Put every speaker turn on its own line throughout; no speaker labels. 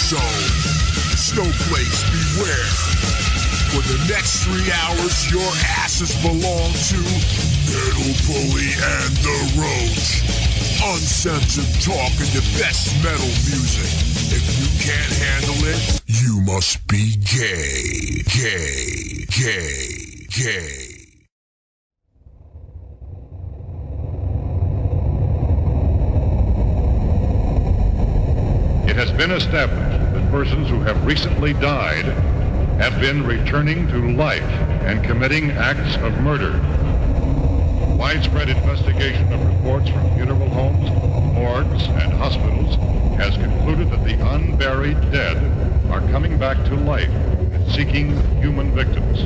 zone. Snowflakes, beware. For the next 3 hours, your asses belong to Metal Bully and the Roach. Uncensored talk and the best metal music. If you can't handle it, you must be gay. Gay, gay, gay.
It has been established that persons who have recently died have been returning to life and committing acts of murder. Widespread investigation of reports from funeral homes, morgues, and hospitals has concluded that the unburied dead are coming back to life and seeking human victims.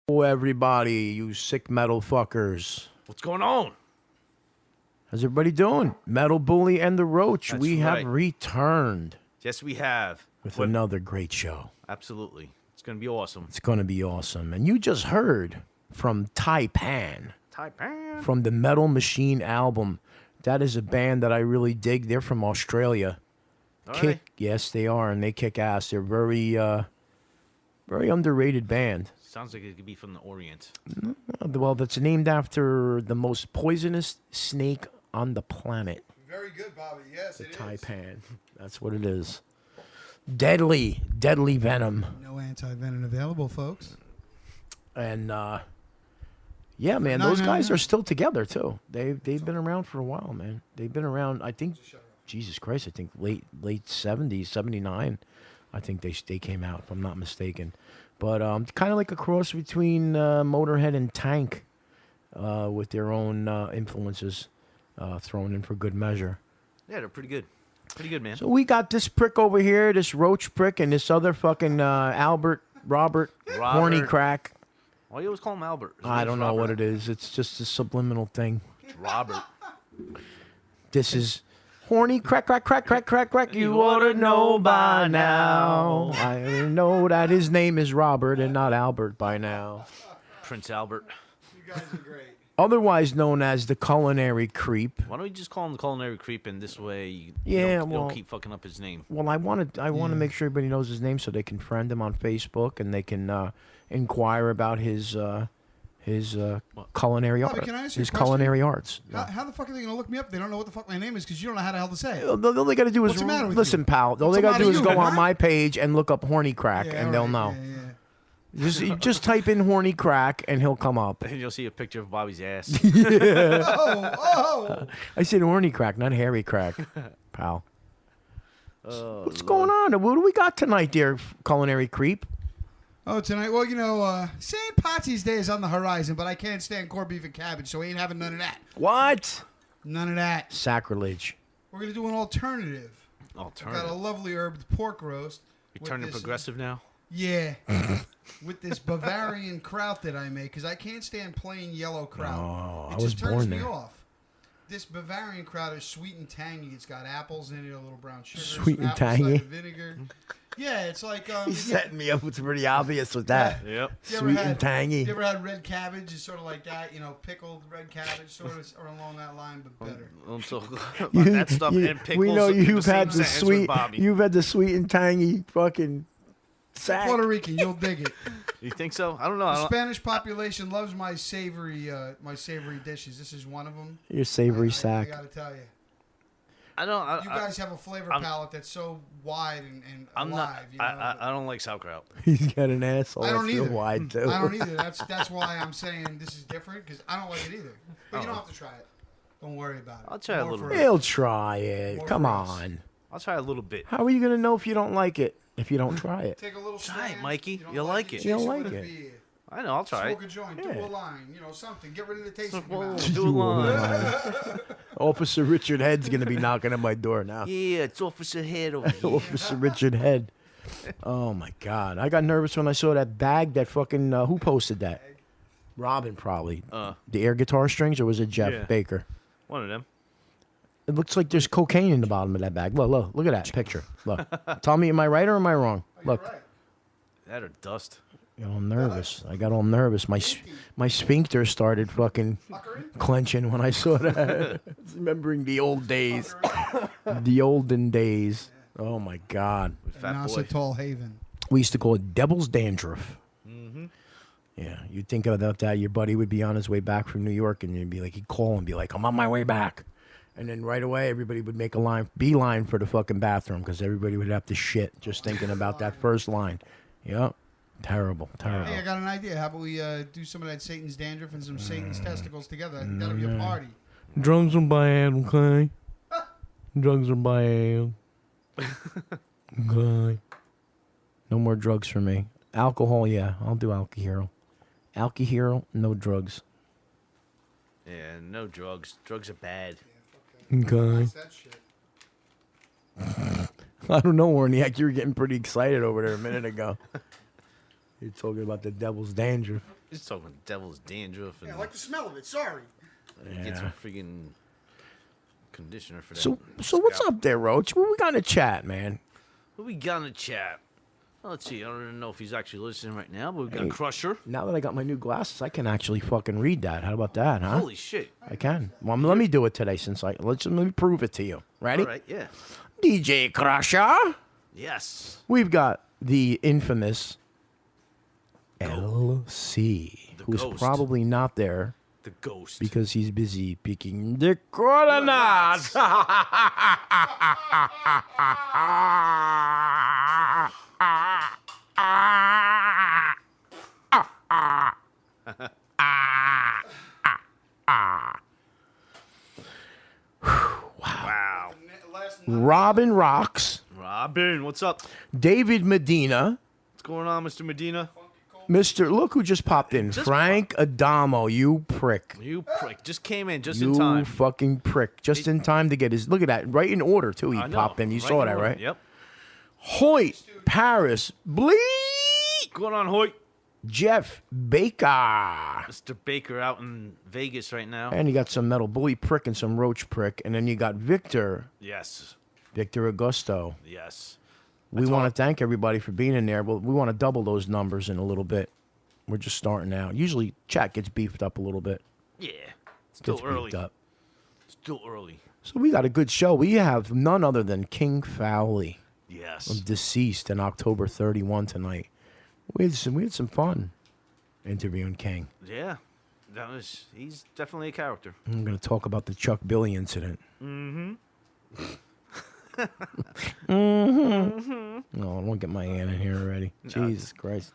Oh, everybody, you sick metal fuckers.
What's going on?
How's everybody doing? Metal Bully and the Roach,
That's
we
right.
have returned
Yes, we have.
with another great show.
Absolutely. It's going to be awesome.
It's going to be awesome. And you just heard from Taipan from the Metal Machine album. That is a band that I really dig. They're from Australia. Yes, they are, and they kick ass. They're very underrated band.
Sounds like it could be from the Orient.
Well, that's named after the most poisonous snake on the planet.
Very good, Bobby. Yes, it is.
Taipan. That's what it is. Deadly venom.
No anti-venom available, folks.
And yeah, man, those guys are still together too. They've been around for a while, man. They've been around. I think, Jesus Christ, I think late 70s, 79. I think they came out, if I'm not mistaken. But kind of like a cross between Motorhead and Tank, with their own influences thrown in for good measure.
Yeah, they're pretty good. Pretty good, man.
So we got this prick over here, this Roach prick, and this other fucking Robert, horny crack.
Why you always call him Albert?
I don't know what it is. It's just a subliminal thing.
Robert.
This is horny crack. You ought to know by now. I know that his name is Robert and not Albert by now.
Prince Albert.
You guys are great.
Otherwise known as the culinary creep.
Why don't we just call him the culinary creep, and this way you
Yeah,
don't keep fucking up his name.
Well, I want to make sure everybody knows his name so they can friend him on Facebook and they can inquire about his culinary
Bobby,
art.
can I ask you
His
a question?
culinary arts.
How the fuck are they going to look me up? They don't know what the fuck my name is because you don't know how the hell to say it.
All they got to do is
What's the matter with
listen,
you?
pal. All
What's
they
the
got to do
matter
is
with
go
you,
on
huh?
my page and look up horny crack, and they'll know. Just type in horny crack, and he'll come up.
And you'll see a picture of Bobby's ass.
Oh.
I said horny crack, not hairy crack, pal. What's going on? What do we got tonight, dear culinary creep?
Oh, tonight, well, St. Patsy's Day is on the horizon, but I can't stand corned beef and cabbage, so we ain't having none of that.
What?
None of that.
Sacrilege.
We're going to do an alternative. Got a lovely herb pork roast.
You're turning progressive now?
Yeah. With this Bavarian kraut that I make, because I can't stand plain yellow kraut.
Oh,
it
I was
just turns
born
me
there.
off. This Bavarian kraut is sweet and tangy. It's got apples in it, a little brown sugar,
Sweet
some
and
apple cider
tangy?
vinegar. Yeah, it's like
He's setting me up. It's pretty obvious with that.
Yep.
You ever
Sweet
had-
and tangy.
You ever had red cabbage? It's sort of like that, pickled red cabbage, sort of or along that line, but better.
I'm so about that stuff and pickles.
We know
in the
you've
same
had the
sentence with
sweet.
Bobby.
You've had the sweet and tangy fucking sack.
Puerto Rican, you'll dig it.
You think so? I don't know.
The
I don't,
Spanish population loves my savory dishes. This is one of them.
Your savory
I
sack.
gotta tell you.
I
You guys have a flavor palette that's so wide and
I'm
alive.
not. I don't like sauerkraut.
He's got an asshole.
I don't
that's real
either.
wide too.
I don't either. That's why I'm saying this is different because I don't like it either. But you don't have to try it. Don't worry about it.
I'll try a
More
little
for
bit.
He'll try it.
More
Come
for us.
on.
I'll try a little bit.
How are you gonna know if you don't like it? If you don't try it.
Take a little
Try it,
stand.
Mikey.
don't
You'll like it.
chase
You don't
it
like
with a
it.
beer.
I know. I'll try
Smoke
it.
a joint.
Yeah.
Do a line. Something. Get rid of the taste in your
Whoa,
mouth.
do a line.
Officer Richard Head's gonna be knocking at my door now.
Yeah, it's Officer Head over here.
Officer Richard Head. Oh my God! I got nervous when I saw that bag. That fucking who posted that? Robin probably. The air guitar strings, or was it Jeff
Yeah.
Baker?
One of them.
It looks like there's cocaine in the bottom of that bag. Look at that picture. Look. Tell me, am I right or am I wrong? Look.
Right.
That or dust.
I got all nervous. I got all nervous. My sphincter started fucking clenching when I saw that. Remembering the old days. The olden days. Oh my God.
Fat boy.
Nassau Haven.
We used to call it devil's dandruff. Yeah, you'd think about that. Your buddy would be on his way back from New York, and you'd be like, he'd call and be like, I'm on my way back. And then right away, everybody would make a beeline for the fucking bathroom because everybody would have to shit just thinking about that first line. Yep. Terrible.
Hey, I got an idea. How about we do some of that Satan's dandruff and some Satan's testicles together? That'll be a party.
Drugs are bad, okay? Drugs are bad. Okay. No more drugs for me. Alcohol, yeah. I'll do Alki-Hero. Alki-Hero, no drugs.
Yeah, no drugs. Drugs are bad.
Okay.
That's that shit.
I don't know, Warniak. You were getting pretty excited over there a minute ago. You're talking about the devil's dandruff.
He's talking devil's dandruff. And
Yeah, I like the smell of it. Sorry.
Get some freaking conditioner for that.
So what's up there, Roach? What we got in the chat, man?
What we got in the chat? Well, let's see. I don't even know if he's actually listening right now, but we've got Crusher.
Now that I got my new glasses, I can actually fucking read that. How about that, huh?
Holy shit.
I can. Well, let me do it today since let me prove it to you. Ready?
All right, yeah.
DJ Crusher.
Yes.
We've got the infamous LC, who's
ghost.
probably not there
The ghost.
because he's busy picking the coordinates.
Wow.
Robin Rocks,
Robin, what's up?
David Medina,
What's going on, Mr. Medina?
Mr. Look who just popped in, Frank Adamo, you prick.
You prick. Just came in just
You
in time.
fucking prick. Just in time to get his. Look at that. Right in order, too. He
I know.
popped in. You
Right
saw
in
that,
order.
right?
Yep.
Hoyt, Paris, Bleak,
What's going on, Hoyt?
Jeff Baker.
Mr. Baker out in Vegas right now.
And you got some metal bully prick and some roach prick. And then you got Victor
Yes.
Augusto.
Yes.
We want to thank everybody for being in there. But we want to double those numbers in a little bit. We're just starting out. Usually chat gets beefed up a little bit.
Yeah. Still
Gets
early.
beefed up.
Still early.
So we got a good show. We have none other than King Fowley.
Yes.
Deceased on October 31 tonight. We had some fun interviewing King.
Yeah. He's definitely a character.
I'm going to talk about the Chuck Billy incident. No, I won't get my hand in here already. Jesus Christ.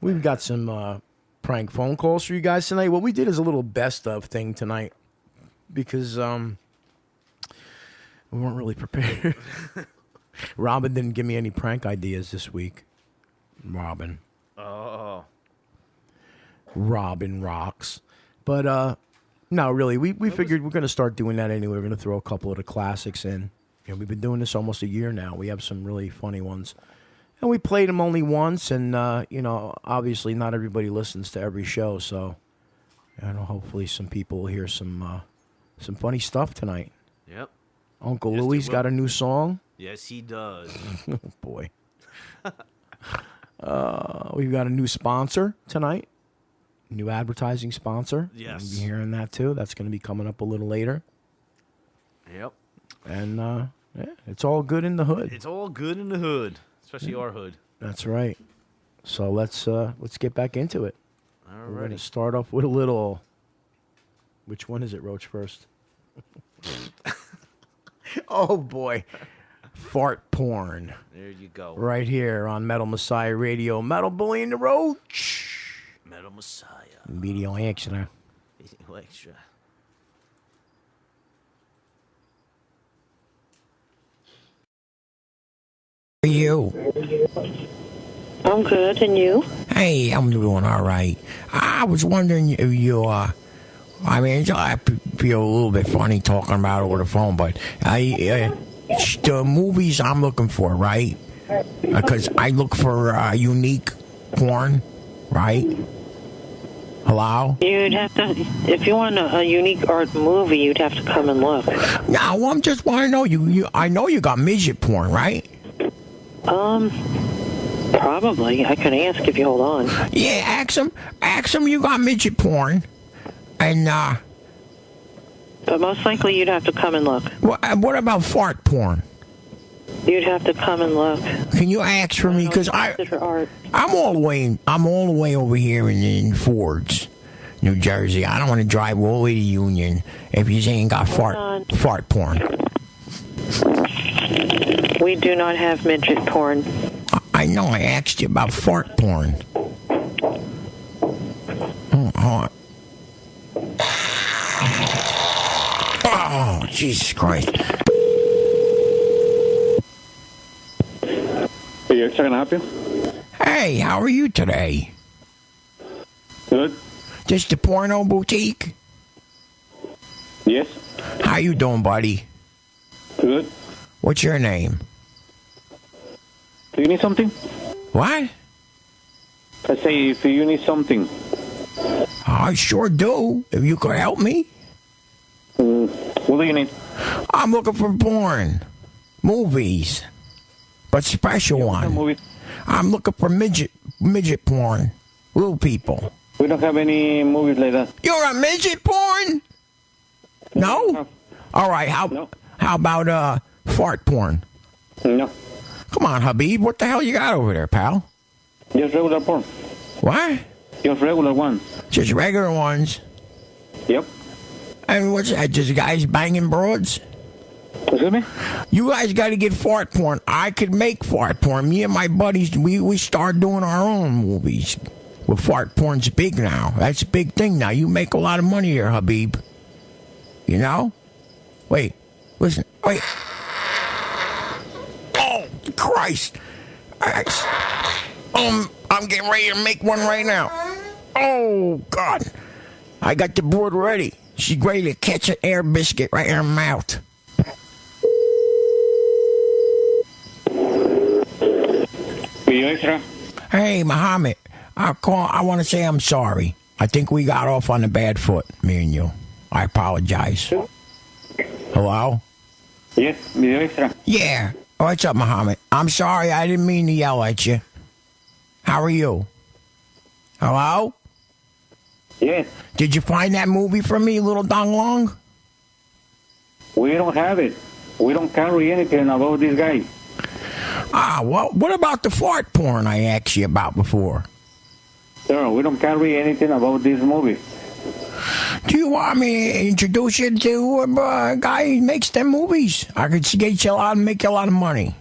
We've got some prank phone calls for you guys tonight. What we did is a little best of thing tonight because we weren't really prepared. Robin didn't give me any prank ideas this week. Robin rocks. But no, really, we figured we're going to start doing that anyway. We're going to throw a couple of the classics in. You know, we've been doing this almost a year now. We have some really funny ones. And we played them only once, and, you know, obviously not everybody listens to every show, so I know hopefully some people will hear some funny stuff tonight.
Yep.
Uncle
Yes,
Louie's
they
got
will.
a new song.
Yes, he does.
Oh, boy. We've got a new sponsor tonight. New advertising sponsor.
Yes.
You'll be hearing that, too. That's going to be coming up a little later.
Yep.
And, yeah, it's all good in the hood.
It's all good in the hood, especially our hood.
That's right. So let's get back into it. We're going to
Alrighty.
start off with a little. Which one is it, Roach, first? Oh, boy. Fart porn.
There you go.
Right here on Metal Messiah Radio. Metal Bully and the Roach.
Metal Messiah.
Video extra.
Extra.
How are you?
I'm good, and you?
Hey, I'm doing all right. I was wondering if you, I mean, I feel a little bit funny talking about it over the phone, but the movies I'm looking for, right? Because I look for unique porn, right? Hello?
You'd have to, if you want a unique art movie, you'd have to come and look.
No, I'm just want to know you. I know you got midget porn, right?
Probably. I can ask if you hold on.
Yeah, ask him you got midget porn, and
But most likely you'd have to come and look.
what about fart porn?
You'd have to come and look.
Can you ask for me? Because
Consider art.
I'm all the way over here in Fords, New Jersey. I don't want to drive all the way to Union if you ain't got fart porn.
We do not have midget porn.
I know. I asked you about fart porn. Oh, Jesus Christ.
Hey, how can I help you?
Hey, how are you today?
Good.
This the porno boutique?
Yes.
How you doing, buddy?
Good.
What's your name?
Do you need something?
What?
I say, if you need something.
I sure do. If you could help me.
What do you need?
I'm looking for porn. Movies. But special one.
Movies?
I'm looking for midget porn. Little people.
We don't have any movies like that.
You're a midget porn? No? All right,
No.
how about fart porn?
No.
Come on, Habib. What the hell you got over there, pal?
Just regular porn.
What?
Just regular ones.
Just regular ones.
Yep.
And what's that? Just guys banging broads?
Excuse me?
You guys got to get fart porn. I could make fart porn. Me and my buddies, we start doing our own movies. Well, fart porn's big now. That's a big thing now. You make a lot of money here, Habib. You know? Wait. Listen. Wait. Oh, Christ. I'm getting ready to make one right now. Oh, God. I got the broad ready. She's ready to catch an air biscuit right in her mouth.
Video extra?
Hey, Muhammad. I want to say I'm sorry. I think we got off on a bad foot, me and you. I apologize. Hello?
Yes, video extra.
Yeah. What's up, Muhammad? I'm sorry. I didn't mean to yell at you. How are you? Hello?
Yes.
Did you find that movie for me, Little Dong Long?
We don't have it. We don't carry anything about this guy.
Well, what about the fart porn I asked you about before?
Sir, we don't carry anything about this movie.
Do you want me to introduce you to a guy who makes them movies? I could get you make you a lot of money.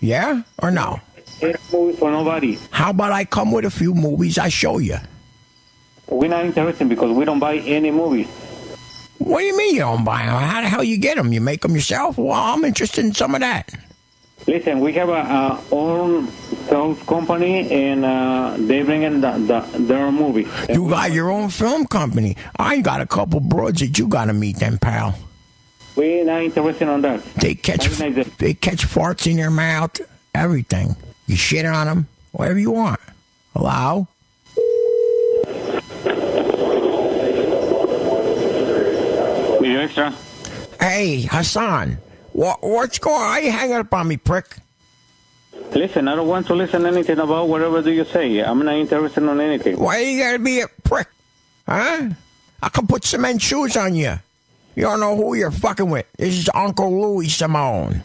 Yeah or no?
It's movies for nobody.
How about I come with a few movies I show you?
We're not interested because we don't buy any movies.
What do you mean you don't buy them? How the hell you get them? You make them yourself? Well, I'm interested in some of that.
Listen, we have our own sales company, and they bring in their movie.
You got your own film company. I got a couple broads that you got to meet them, pal.
We're not interested on that.
They catch farts in their mouth, everything. You shit on them, whatever you want. Hello?
Video extra.
Hey, Hassan. What's going on? Why you hanging up on me, prick?
Listen, I don't want to listen anything about whatever do you say. I'm not interested in anything.
Why you gotta be a prick? Huh? I can put cement shoes on you. You don't know who you're fucking with. This is Uncle Louis Simone.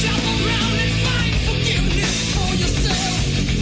Travel around and find forgiveness for yourself.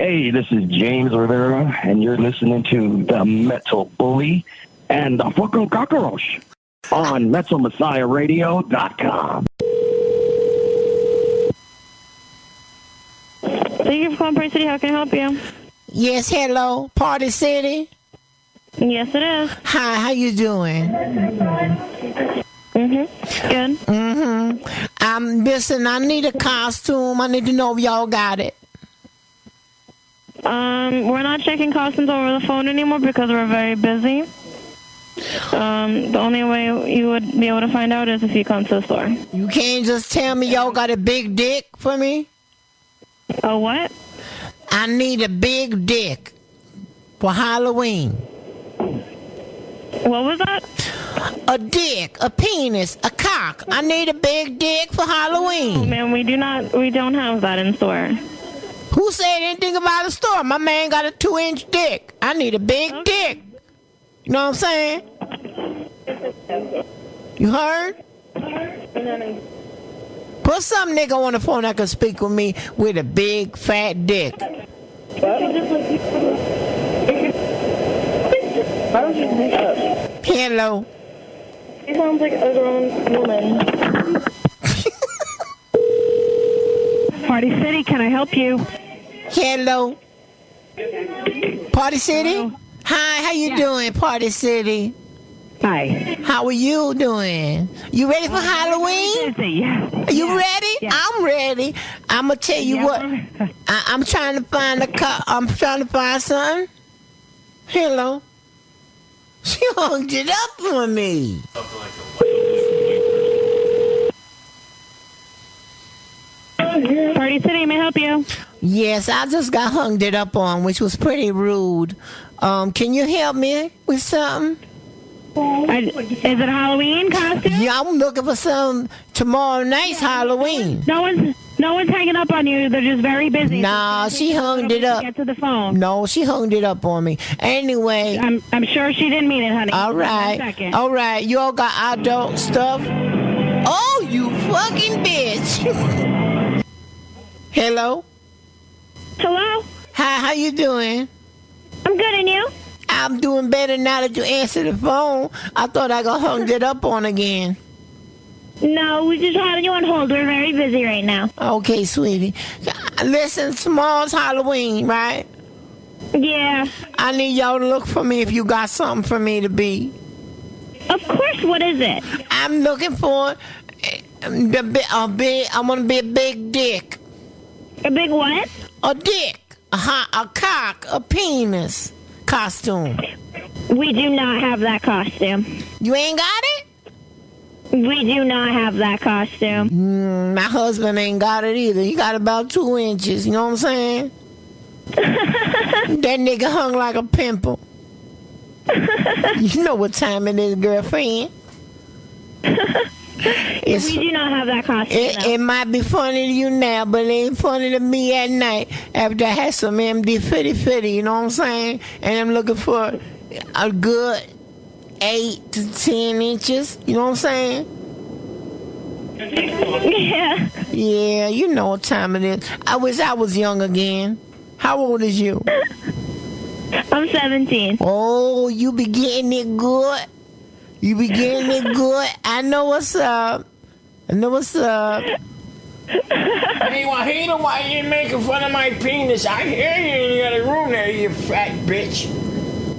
Hey, this is James Rivera, and you're listening to the Metal Bully and the fucking cockroach on MetalMessiahRadio.com.
Thank you for calling Party City. How can I help you?
Yes, hello, Party City.
Yes, it is.
Hi, how you doing?
Good.
Listen, I need a costume. I need to know if y'all got it.
We're not checking costumes over the phone anymore because we're very busy. The only way you would be able to find out is if you come to the store.
You can't just tell me y'all got a big dick for me?
A what?
I need a big dick for Halloween.
What was that?
A dick, a penis, a cock. I need a big dick for Halloween.
Oh, man, we don't have that in store.
Who said anything about a store? My man got a 2-inch dick. I need a big dick. You know what I'm saying? You heard? Put some nigga on the phone that can speak with me with a big fat dick. Hello.
He sounds like a grown woman. Party City, can I help you?
Hello. Party City? Hi, how you doing, Party City?
Hi.
How are you doing? You ready for Halloween?
Busy.
Are you ready?
Yes.
I'm ready. I'm gonna tell you what. I'm trying to find I'm trying to find something. Hello. She hung it up on me.
Party City, may I help you?
Yes, I just got hung it up on, which was pretty rude. Can you help me with something?
Is it a Halloween costume?
Yeah, I'm looking for some tomorrow night's Halloween.
No one's hanging up on you. They're just very busy.
Nah, she hung it up.
Get to the phone.
No, she hung it up on me. Anyway.
I'm sure she didn't mean it, honey.
All right. All right. You all got adult stuff? Oh, you fucking bitch. Hello?
Hello?
Hi, how you doing?
I'm good, and you?
I'm doing better now that you answered the phone. I thought I got hung it up on again.
No, we just had you on hold. We're very busy right now.
Okay, sweetie. Listen, tomorrow's Halloween, right?
Yeah.
I need y'all to look for me if you got something for me to be.
Of course, what is it?
I'm looking for I want to be a big dick.
A big what?
A dick. A cock. A penis. Costume.
We do not have that costume.
You ain't got it?
We do not have that costume.
My husband ain't got it either. He got about 2 inches. You know what I'm saying? That nigga hung like a pimple. You know what time it is, girlfriend.
We do not have that costume.
It might be funny to you now, but it ain't funny to me at night after I had some MD fitty, you know what I'm saying? And I'm looking for a good 8 to 10 inches, you know what I'm saying?
Yeah.
Yeah, you know what time it is. I wish I was young again. How old is you?
I'm 17.
Oh, you be getting it good? You be getting it good? I know what's up. Hey, well, Hina, why you making fun of my penis? I hear you in the other room there, you fat bitch.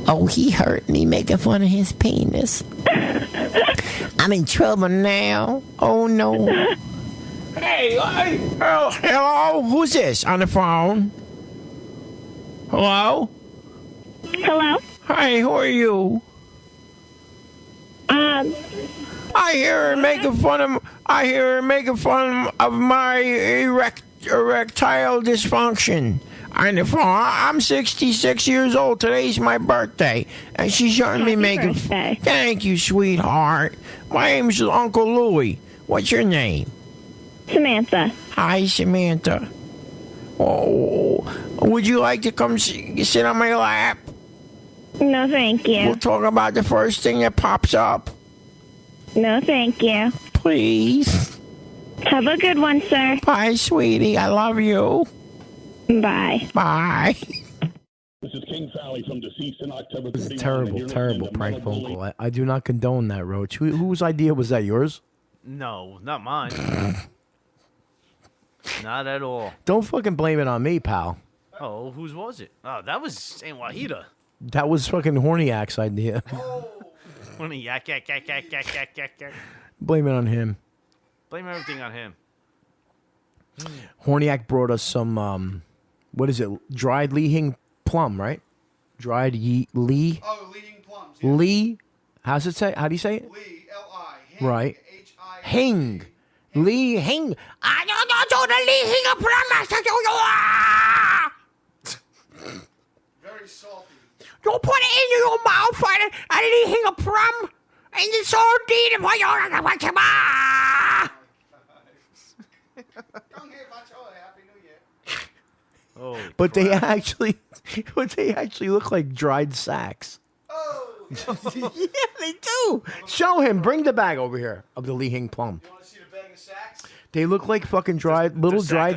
Oh, he hurt me making fun of his penis. I'm in trouble now. Oh, no. Hey, hello? Who's this on the phone? Hello?
Hello?
Hi, who are you? I hear her making fun of my erectile dysfunction. I'm 66 years old. Today's my birthday, and she's showing me making. Thank you, sweetheart. My name's Uncle Louie. What's your name?
Samantha.
Hi, Samantha. Oh, would you like to come sit on my lap?
No, thank you.
We'll talk about the first thing that pops up.
No, thank you.
Please.
Have a good one, sir.
Bye, sweetie. I love you.
Bye.
Bye.
This is King Sally from Deceased in October 31.
This is terrible, terrible prank phone call. I do not condone that, Roach. Whose idea was that? Yours?
No, not mine. Not at all.
Don't fucking blame it on me, pal.
Oh, whose was it? Oh, that was Saint Wahida.
That was fucking Horniak's idea.
When he yak.
Blame it on him.
Blame everything on him.
Horniak brought us some, what is it? Dried Li-Hing plum, right? Dried Li.
Oh, Li-Hing plums. Yeah.
Li. How's it say? How do you say it?
Li, L-I.
Right.
H-I.
Hing. Li-Hing. I don't know the Li-Hing plum.
Very salty.
You put it in your mouth and Li-Hing plum. And it's so deep.
Oh,
But they actually look like dried sacks.
Oh.
Yeah, they do. Show him. Bring the bag over here of the Li-Hing plum.
You want to see the bag of sacks?
They look like fucking dried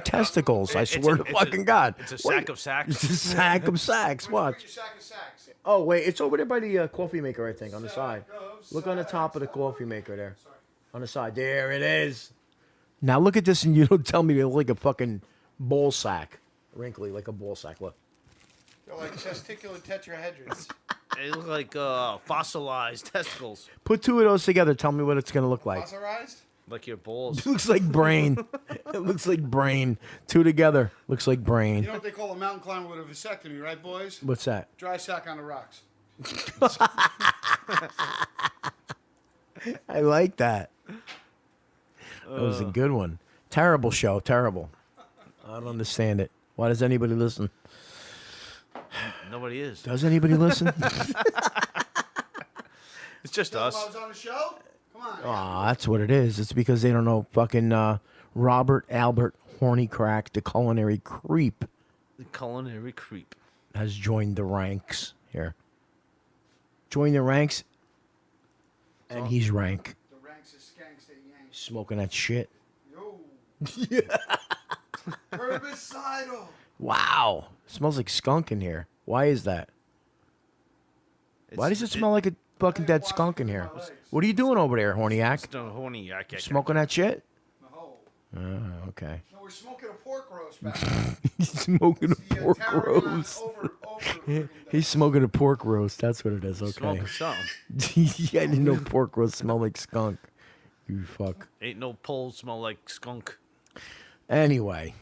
testicles. I swear to fucking God.
It's a sack of sacks.
It's a sack of sacks. Watch.
Where's your sack of sacks?
Oh wait, it's over there by the coffee maker. I think on the side. Look on the top of the coffee maker there. On the side. There it is. Now look at this, and you don't tell me they look like a fucking ball sack. Wrinkly like a ball sack. Look.
They're like testicular tetrahedrons.
They look like fossilized testicles.
Put two of those together. Tell me what it's gonna look like.
Fossilized?
Like your balls.
It looks like brain. It looks like brain. Two together looks like brain.
You know what they call a mountain climber with a vasectomy, right, boys?
What's that?
Dry sack on the rocks.
I like that. That was a good one. Terrible show. Terrible. I don't understand it. Why does anybody listen?
Nobody is.
Does anybody listen?
It's just us.
I was on the show? Come on.
Aw, that's what it is. It's because they don't know fucking Robert Albert Horny Crack, the culinary creep,
The culinary creep.
has joined the ranks here. Joined the ranks, and he's rank.
The ranks of skanks that yank.
Smoking that shit.
Yo. Herbicidal.
Wow. Smells like skunk in here. Why is that? Why does it smell like a fucking dead skunk in here? What are you doing over there, Horniak?
It's no horny yak.
Smoking that shit?
No.
Oh, okay.
No, we're smoking a pork roast back.
He's smoking a pork roast. He's smoking a pork roast. That's what it is. Okay.
Smoking something.
Yeah, I didn't know pork roast smelled like skunk. You fuck.
Ain't no poles smell like skunk.
Anyway,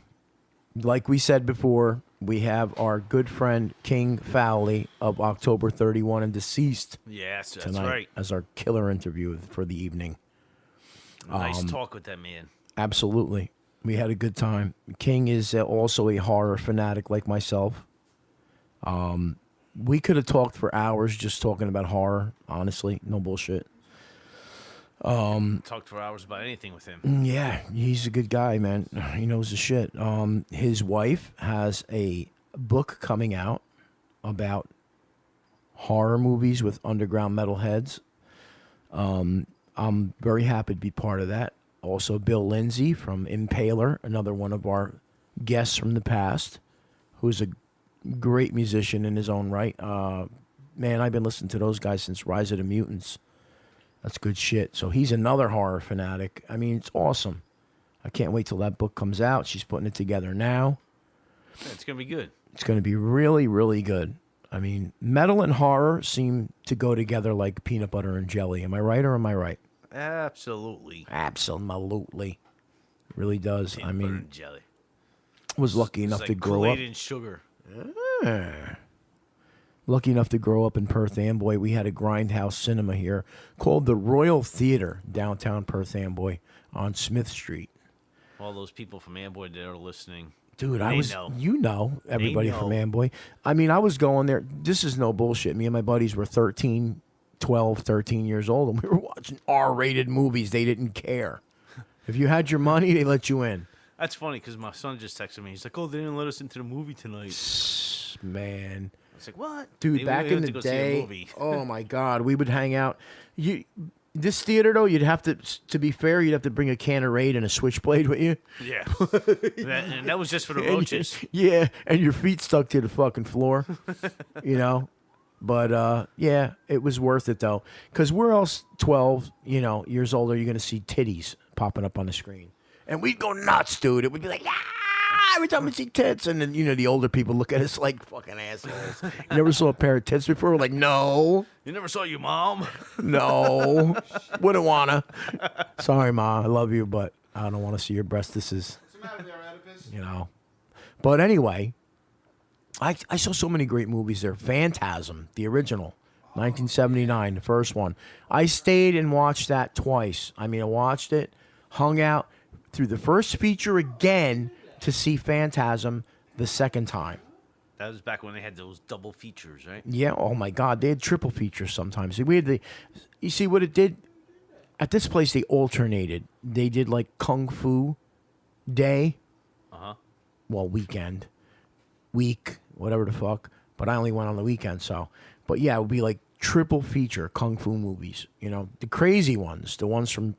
like we said before, we have our good friend King Fowley of October 31 and Deceased
Yes, that's
tonight
right.
as our killer interview for the evening.
Nice talk with that man.
Absolutely. We had a good time. King is also a horror fanatic like myself. We could have talked for hours just talking about horror, honestly. No bullshit.
Talked for hours about anything with him.
Yeah, he's a good guy, man. He knows the shit. His wife has a book coming out about horror movies with underground metalheads. I'm very happy to be part of that. Also, Bill Lindsay from Impaler, another one of our guests from the past, who's a great musician in his own right. Man, I've been listening to those guys since Rise of the Mutants. That's good shit. So he's another horror fanatic. I mean, it's awesome. I can't wait till that book comes out. She's putting it together now.
Yeah, it's gonna be good.
It's going to be really, really good. I mean, metal and horror seem to go together like peanut butter and jelly. Am I right or am I right?
Absolutely.
Absolutely. It really does.
Peanut
I
butter
mean,
and jelly.
was lucky
It's
enough
like
to grow
Kool-Aid
up.
and sugar.
Lucky enough to grow up in Perth Amboy. We had a grindhouse cinema here called the Royal Theater, downtown Perth Amboy on Smith Street.
All those people from Amboy that are listening.
Dude,
They know.
you know everybody from
know.
Amboy. I mean, I was going there. This is no bullshit. Me and my buddies were 13 years old, and we were watching R-rated movies. They didn't care. If you had your money, they let you in.
That's funny because my son just texted me. He's like, "Oh, they didn't let us into the movie tonight."
Man.
I was like, "What?"
Dude,
Maybe
back
we have
in
to
the
go see a
day,
movie.
oh my God, we would hang out. This theater, though, you'd have to be fair, you'd have to bring a can of Raid and a switchblade with you.
Yeah. And that was just for the
And
roaches.
yeah, and your feet stuck to the fucking floor, you know. But, yeah, it was worth it, though. Because we're all 12, years older, you're going to see titties popping up on the screen. And we'd go nuts, dude. It would be like, every time we see tits. And then, the older people look at us like fucking assholes. You never saw a pair of tits before? We're like, no.
You never saw your mom?
No. Wouldn't wanna. Sorry, Ma. I love you, but I don't want to see your breasts. This is, But anyway, I saw so many great movies there. Phantasm, the original, 1979, the first one. I stayed and watched that twice. I watched it, hung out through the first feature again to see Phantasm the second time.
That was back when they had those double features, right?
Yeah, oh my God, they had triple features sometimes. We had you see what it did? At this place, they alternated. They did like Kung Fu Day. Well, week, whatever the fuck. But I only went on the weekend, so. But yeah, it would be like triple feature Kung Fu movies. The crazy ones, the ones from,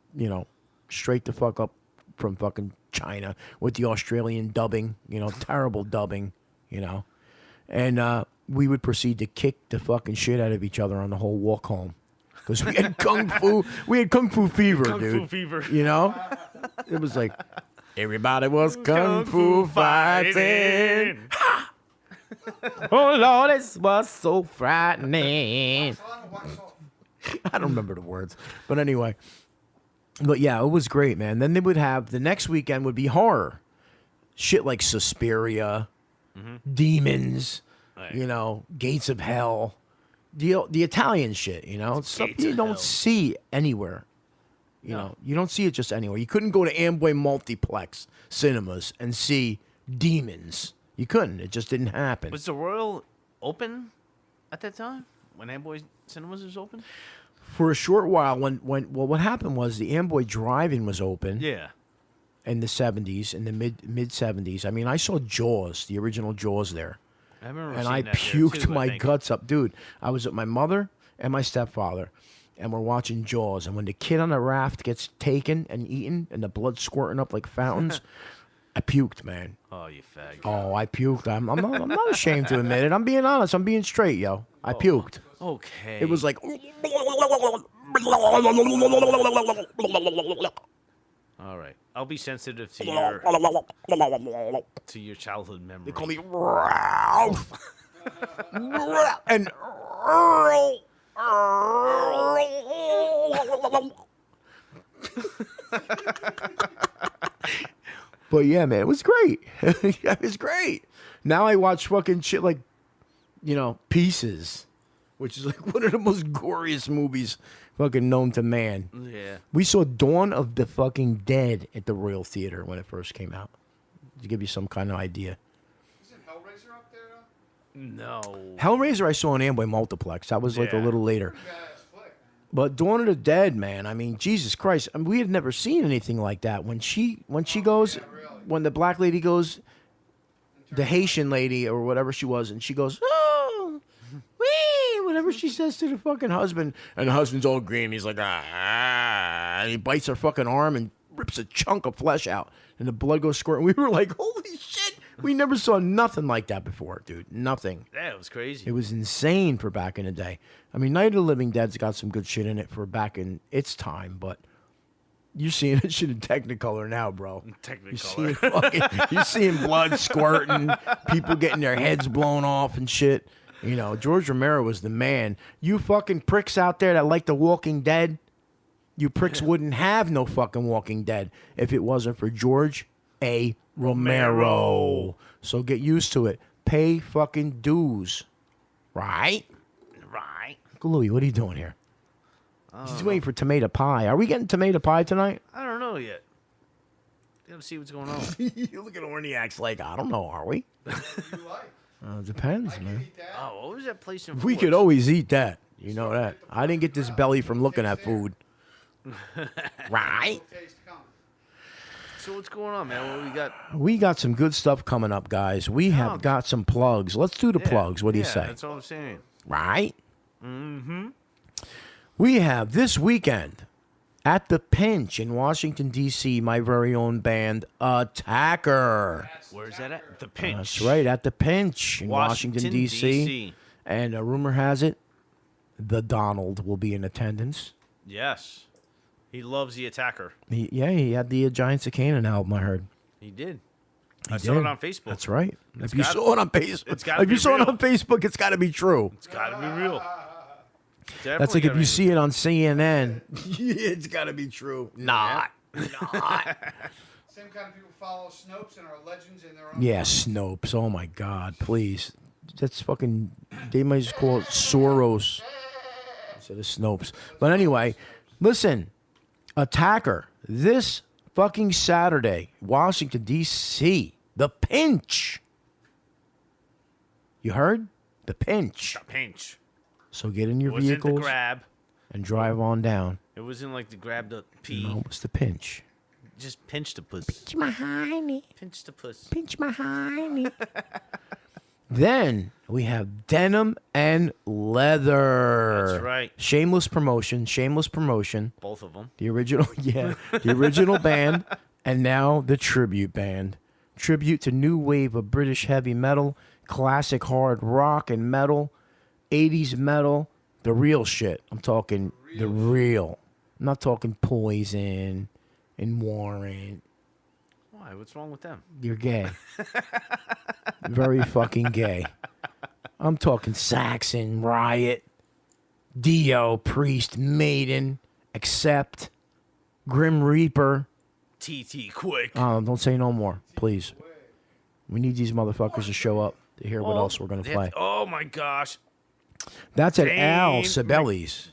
straight the fuck up from fucking China with the Australian dubbing, terrible dubbing, And we would proceed to kick the fucking shit out of each other on the whole walk home. Because we had Kung Fu fever,
Kung
dude.
Fu fever.
It was like, everybody was Kung Fu fighting. Oh, Lord, this was so frightening. I don't remember the words. But anyway. But yeah, it was great, man. Then they would have, the next weekend would be horror. Shit like Suspiria, Demons, Gates of Hell. The Italian shit, stuff you don't see anywhere. You don't see it just anywhere. You couldn't go to Amboy Multiplex Cinemas and see Demons. You couldn't. It just didn't happen.
Was the Royal open at that time? When Amboy Cinemas was open?
For a short while, what happened was the Amboy Drive-In was open.
Yeah.
In the 70s, in the mid 70s. I saw Jaws, the original Jaws there.
I remember
and
seeing
I
that
puked
there too,
my guts up. Dude, I was with my mother and my stepfather, and we're watching Jaws. And when the kid on the raft gets taken and eaten and the blood squirting up like fountains, I puked, man.
Oh, you fag.
Oh, I puked. I'm not ashamed to admit it. I'm being honest. I'm being straight, yo. I puked.
Okay.
It was like...
All right. I'll be sensitive to your childhood memory.
They call me Ralph. And Earl. But yeah, man, it was great. It was great. Now I watch fucking shit like, Pieces, which is like one of the most goriest movies fucking known to man.
Yeah.
We saw Dawn of the fucking Dead at the Royal Theater when it first came out. To give you some kind of idea.
Isn't Hellraiser up there,
No.
Hellraiser I saw in Amboy Multiplex. That was like a little later. But Dawn of the Dead, man, Jesus Christ. We had never seen anything like that. When she goes, when the black lady goes, the Haitian lady or whatever she was, and she goes, oh, wee, whatever she says to the fucking husband. And the husband's all green. He's like, and he bites her fucking arm and rips a chunk of flesh out. And the blood goes squirting. We were like, holy shit. We never saw nothing like that before, dude. Nothing.
Yeah, it was crazy.
It was insane for back in the day. Night of the Living Dead's got some good shit in it for back in its time, but you're seeing that shit in Technicolor now, bro.
Technicolor.
You're seeing blood squirting, people getting their heads blown off and shit. George Romero was the man. You fucking pricks out there that like The Walking Dead, you pricks wouldn't have no fucking Walking Dead if it wasn't for George A. Romero. So get used to it. Pay fucking dues. Right?
Right.
Uncle Louie, what are you doing here? He's waiting for tomato pie. Are we getting tomato pie tonight?
I don't know yet. Gotta see what's going on.
You look at Orniak's like, I don't know, are we? It depends, man.
Oh, what was that place in
We
Fort?
could always eat that. You know that. I didn't get this belly from looking at food. Right?
So what's going on, man? What we got?
We got some good stuff coming up, guys. We have got some plugs. Let's do the plugs. What do you say?
That's all I'm saying.
Right?
Mm-hmm.
We have this weekend At the Pinch in Washington, D.C., my very own band, Attacker.
Where's that at? The Pinch.
That's right, at the Pinch in Washington, D.C. And a rumor has it, the Donald will be in attendance.
Yes. He loves the Attacker.
He had the Giants of Canaan album, I heard.
He did.
He
I saw
did.
it on Facebook.
That's right.
It's
If you saw it on Facebook,
it's gotta
if you
be
saw it
real.
on Facebook, it's got to be true.
It's got to be real.
That's like if you see it on CNN, it's got to be true. Not.
Same kind of people follow Snopes and are legends in their own.
Yeah, Snopes. Oh my God, please. That's fucking. They might just call it Soros instead of Snopes. But anyway, listen, Attacker this fucking Saturday, Washington D.C. The Pinch. You heard? The Pinch.
The Pinch.
So get in your
It wasn't
vehicles
the grab.
and drive on down.
It wasn't like the grab the pee.
No, it's the Pinch.
Just pinch the puss.
Pinch my hiney.
Pinch the puss.
Pinch my hiney.
Then we have Denim and Leather.
That's right.
Shameless promotion.
Both of them.
The original, the original band, and now the tribute band. Tribute to new wave of British heavy metal, classic hard rock and metal, 80s metal, the real shit. I'm talking the real. I'm not talking Poison and Warrant.
Why? What's wrong with them?
You're gay. Very fucking gay. I'm talking Saxon, Riot, Dio, Priest, Maiden, Accept, Grim Reaper.
TT, quick.
Oh, don't say no more, please. We need these motherfuckers to show up to hear what else we're going to play.
Oh, my gosh.
That's at Al
Dane
Sibeli's.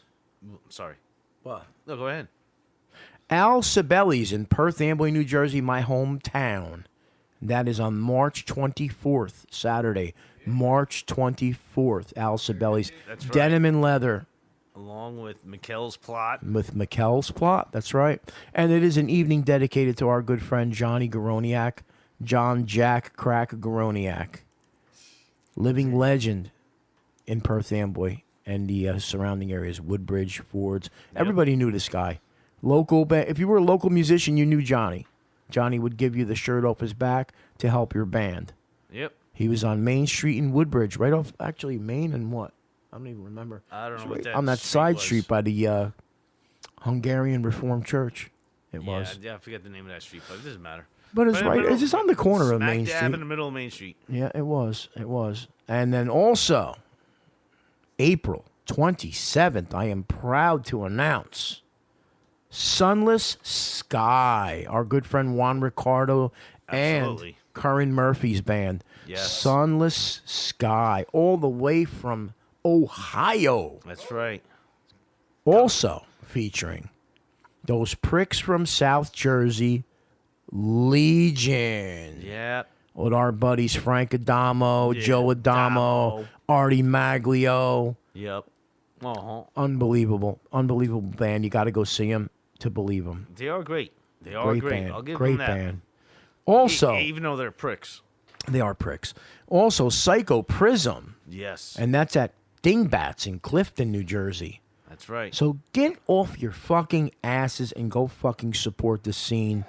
Sorry. What? No, go ahead.
Al Sibeli's in Perth Amboy, New Jersey, my hometown. That is on March 24th, Saturday. March 24th, Al Sibeli's.
That's right.
Denim and Leather.
Along with Mikkel's Plot.
With Mikkel's Plot, that's right. And it is an evening dedicated to our good friend Johnny Garoniak, John Jack Crack Garoniak. Living legend in Perth Amboy and the surrounding areas, Woodbridge, Fords. Everybody knew this guy. Local, if you were a local musician, you knew Johnny. Johnny would give you the shirt off his back to help your band.
Yep.
He was on Main Street in Woodbridge, right off, actually, Main and what? I don't even remember.
I don't know what that
on that
street
side
was.
street by the Hungarian Reformed Church. It was.
Yeah, I forget the name of that street, but it doesn't matter.
But it's right. It's just on the corner of Main
Smack dab
Street.
in the middle of Main Street.
Yeah, it was. It was. And then also, April 27th, I am proud to announce Sunless Sky, our good friend Juan Ricardo
Absolutely.
and Curran Murphy's band.
Yes.
Sunless Sky, all the way from Ohio.
That's right.
Also featuring those pricks from South Jersey, Legion.
Yeah.
With our buddies Frank Adamo,
Yeah,
Joe Adamo,
Adamo.
Artie Maglio.
Yep. Uh-huh.
Unbelievable. Unbelievable band. You got to go see them to believe them.
They are great. They are great.
Band.
I'll give
great
them that.
band. Also,
Even though they're pricks.
they are pricks. Also, Psycho Prism.
Yes.
And that's at Dingbats in Clifton, New Jersey.
That's right.
So get off your fucking asses and go fucking support the scene.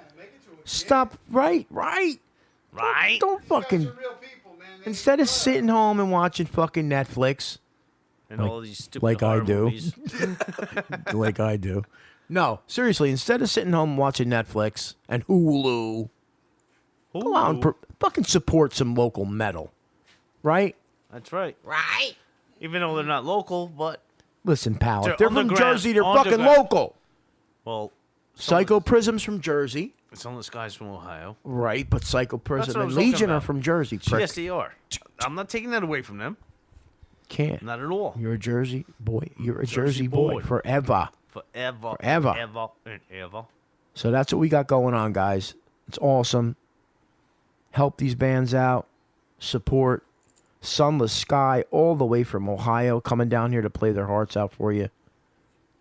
Stop. Right.
Right?
Don't fucking. Instead of sitting home and watching fucking Netflix.
And all these stupid
like I
horror
do.
movies.
Like I do. No, seriously, instead of sitting home watching Netflix and Hulu, go out and fucking support some local metal. Right?
That's right.
Right?
Even though they're not local, but...
Listen, pal,
They're
if they're from
underground-
Jersey, they're fucking
underground.
local.
Well...
Psycho Prism's from Jersey.
Some of this guys from Ohio.
Right, but Psycho
That's
Prism
what I
and
was talking
Legion are
about.
from Jersey. Prick.
Yes, they are. I'm not taking that away from them.
Can't.
Not at all.
You're a Jersey boy. You're a
Jersey
Jersey boy.
boy.
Forever.
Forever.
Forever.
Ever and ever.
So that's what we got going on, guys. It's awesome. Help these bands out. Support. Sunless Sky all the way from Ohio coming down here to play their hearts out for you.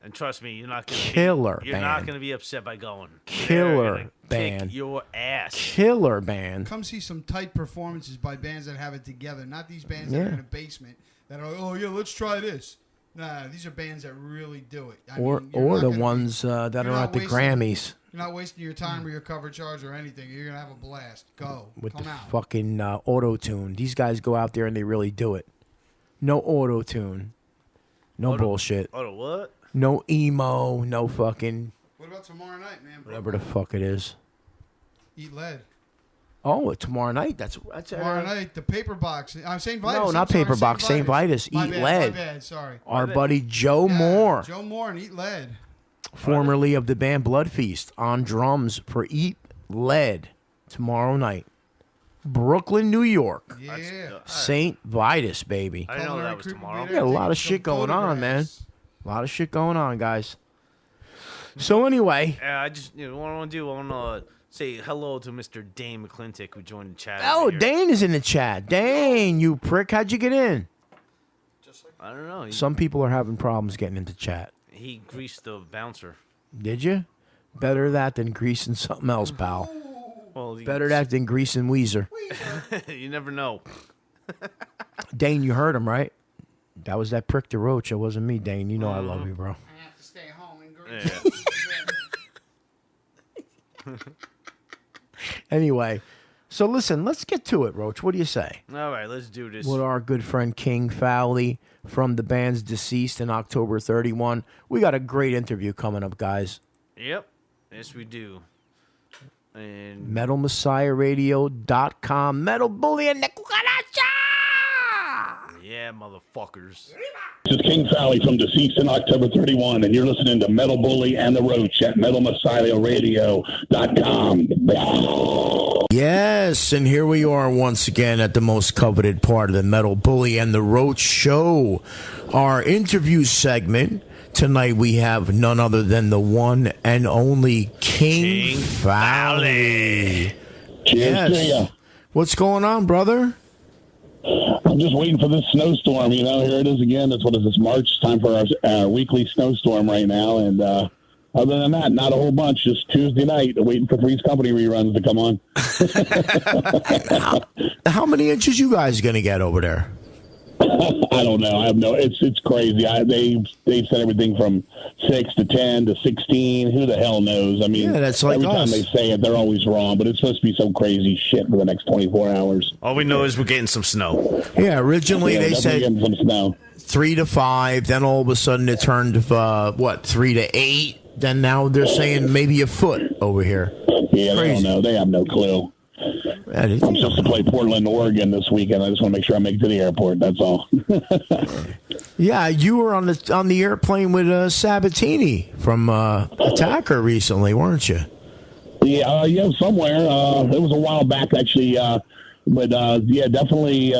And trust me, you're not going to
Killer
You're not
band.
going to be upset by going.
Killer
They're gonna
band.
Kick your ass.
Killer band.
Come see some tight performances by bands that have it together, not these bands that
Yeah.
are in a basement that are, oh, yeah, let's try this. Nah, these are bands that really do it.
Or the ones that are at the Grammys.
You're not wasting your time or your cover charge or anything. You're gonna have a blast. Go.
With
Come
the
out.
fucking auto-tune. These guys go out there and they really do it. No auto-tune. No bullshit.
Auto what?
No emo. No fucking...
What about tomorrow night, man?
Whatever the fuck it is.
Eat lead.
Oh, tomorrow night? That's
Tomorrow night, the Paper Box. I'm St. Vitus.
No, not Paper Box. St. Vitus.
My
Eat
bad,
lead.
My bad, sorry.
Our buddy Joe Moore.
Joe Moore and Eat Lead.
Formerly of the band Blood Feast, on drums for Eat Lead tomorrow night. Brooklyn, New York.
Yeah.
St. Vitus, baby.
I didn't know that was tomorrow.
We got a lot of shit going on, man. A lot of shit going on, guys. So anyway.
I just, what I want to do, I want to say hello to Mr. Dane McClintock who joined the chat.
Oh, Dane is in the chat. Dane, you prick. How'd you get in?
I don't know.
Some people are having problems getting into chat.
He greased the bouncer.
Did you? Better that than greasing something else, pal.
Well,
Better that than greasing Weezer.
You never know.
Dane, you heard him, right? That was that prick to Roach. It wasn't me, Dane. You know I love you, bro.
I have to stay home and grease.
Anyway, so listen, let's get to it, Roach. What do you say?
All right, let's do this.
With our good friend King Fowley from the band's Deceased in October 31. We got a great interview coming up, guys.
Yep. Yes, we do. And
MetalMessiahRadio.com. Metal Bully and the
yeah, motherfuckers.
This is King Fowley from Deceased in October 31, and you're listening to Metal Bully and the Roach at MetalMessiahRadio.com.
Yes, and here we are once again at the most coveted part of the Metal Bully and the Roach show. Our interview segment. Tonight we have none other than the one and only King Fowley.
Cheers to ya.
What's going on, brother?
I'm just waiting for this snowstorm. Here it is again. What is this, March? Time for our weekly snowstorm right now. And other than that, not a whole bunch. Just Tuesday night, waiting for Three's Company reruns to come on.
How many inches you guys going to get over there?
I don't know. I have no. It's crazy. They've said everything from 6 to 10 to 16. Who the hell knows? I mean,
that's like
every time
us.
they say it, they're always wrong. But it's supposed to be some crazy shit for the next 24 hours.
All we know is we're getting some snow.
Yeah, originally they said
getting some snow.
3 to 5. Then all of a sudden it turned to 3 to 8. Then now they're saying maybe a foot over here.
Yeah, they don't know. They have no clue. I'm supposed to play Portland, Oregon this weekend. I just want to make sure I make it to the airport. That's all.
Yeah, you were on the airplane with Sabatini from Attacker recently, weren't you?
Yeah, somewhere. It was a while back, actually. But definitely.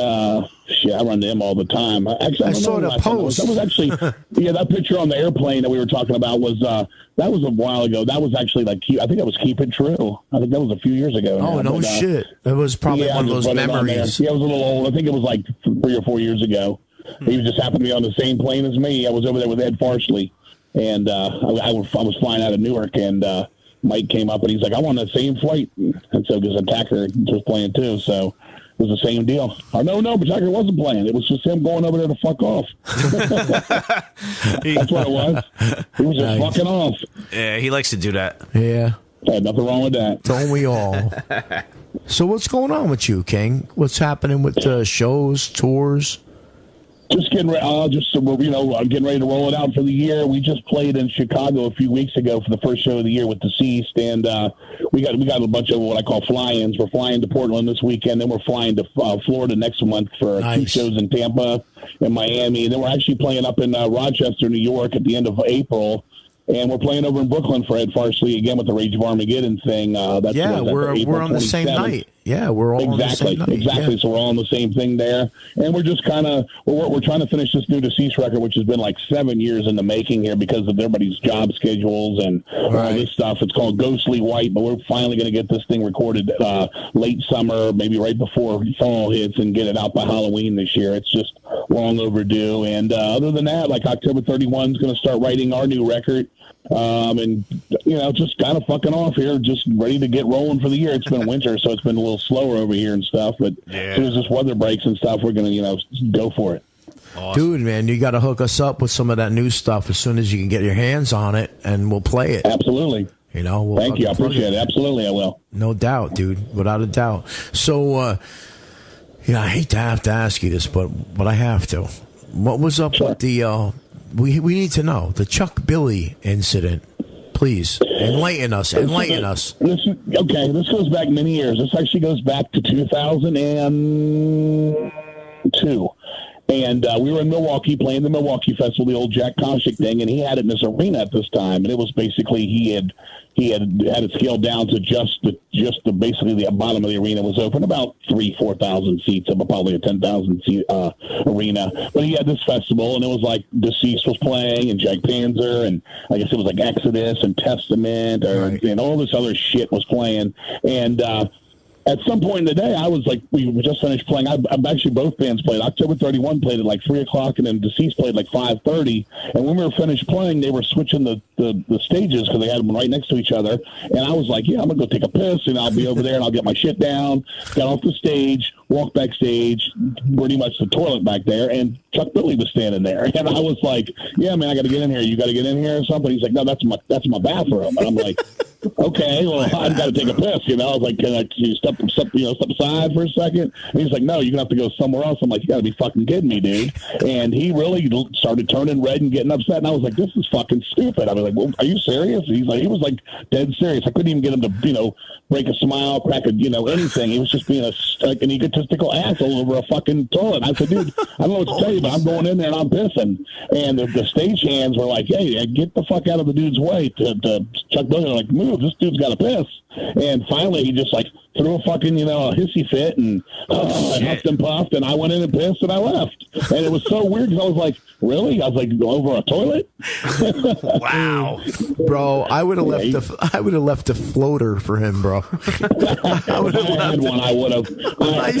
Shit, I run into him all the time. Actually,
I saw the post.
That was actually, that picture on the airplane that we were talking about was that was a while ago. That was actually I think that was Keep It True. I think that was a few years ago.
Oh, no shit. It was probably one of those memories.
Yeah, it was a little old. I think it was like 3 or 4 years ago. He just happened to be on the same plane as me. I was over there with Ed Farsley, and I was flying out of Newark, and Mike came up and he's like, "I'm on that same flight," and so because Attacker was playing too, so. It was the same deal. No, Attacker wasn't playing. It was just him going over there to fuck off. That's what it was. He was just fucking off.
Yeah, he likes to do that.
Yeah.
Nothing wrong with that.
Don't we all? So what's going on with you, King? What's happening with shows, tours?
Just getting ready. Getting ready to roll it out for the year. We just played in Chicago a few weeks ago for the first show of the year with Deceased, and we got a bunch of what I call fly-ins. We're flying to Portland this weekend, then we're flying to Florida next month for 2 shows in Tampa and Miami, and then we're actually playing up in Rochester, New York, at the end of April. And we're playing over in Brooklyn for Ed Farsley again with the Rage of Armageddon thing.
We're on the same night. Yeah, we're all on the same night.
Exactly.
Yeah.
So we're all on the same thing there, and we're just kind of we're trying to finish this new Deceased record, which has been like 7 years in the making here because of everybody's job schedules and all this stuff. It's called Ghostly White, but we're finally going to get this thing recorded late summer, maybe right before fall hits, and get it out by Halloween this year. It's just long overdue. And other than that, like October 31 is going to start writing our new record. And just kind of fucking off here, just ready to get rolling for the year. It's been winter, so it's been a little slower over here and stuff. But as soon as this weather breaks and stuff, we're gonna, go for it.
Dude, man, you got to hook us up with some of that new stuff as soon as you can get your hands on it, and we'll play it.
Absolutely.
You know, we'll
Thank you. I appreciate it. Absolutely, I will.
No doubt, dude. Without a doubt. So, I hate to have to ask you this, but I have to. What was up with the? We need to know the Chuck Billy incident. Please enlighten us. Enlighten us.
This goes back many years. This actually goes back to 2002. And we were in Milwaukee playing the Milwaukee Festival, the old Jack Koshik thing, and he had it in this arena at this time. And it was basically he had it scaled down to just the basically the bottom of the arena was open, about 4,000 seats, of probably a 10,000 seat arena. But he had this festival, and it was like Deceased was playing, and Jack Panzer, and I guess it was like Exodus and Testament, and all this other shit was playing, and. At some point in the day, I was like, we just finished playing. I've actually both bands played. October 31 played at like 3 o'clock, and then Deceased played like 5:30. And when we were finished playing, they were switching the stages because they had them right next to each other. And I was like, yeah, I'm gonna go take a piss, and I'll be over there, and I'll get my shit down. Got off the stage, walked backstage, pretty much the toilet back there, and Chuck Billy was standing there. And I was like, yeah, man, I got to get in here. You got to get in here or something? He's like, no, that's my bathroom. And I'm like, okay, well, I've got to take a piss. You know, I was like, can you step aside for a second? And he's like, no, you're gonna have to go somewhere else. I'm like, you got to be fucking kidding me, dude. And he really started turning red and getting upset. And I was like, this is fucking stupid. I was like, well, are you serious? And he was like dead serious. I couldn't even get him to, break a smile, crack a, anything. He was just being like an egotistical asshole over a fucking toilet. I said, dude, I don't know what to tell you, but I'm going in there and I'm pissing. And the stagehands were like, hey, get the fuck out of the dude's way. To Chuck Billy, like, move, this dude's got to piss. And finally, he just like threw a fucking, a hissy fit, and I huffed and puffed, and I went in and pissed, and I left. And it was so weird because I was like, really? I was like, over a toilet?
Wow,
bro! I would have left the floater for him, bro.
I would have had one. I would have. I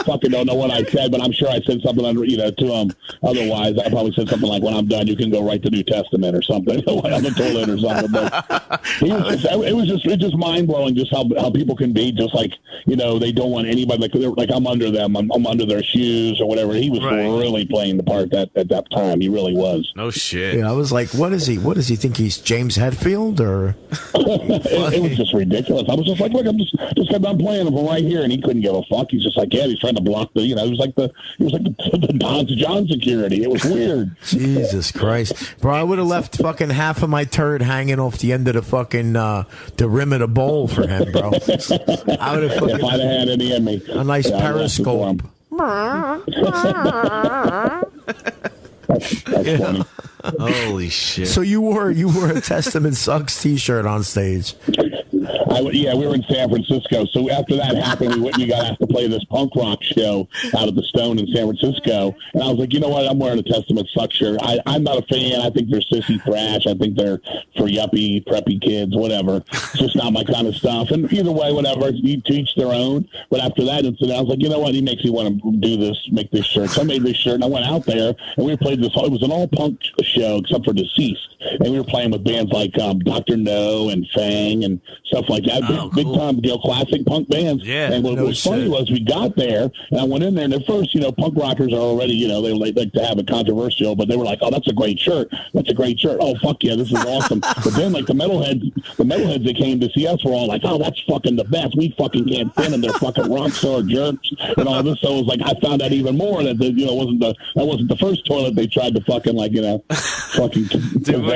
fucking don't know what I said, but I'm sure I said something to him. Otherwise, I probably said something like, "When I'm done, you can go right to New Testament" or something on the toilet or something. But it was just mind blowing, just how people can be, just like they don't want anybody like I'm under them, I'm under their shoes or whatever. He was really playing the part at that time. He really was.
No shit.
Yeah, I was like, what is he? What does he think he's James Hetfield or?
it was just ridiculous. I was just like, look, I'm just got done playing him right here, and he couldn't give a fuck. He's just like, yeah, he's trying to block the, he was like the Don John security. It was weird.
Jesus Christ, bro! I would have left fucking half of my turd hanging off the end of the fucking the rim of the bowl for him, bro. I would have
if I'd have had any in me.
A nice periscope.
That's funny.
Holy shit!
So you wore a Testament Sucks T-shirt on stage.
We were in San Francisco. So after that happened, we got asked to play this punk rock show out of the Stone in San Francisco. And I was like, you know what? I'm wearing a Testament Sucks shirt. I'm not a fan. I think they're sissy thrash. I think they're for yuppie, preppy kids, whatever. It's just not my kind of stuff. And either way, whatever. You teach their own. But after that incident, I was like, you know what? He makes me want to do this, make this shirt. So I made this shirt, and I went out there, and we played this. It was an all-punk show except for Deceased. And we were playing with bands like Dr. No and Fang and stuff like that. Big time, classic punk bands.
Yeah.
And what was funny was we got there, and I went in there, and at first, punk rockers are already, they like to have it controversial, but they were like, oh, that's a great shirt. That's a great shirt. Oh, fuck yeah, this is awesome. But then, like, the metalheads that came to see us were all like, oh, that's fucking the best. We fucking can't stand them. They're fucking rock star jerks and all this. So it was like, I found out even more that, that wasn't the first toilet they tried to fucking, fucking possess.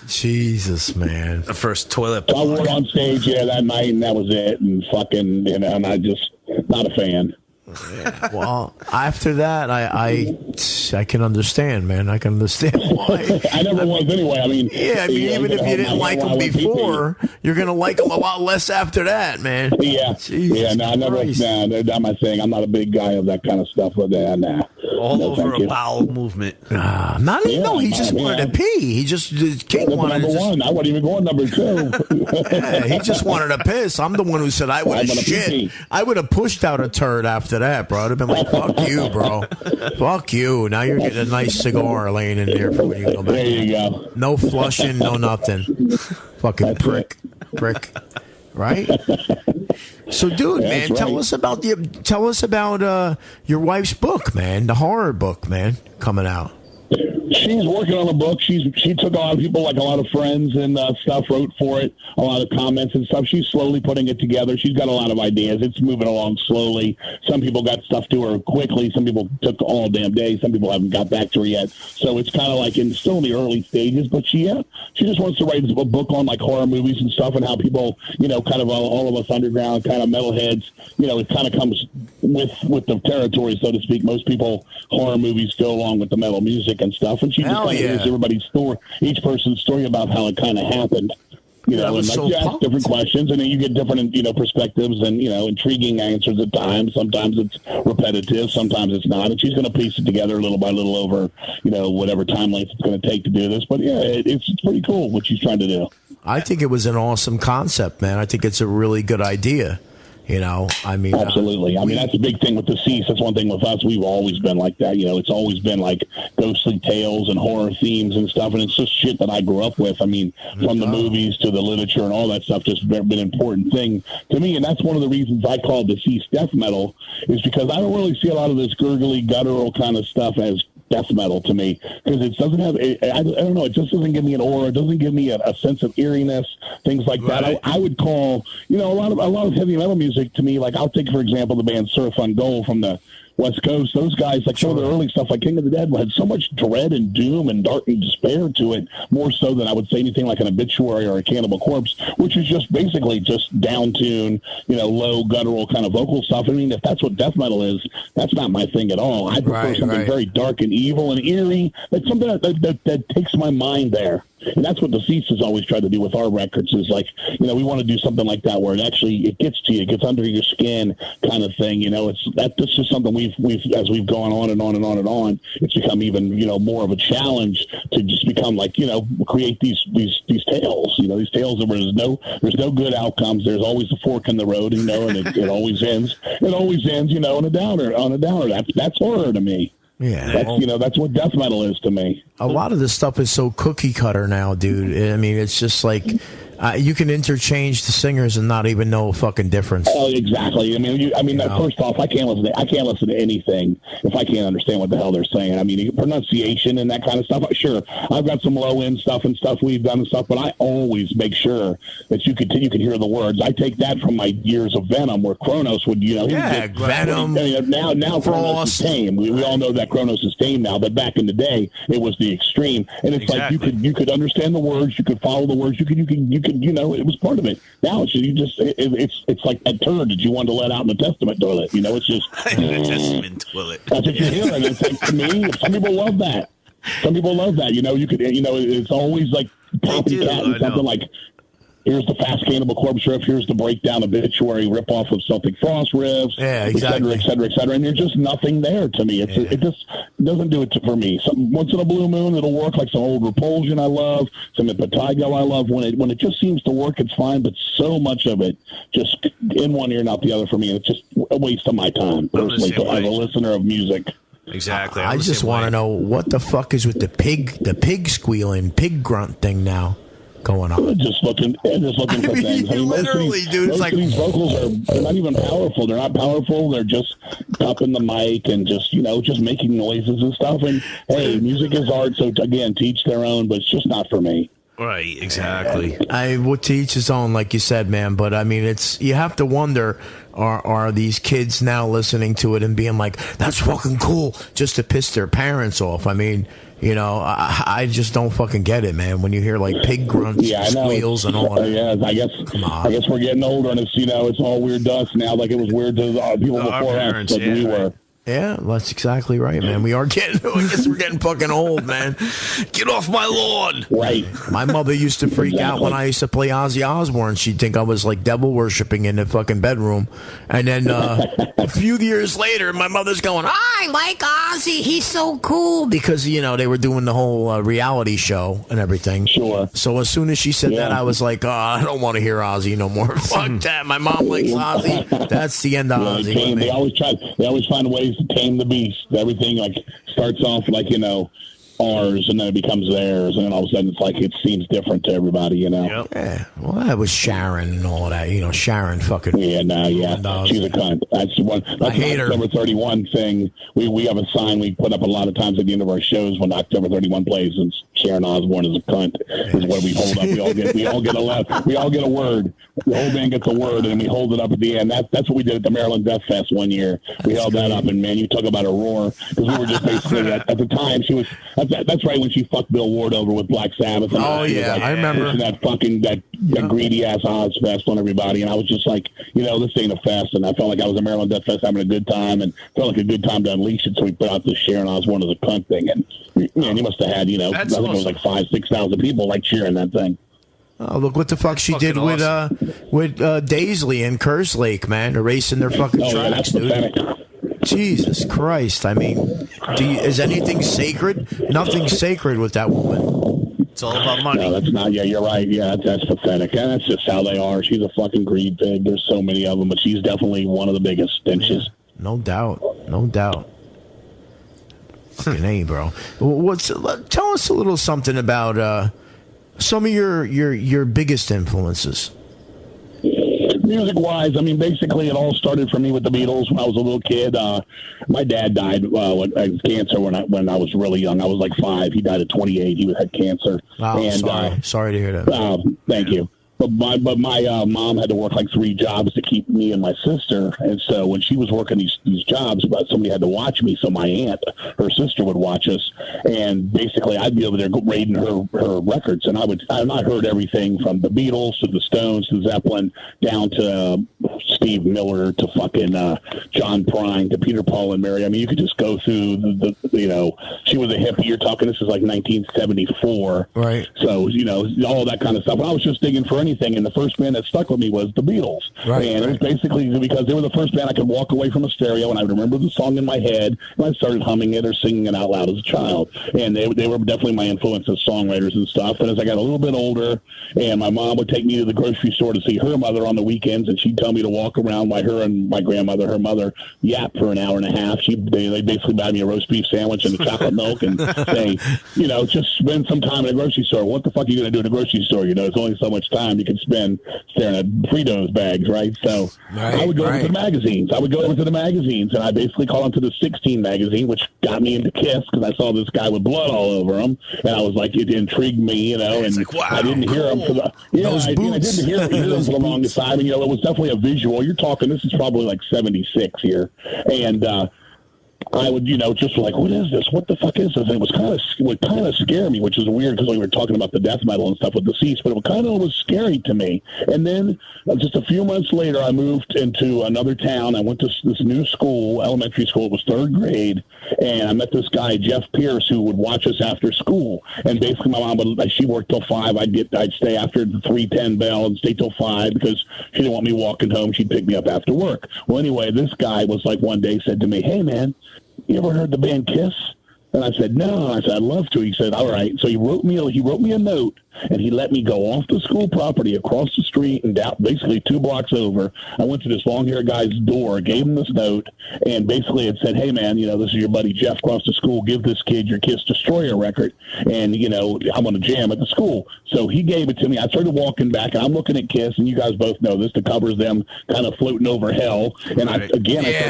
Jesus, man.
The first toilet.
So I wore it on stage, that night, and that was it. And fucking, and I just, not a fan.
Yeah. Well, after that, I can understand, man. I can understand why.
I never was anyway.
Even if you didn't like them before, you're gonna like them a lot less after that, man.
Yeah,
Jesus
I never. Not my thing. I'm not a big guy of that kind of stuff. But nah.
All over a bowel movement.
Not even. No, he just wanted to pee. He just King wanted
number one. I wasn't even going number two.
Yeah, he just wanted to piss. I'm the one who said I would have shit. I would have pushed out a turd after that, bro. I'd have been like, fuck you, bro. Fuck you. Now you're getting a nice cigar laying in there for when you go back.
There you go.
No flushing, no nothing. Fucking prick. Right? So, dude,
Yeah,
man,
that's
tell
right.
us about your wife's book, man, the horror book, man, coming out.
She's working on a book. She took a lot of people, like a lot of friends and stuff, wrote for it, a lot of comments and stuff. She's slowly putting it together. She's got a lot of ideas. It's moving along slowly. Some people got stuff to her quickly. Some people took all damn day. Some people haven't got back to her yet. So it's kind of like still in the early stages. But she just wants to write a book on like horror movies and stuff and how people, kind of all of us underground kind of metalheads, it kind of comes with the territory, so to speak. Most people, horror movies go along with the metal music and stuff. And she just kind of hears everybody's story, each person's story about how it kind of happened. And you ask different questions, and then you get different, perspectives and, intriguing answers at times. Sometimes it's repetitive, sometimes it's not. And she's going to piece it together little by little over, whatever time length it's going to take to do this. But, yeah, it's pretty cool what she's trying to do.
I think it was an awesome concept, man. I think it's a really good idea.
Absolutely. That's a big thing with the Cease. That's one thing with us. We've always been like that. It's always been like ghostly tales and horror themes and stuff. And it's just shit that I grew up with. From the movies to the literature and all that stuff, just been an important thing to me. And that's one of the reasons I call the Cease death metal, is because I don't really see a lot of this gurgly, guttural kind of stuff as death metal to me, because it doesn't have I don't know, it just doesn't give me an aura, it doesn't give me a sense of eeriness, things like that. I would call a lot of heavy metal music to me, like I'll take for example the band Surf on Gold from the West Coast. Those guys, like some of the early stuff like King of the Dead, had so much dread and doom and dark and despair to it, more so than I would say anything like an Obituary or a Cannibal Corpse, which is just basically just down tune, low guttural kind of vocal stuff. If that's what death metal is, that's not my thing at all. I prefer something very dark and evil and eerie. That's something that takes my mind there. And that's what the Cease has always tried to do with our records, is like, we want to do something like that where it gets to you, it gets under your skin kind of thing. That's just something we've as we've gone on and on and on and on, it's become even, more of a challenge to just become like, create these tales, these tales where there's no good outcomes. There's always a fork in the road, and it always ends, on a downer. That's horror to me.
Yeah,
that's what death metal is to me.
A lot of this stuff is so cookie cutter now, dude. It's just like you can interchange the singers and not even know a fucking difference.
Oh, exactly. First off, I can't listen to anything if I can't understand what the hell they're saying. Pronunciation and that kind of stuff. Sure, I've got some low end stuff and stuff we've done and stuff, but I always make sure that you can hear the words. I take that from my years of Venom, where Kronos would,
Venom.
Now Kronos is tame. We all know that Kronos is tame now, but back in the day, it was the extreme. And it's like you could understand the words, you could follow the words, you could it was part of it. Now it's like that turd that you wanted to let out in the Testament toilet. It's just
the Testament toilet.
That's what you're hearing. It's like, to me, some people love that. It's always like copycat and something like, here's the fast Cannibal Corpse riff, here's the breakdown Obituary ripoff of Celtic Frost riffs, et cetera. And there's just nothing there to me. It just doesn't do it for me. Once in a blue moon, it'll work, like some old Repulsion I love, some Impetigo I love. When it just seems to work, it's fine, but so much of it just in one ear, not the other for me. It's just a waste of my time, personally, as a listener of music.
Exactly.
I just want to know what the fuck is with the pig squealing, pig grunt thing now going on.
Just looking for things.
Literally, dude, it's like
these vocals they're not even powerful. They're not powerful. They're just cupping the mic and just making noises and stuff. And hey, music is art, so again, to each their own. But it's just not for me.
Right, exactly.
I would to each his own, like you said, man. But it's you have to wonder: are these kids now listening to it and being like, "That's fucking cool," just to piss their parents off? I just don't fucking get it, man. When you hear like pig grunts, squeals, and all that.
Yeah, I guess we're getting older, and it's all weird to us now, like it was weird to people before us, like we were.
Yeah, that's exactly right, man. I guess we're getting fucking old, man.
Get off my lawn.
Right.
My mother used to freak out when I used to play Ozzy Osbourne. She'd think I was like devil worshipping in the fucking bedroom. And then a few years later, my mother's going, I like Ozzy. He's so cool. Because, they were doing the whole reality show and everything.
Sure.
So as soon as she said that, I was like, I don't want to hear Ozzy no more. Fuck that. My mom likes Ozzy. That's the end of Ozzy.
They always find ways to tame the beast. Everything like starts off like ours, and then it becomes theirs, and then all of a sudden it's like it seems different to everybody, you know.
Yep.
Yeah, well, that was Sharon and all that. You know, Sharon fucking.
Yeah, she's a cunt. That's one. That's
I hate her.
October 31 thing. We have a sign we put up a lot of times at the end of our shows when October 31 plays, and Sharon Osbourne is a cunt. Is what we hold up. We all get a word. The whole band gets a word, and we hold it up at the end. That's what we did at the Maryland Death Fest one year. We held that up, and man, you talk about a roar, because we were just basically at the time she was. That's right when she fucked Bill Ward over with Black Sabbath. And
I remember
that fucking that greedy ass Ozfest on everybody, and I was just like, this ain't a fest, and I felt like I was at Maryland Death Fest having a good time, and felt like a good time to unleash it. So we put out this Sharon Osbourne as a cunt thing, and man, you must have had I think it was like 5,000-6,000 people like cheering that thing.
Oh, look what the fuck she did with Daisley and Kerslake, man, erasing their fucking tracks,
yeah, that's pathetic.
Jesus Christ! I mean, is anything sacred? Nothing's sacred with that woman.
It's all about money.
No, that's not. Yeah, you're right. Yeah, that's pathetic. And that's just how they are. She's a fucking greed pig. There's so many of them, but she's definitely one of the biggest stenches.
Yeah, no doubt. Fucking A, bro. Tell us a little something about some of your biggest influences.
Music-wise, I mean, basically, it all started for me with the Beatles when I was a little kid. My dad died of cancer when I was really young. I was like 5. He died at 28. He had cancer.
Oh, sorry to hear that.
Thank you. But my mom had to work like 3 jobs to keep me and my sister, and so when she was working these jobs, somebody had to watch me. So my aunt, her sister, would watch us, and basically I'd be over there raiding her records, and I heard everything from the Beatles to the Stones to Zeppelin down to Steve Miller to fucking John Prine to Peter, Paul, and Mary. I mean, you could just go through the she was a hippie. You're talking, this is like 1974,
right?
So all that kind of stuff. And I was just digging for anything, and the first band that stuck with me was the Beatles.
Right,
and it was basically because they were the first band I could walk away from a stereo, and I would remember the song in my head, and I started humming it or singing it out loud as a child. And they were definitely my influence as songwriters and stuff. And as I got a little bit older, and my mom would take me to the grocery store to see her mother on the weekends, and she'd tell me to walk around by her and my grandmother, her mother, yap for an hour and a half. They basically buy me a roast beef sandwich and a chocolate milk and say, just spend some time at a grocery store. What the fuck are you going to do at a grocery store? It's only so much time you can spend staring at Fritos bags, right? So I would go over to the magazines. And I basically called onto the 16 magazine, which got me into Kiss because I saw this guy with blood all over him, and I was like, it intrigued me, and
like, wow,
I didn't hear him for the I didn't hear him for the longest time, and it was definitely a visual. You're talking, this is probably like 76 here, and I would, just like, what is this? What the fuck is this? And it was would kind of scare me, which is weird because we were talking about the death metal and stuff with Deceased, but it kind of was scary to me. And then just a few months later, I moved into another town. I went to this new school, elementary school. It was 3rd grade, and I met this guy, Jeff Pierce, who would watch us after school. And basically, my mom she worked till 5. I'd stay after the 3:10 bell and stay till 5 because she didn't want me walking home. She'd pick me up after work. Well, anyway, this guy was like one day said to me, "Hey, man, you ever heard the band Kiss?" And I said, "No." I said, "I'd love to." He said, "All right." So he wrote me a note, and he let me go off the school property across the street and down, basically 2 blocks over. I went to this long-haired guy's door, gave him this note, and basically it said, "Hey, man, this is your buddy Jeff across the school. Give this kid your Kiss Destroyer record, and, I'm going to jam at the school." So he gave it to me. I started walking back, and I'm looking at Kiss, and you guys both know this. The cover's them kind of floating over hell. And I started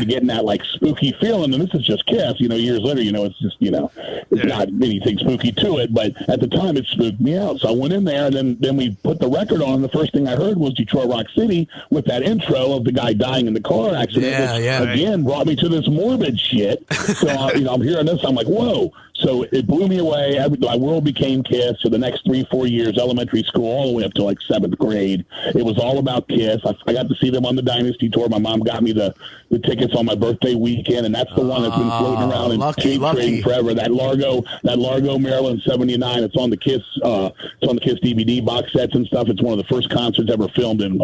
getting that, like, spooky feeling, and this is just Kiss. Years later, it's just, it's not anything spooky to it, but at the time it spooked me out. So I went in there, and then we put the record on. The first thing I heard was Detroit Rock City with that intro of the guy dying in the car accident, which again brought me to this morbid shit. So I'm hearing this, I'm like, whoa. So it blew me away. My world became Kiss for the next 3-4 years, elementary school, all the way up to like 7th grade. It was all about Kiss. I got to see them on the Dynasty tour. My mom got me the tickets on my birthday weekend, and that's the one that's been floating around and trading forever. That Largo, Maryland '79. It's on the Kiss. It's on the Kiss DVD box sets and stuff. It's one of the first concerts ever filmed in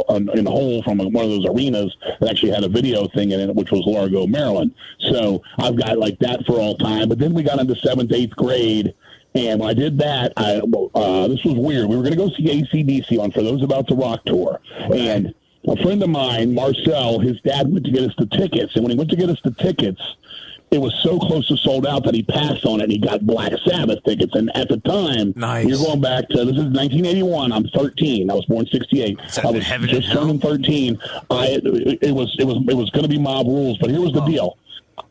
whole from one of those arenas that actually had a video thing in it, which was Largo, Maryland. So I've got like that for all time. But then we got into 7th, 8th grade. And when I did that, this was weird. We were going to go see AC/DC on For Those About to Rock tour. And a friend of mine, Marcel, his dad went to get us the tickets. And when he went to get us the tickets, it was so close to sold out that he passed on it and he got Black Sabbath tickets. And at the time, you're going back to, this is 1981. I'm 13. I was born 68. I was just turning 13. It was going to be Mob Rules, but here was the deal.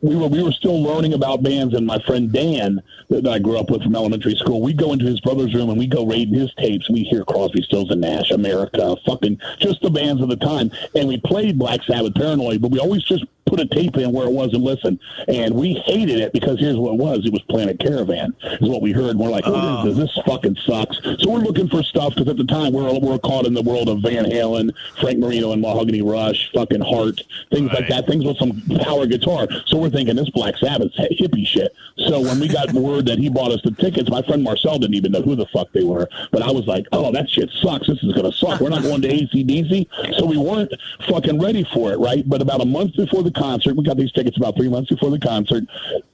We were still learning about bands, and my friend Dan, that I grew up with from elementary school, we'd go into his brother's room and we'd go raiding his tapes. We hear Crosby, Stills and Nash, America, fucking just the bands of the time. And we played Black Sabbath, Paranoid, but we always just put a tape in where it was and listen. And we hated it because here's what it was. It was Planet Caravan is what we heard. We're like, what is this? This fucking sucks. So we're looking for stuff because at the time we're caught in the world of Van Halen, Frank Marino and Mahogany Rush, fucking Heart, things like that, things with some power guitar. So we're thinking this Black Sabbath's hippie shit. So when we got word that he bought us the tickets, my friend Marcel didn't even know who the fuck they were. But I was like, oh, that shit sucks. This is going to suck. We're not going to AC/DC. So we weren't fucking ready for it, right? But about a month before the concert, we got these tickets about 3 months before the concert,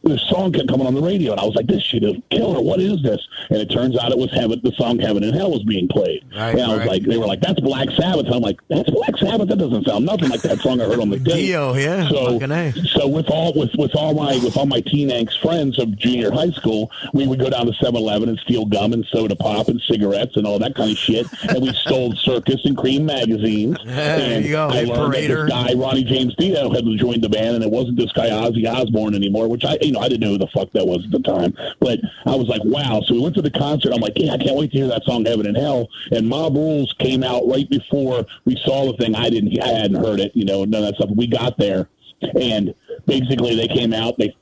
this song kept coming on the radio, and I was like, this shit is killer. What is this? And it turns out it was the song Heaven and Hell was being played. Right, and I was like, they were like, that's Black Sabbath. And I'm like, that's Black Sabbath? That doesn't sound nothing like that song I heard on the tape.
Yeah.
So with all my teen angst friends of junior high school, we would go down to 7-Eleven and steal gum and soda pop and cigarettes and all that kind of shit. And we stole Circus and Cream magazines.
There you go.
I learned that this guy, Ronnie James Dio, had joined the band, and it wasn't this guy Ozzy Osbourne anymore, which I didn't know who the fuck that was at the time. But I was like, wow. So we went to the concert. I'm like, yeah, I can't wait to hear that song Heaven and Hell. And Mob Rules came out right before we saw the thing. I hadn't heard it, none of that stuff. We got there, and basically they came out, they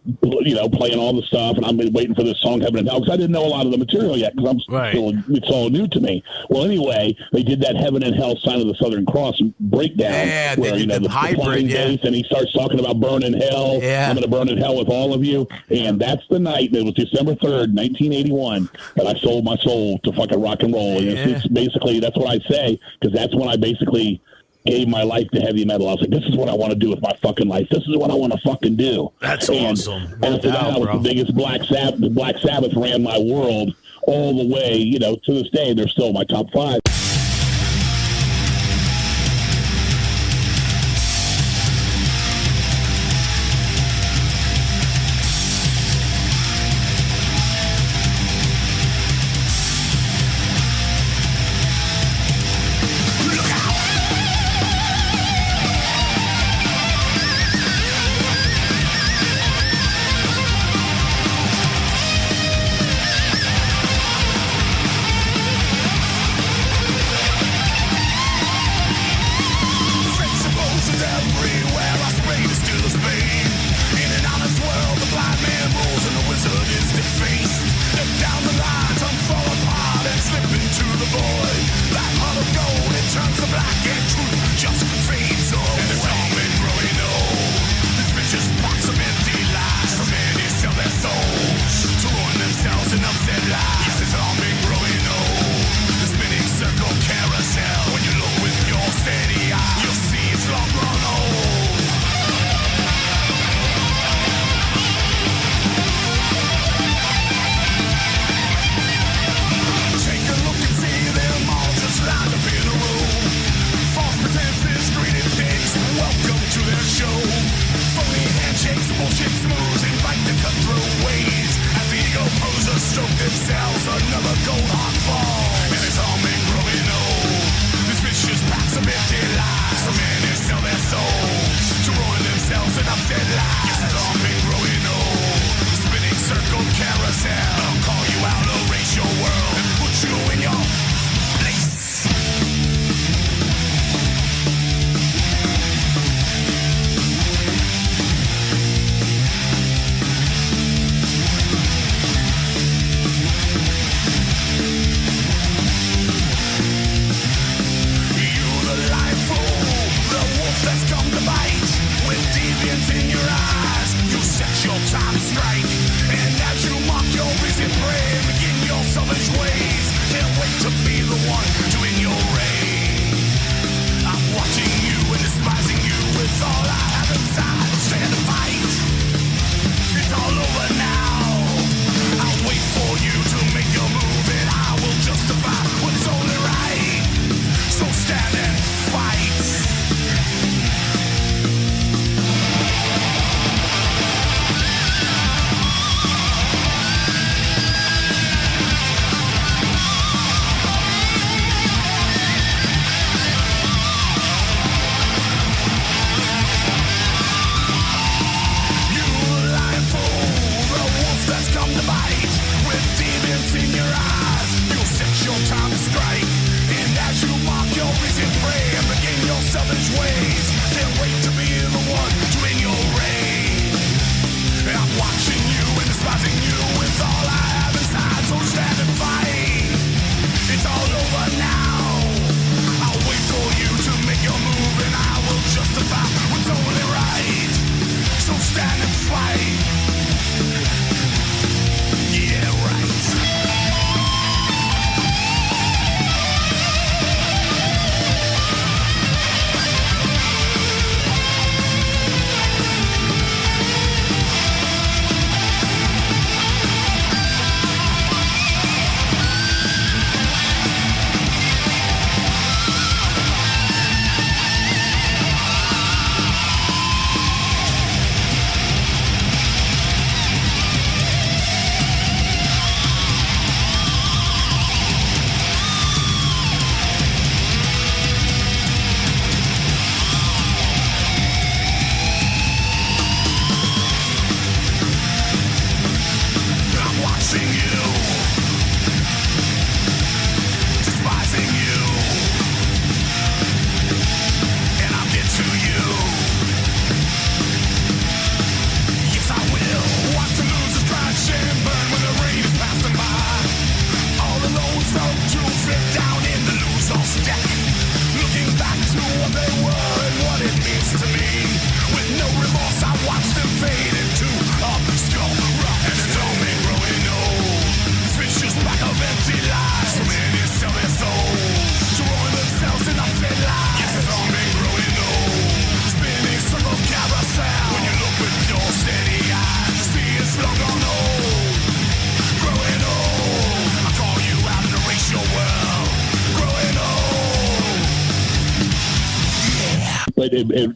playing all the stuff, and I'm waiting for this song Heaven and Hell because I didn't know a lot of the material yet because it's all new to me. Well, anyway, they did that Heaven and Hell Sign of the Southern Cross breakdown where the hybrid, bass, and he starts talking about burning hell. I'm going to burn in hell with all of you, and that's the night. It was December 3rd, 1981, that I sold my soul to fucking rock and roll. And it's basically, that's what I say, because that's when I basically gave my life to heavy metal. I was like, this is what I want to do with my fucking life. This is what I want to fucking do.
That's awesome.
After that, I was the biggest Black Sabbath. The Black Sabbath ran my world all the way, to this day. They're still my top 5.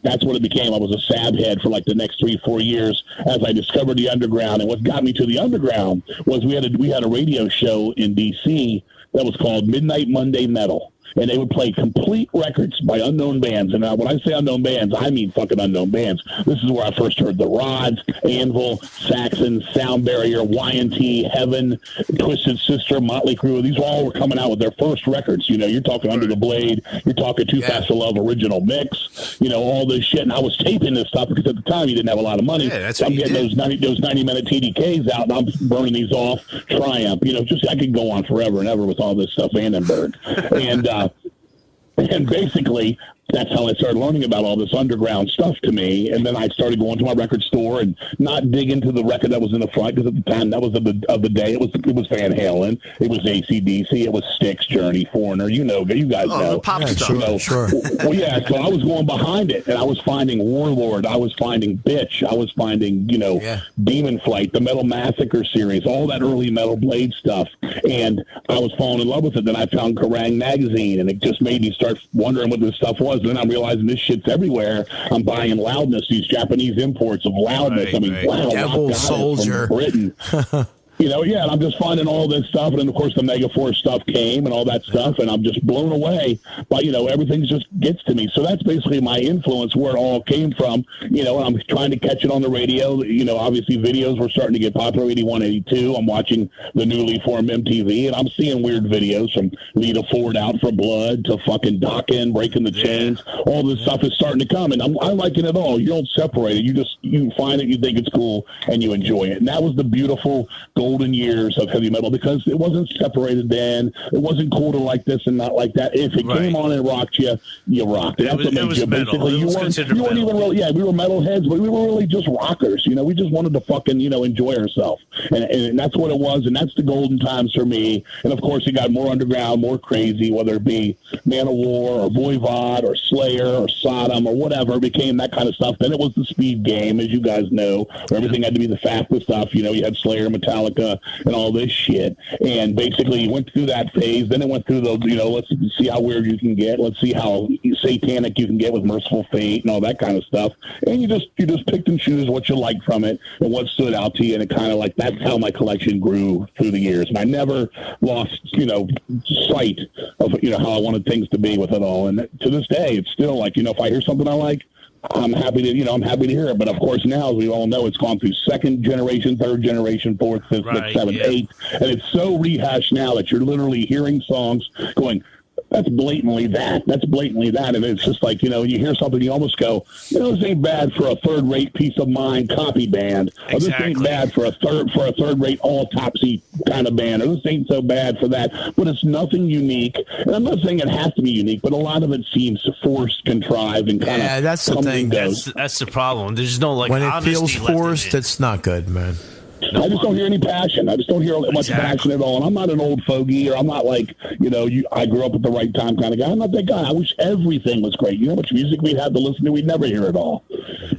that's what it became. I was a sab head for like the next 3-4 years as I discovered the underground. And what got me to the underground was we had a radio show in D.C. that was called Midnight Monday Metal. And they would play complete records by unknown bands. And when I say unknown bands, I mean fucking unknown bands. This is where I first heard The Rods, Anvil, Saxon, Sound Barrier, Y&T, Heaven, Twisted Sister, Motley Crue. These all were coming out with their first records. You know, you're talking Under the Blade. You're talking Too Fast to Love original mix. You know, all this shit. And I was taping this stuff because at the time you didn't have a lot of money.
Yeah, that's
so I'm
what
getting those 90-minute TDKs out, and I'm burning these off. Triumph. You know, just I could go on forever and ever with all this stuff, Vandenberg. And basically, that's how I started learning about all this underground stuff to me. And then I started going to my record store and not dig into the record that was in the front, because at the time, that was of the day. It was Van Halen. It was AC/DC. It was Styx, Journey, Foreigner. You guys know.
Pop stuff.
Sure.
Well, yeah, so I was going behind it, and I was finding Warlord. I was finding Bitch. I was finding, Demon Flight, the Metal Massacre series, all that early Metal Blade stuff. And I was falling in love with it. Then I found Kerrang! Magazine, and it just made me start wondering what this stuff was. Then I'm realizing this shit's everywhere. I'm buying Loudness, these Japanese imports of Loudness. Wow,
Devil Soldier.
From Britain. And I'm just finding all this stuff. And then, of course, the Megaforce stuff came and all that stuff. And I'm just blown away by, everything just gets to me. So that's basically my influence, where it all came from. And I'm trying to catch it on the radio. Obviously videos were starting to get popular, 81, 82. I'm watching the newly formed MTV, and I'm seeing weird videos from Lita Ford Out for Blood to fucking Dokken, Breaking the Chains. All this stuff is starting to come, and I'm liking it all. You don't separate it. You find it, you think it's cool, and you enjoy it. And that was the beautiful golden years of heavy metal, because it wasn't separated then. It wasn't cool to like this and not like that. If it came on and rocked you, you rocked it. That's what made you. Basically, you weren't even really. Yeah, we were metalheads, but we were really just rockers. We just wanted to fucking enjoy ourselves, and that's what it was. And that's the golden times for me. And of course, it got more underground, more crazy. Whether it be Man of War or Voivod or Slayer or Sodom or whatever, it became that kind of stuff. Then it was the speed game, as you guys know, where everything had to be the fastest stuff. You had Slayer, Metallica, and all this shit. And basically, you went through that phase. Then it went through the, let's see how weird you can get. Let's see how satanic you can get with Merciful Fate and all that kind of stuff. And you just picked and choose what you liked from it and what stood out to you. And it kind of that's how my collection grew through the years. And I never lost, sight of, how I wanted things to be with it all. And to this day, it's still if I hear something I like, I'm happy to hear it. But of course, now, as we all know, it's gone through second generation, third generation, fourth, fifth, sixth, seventh, eighth. And it's so rehashed now that you're literally hearing songs going, that's blatantly that. That's blatantly that. And it's just you you hear something, you almost go, this ain't bad for a third-rate Piece of Mind copy band. Exactly. Or this ain't bad for a third-rate Autopsy kind of band. Or this ain't so bad for that. But it's nothing unique. And I'm not saying it has to be unique, but a lot of it seems forced, contrived, and kind of.
Yeah, that's the thing.
That's the problem. There's no
when it feels forced, it's not good, man.
I just don't hear any passion. I just don't hear much passion at all. And I'm not an old fogey, or I'm not I grew up at the right time kind of guy. I'm not that guy. I wish everything was great. You know how much music we'd have to listen to? We'd never hear it all.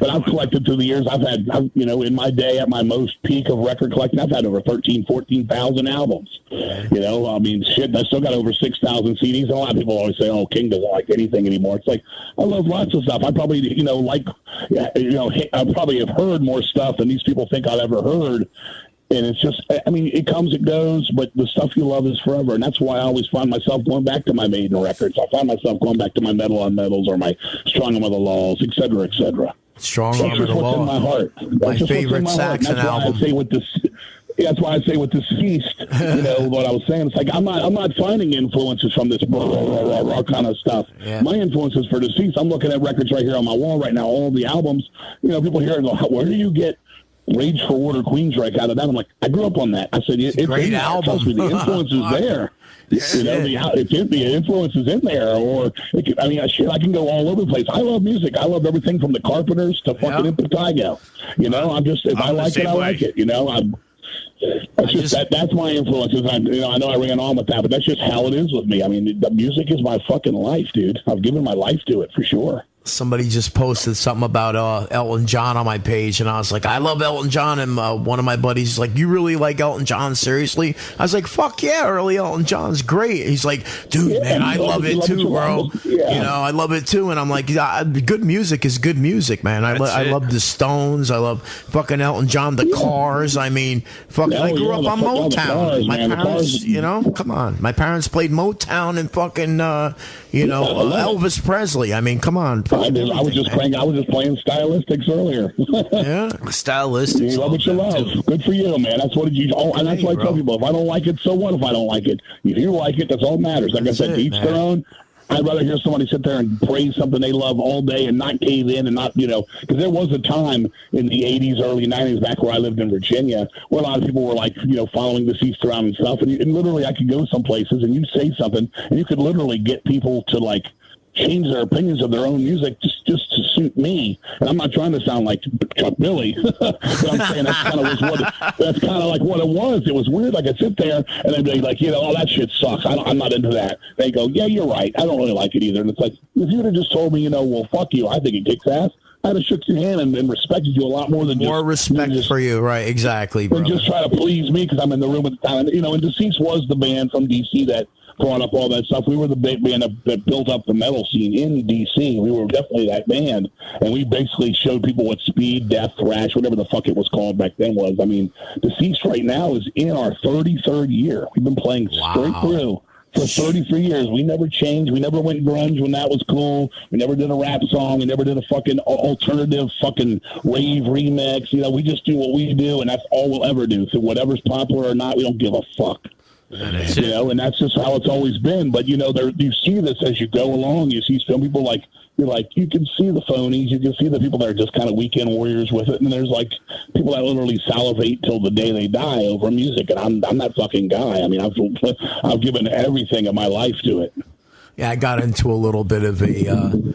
But I've collected through the years. I've in my day, at my most peak of record collecting, I've had over 14,000 albums. Shit, I still got over 6,000 CDs. And a lot of people always say, oh, King doesn't like anything anymore. It's I love lots of stuff. I probably, I probably have heard more stuff than these people think I've ever heard. And it's just, it comes, it goes, but the stuff you love is forever. And that's why I always find myself going back to my Maiden records. I find myself going back to my Metal on Metals or my Strong Arm of the Laws, et cetera, et cetera.
Strong Arm of the
Laws. That's what's in my heart.
My favorite Saxon album.
That's why I say with Deceased, what I was saying. It's I'm not finding influences from this kind of stuff. Yeah. My influences for Deceased, I'm looking at records right here on my wall right now, all the albums. People hear and go, where do you get Rage for Order, Queensryche out of that? I'm like, I grew up on that. I said, it's
great album.
Trust me, the influence is there. The influence is in there. Or I can go all over the place. I love music. I love everything from the Carpenters to fucking Impetigo. I'm just, if I like it, I like it. That's my influences. I know I ran on with that, but that's just how it is with me. The music is my fucking life, dude. I've given my life to it for sure.
Somebody just posted something about Elton John on my page, and I was like, I love Elton John. And one of my buddies is like, you really like Elton John? Seriously? I was like, fuck yeah, early Elton John's great. He's like, dude, man, I love it too, bro.
Yeah.
You know, I love it too. And I'm like, yeah, good music is good music, man. I love the Stones. I love fucking Elton John, the Cars. I mean, fucking, I grew up on Motown. My parents, you know, come on. My parents played Motown and fucking, Elvis Presley. I mean, come on.
I was just playing Stylistics earlier.
Yeah,
Stylistics.
You love what you love. Good for you, man. That's what you. Oh, and that's why I tell people: if I don't like it, so what? If I don't like it, if you like it, that's all that matters. Like I said, to each their own. I'd rather hear somebody sit there and praise something they love all day and not cave in and not, because there was a time in the 80s, early 90s, back where I lived in Virginia, where a lot of people were like, following deceased around and stuff. And literally I could go some places and you'd say something and you could literally get people to like change their opinions of their own music just to suit me. And I'm not trying to sound like Chuck Billy, but I'm saying that's kind of like what it was. It was weird. Like I'd sit there and they'd be like, that shit sucks. I'm not into that. They go, yeah, you're right. I don't really like it either. And it's like, if you would have just told me, well, fuck you, I think it kicks ass, I'd have shook your hand and respected you a lot more than
respect for you, right? Exactly, bro.
And just try to please me because I'm in the room at the time. And Deceased was the band from DC that brought up all that stuff. We were the big band that built up the metal scene in D.C. We were definitely that band, and we basically showed people what speed, death, thrash, whatever the fuck it was called back then was. I mean, Deceased right now is in our 33rd year. We've been playing straight through for 33 years. We never changed. We never went grunge when that was cool. We never did a rap song. We never did a fucking alternative fucking rave remix. We just do what we do, and that's all we'll ever do. So whatever's popular or not, we don't give a fuck. And that's just how it's always been. But you see this as you go along. You see some people you can see the phonies, you can see the people that are just kind of weekend warriors with it, and there's like people that literally salivate till the day they die over music, and I'm that fucking guy. I mean, I've given everything of my life to it.
Yeah, I got into a little bit of a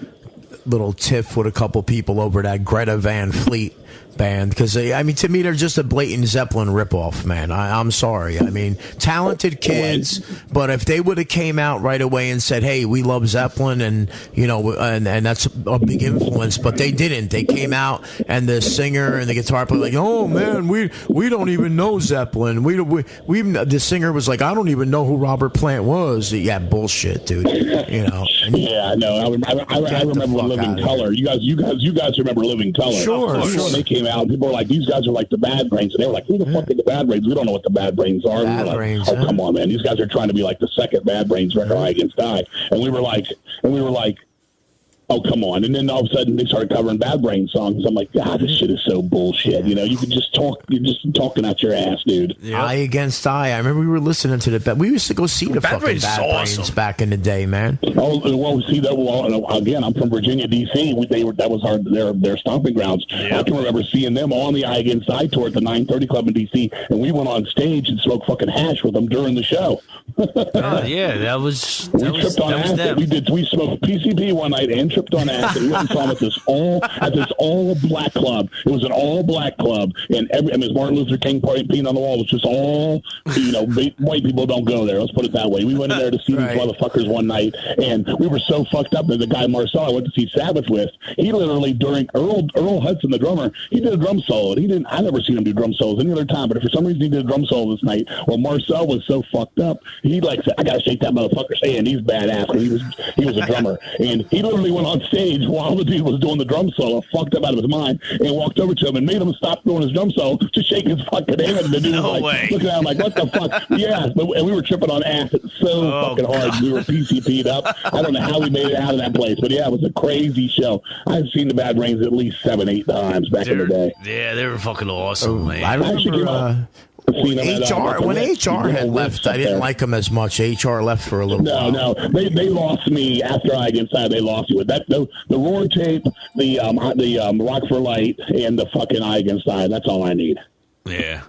little tiff with a couple people over that Greta Van Fleet band because to me they're just a blatant Zeppelin ripoff, man. I'm sorry. I mean, talented kids, but if they would have came out right away and said, "Hey, we love Zeppelin," and and that's a big influence, but they didn't. They came out and the singer and the guitar player like, "Oh man, we don't even know Zeppelin. We the singer was like, I don't even know who Robert Plant was." Yeah, bullshit, dude.
Yeah, I know. I remember Living Color. You guys remember Living Color?
Sure.
When they came out, people were like, these guys are like the Bad Brains. And they were like, who the fuck are the Bad Brains? We don't know what the Bad Brains are.
Bad Brains,
oh, come on, man. These guys are trying to be like the second Bad Brains record, Eye Against Eye. And we were like, oh, come on. And then all of a sudden they started covering Bad Brain songs. I'm like, God, this shit is so bullshit. You can just talk. You're just talking out your ass, dude.
Yep. Eye Against Eye. I remember we were listening to we used to go see the fucking Bad Brains back in the day, man.
Oh, well, see, again, I'm from Virginia, D.C. That was their stomping grounds. Yep. I can remember seeing them on the Eye Against Eye tour at the 930 Club in D.C., and we went on stage and smoked fucking hash with them during the show.
Yeah, that was
them. We smoked PCP one night and tripped on acid. We went and saw them at this all black club. It was an all black club, and as Martin Luther King painted on the wall was just all white people don't go there. Let's put it that way. We went in there to see these motherfuckers one night, and we were so fucked up that the guy Marcel I went to see Sabbath with, he literally during Earl Hudson, the drummer, he did a drum solo. I never seen him do drum solos any other time, but for some reason he did a drum solo this night. Well, Marcel was so fucked up, he said, I gotta shake that motherfucker's hand. He's badass. And he was a drummer, and he literally went on stage while the dude was doing the drum solo, fucked up out of his mind, and walked over to him and made him stop doing his drum solo to shake his fucking hand. And the dude was like, looking at him like, what the fuck? Yeah, and we were tripping on acid so fucking hard. We were PCP'd up. I don't know how we made it out of that place, but yeah, it was a crazy show. I've seen the Bad Brains at least 7-8 times back in the day.
Yeah, they were fucking awesome, man.
I remember when HR had left, I didn't like him as much. HR left for a little while.
No, they lost me after Eye Against Eye. They lost you with that. The Roar tape, the Rock for Light, and the fucking Eye Against Eye. That's all I need.
Yeah.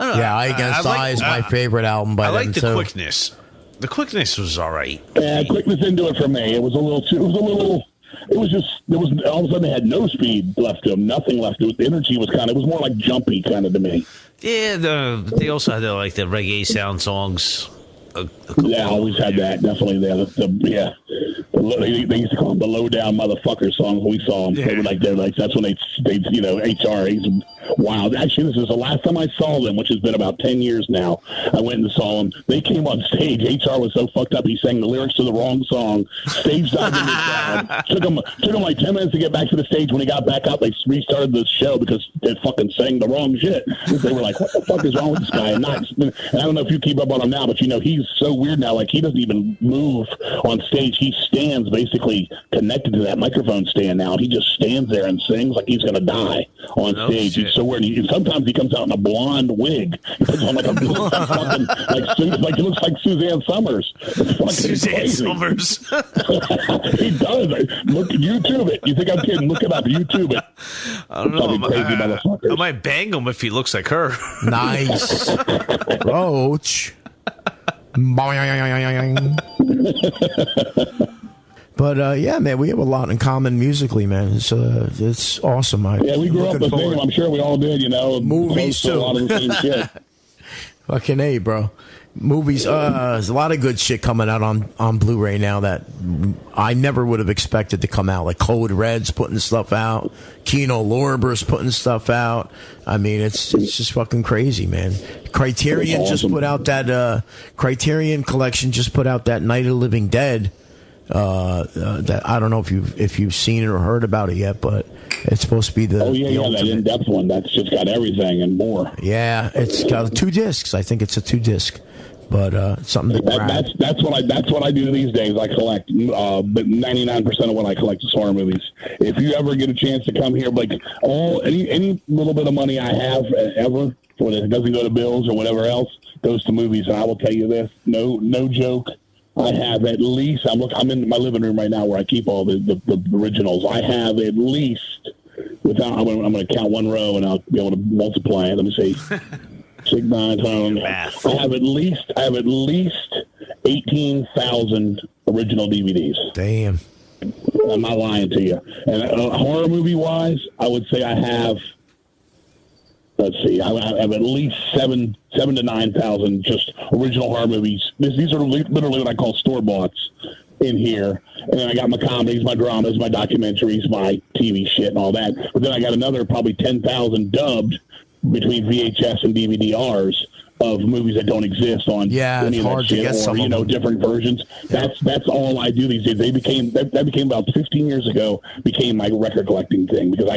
Eye Against Eye is my favorite album by them.
I like the quickness. The quickness was all right.
Yeah, quickness didn't do it for me. It was just, there was all of a sudden they had no speed left to them, nothing left to it. The energy was it was more like jumpy kind of to me.
Yeah, they also had the reggae sound songs.
Yeah, always had that, definitely. Yeah. They used to call them the low down motherfucker songs. We saw them. They were they're like that's when they HR. He's wild. Actually, this is the last time I saw them, which has been about 10 years now. I went and saw them. They came on stage. HR was so fucked up. He sang the lyrics to the wrong song. Stage dived into the crowd. Took him like 10 minutes to get back to the stage. When he got back up, they restarted the show because they fucking sang the wrong shit. They were like, "What the fuck is wrong with this guy?" And I don't know if you keep up on him now, but he's so weird now. Like he doesn't even move on stage. He stands basically connected to that microphone stand now. He just stands there and sings like he's gonna die on stage. He's so weird. Sometimes he comes out in a blonde wig. He puts on like a fucking like he looks like Suzanne Summers.
Suzanne Summers.
He does. Look, YouTube it. You think I'm kidding? Look it up. YouTube it.
I don't know. I might bang him if he looks like her.
Nice. Roach. But yeah, man, we have a lot in common musically, man. It's awesome.
We grew up the same. I'm sure we all did.
Movies too.
A lot of the same shit.
Fucking A, bro. Movies. There's a lot of good shit coming out on Blu-ray now that I never would have expected to come out. Like Code Red's putting stuff out. Kino Lorber's putting stuff out. I mean, it's just fucking crazy, man. Criterion just put out that Criterion Collection just put out that Night of the Living Dead. That I don't know if you've seen it or heard about it yet, but it's supposed to be the
that in-depth one that's just got everything and more.
Yeah, it's got 2 discs. I think it's a 2-disc. But something
that's what I do these days. I collect, but 99% of what I collect is horror movies. If you ever get a chance to come here, like any little bit of money I have ever, when it doesn't go to bills or whatever else, goes to movies. And I will tell you this, no joke. I have at least. I'm in my living room right now where I keep all the originals. I have at least, without I'm going to count one row and I'll be able to multiply it. Let me see. 6, 9, 10. I have at least 18,000 original DVDs.
Damn.
I'm not lying to you. And horror movie wise, I would say I have. Let's see. I have at least 7 to 9,000 just original horror movies. These are literally what I call store boughts in here. And then I got my comedies, my dramas, my documentaries, my TV shit, and all that. But then I got another probably 10,000 dubbed between VHS and DVD-Rs of movies that don't exist on any of that shit, or different versions. That's all I do these days. That became about 15 years ago. Became my record collecting thing because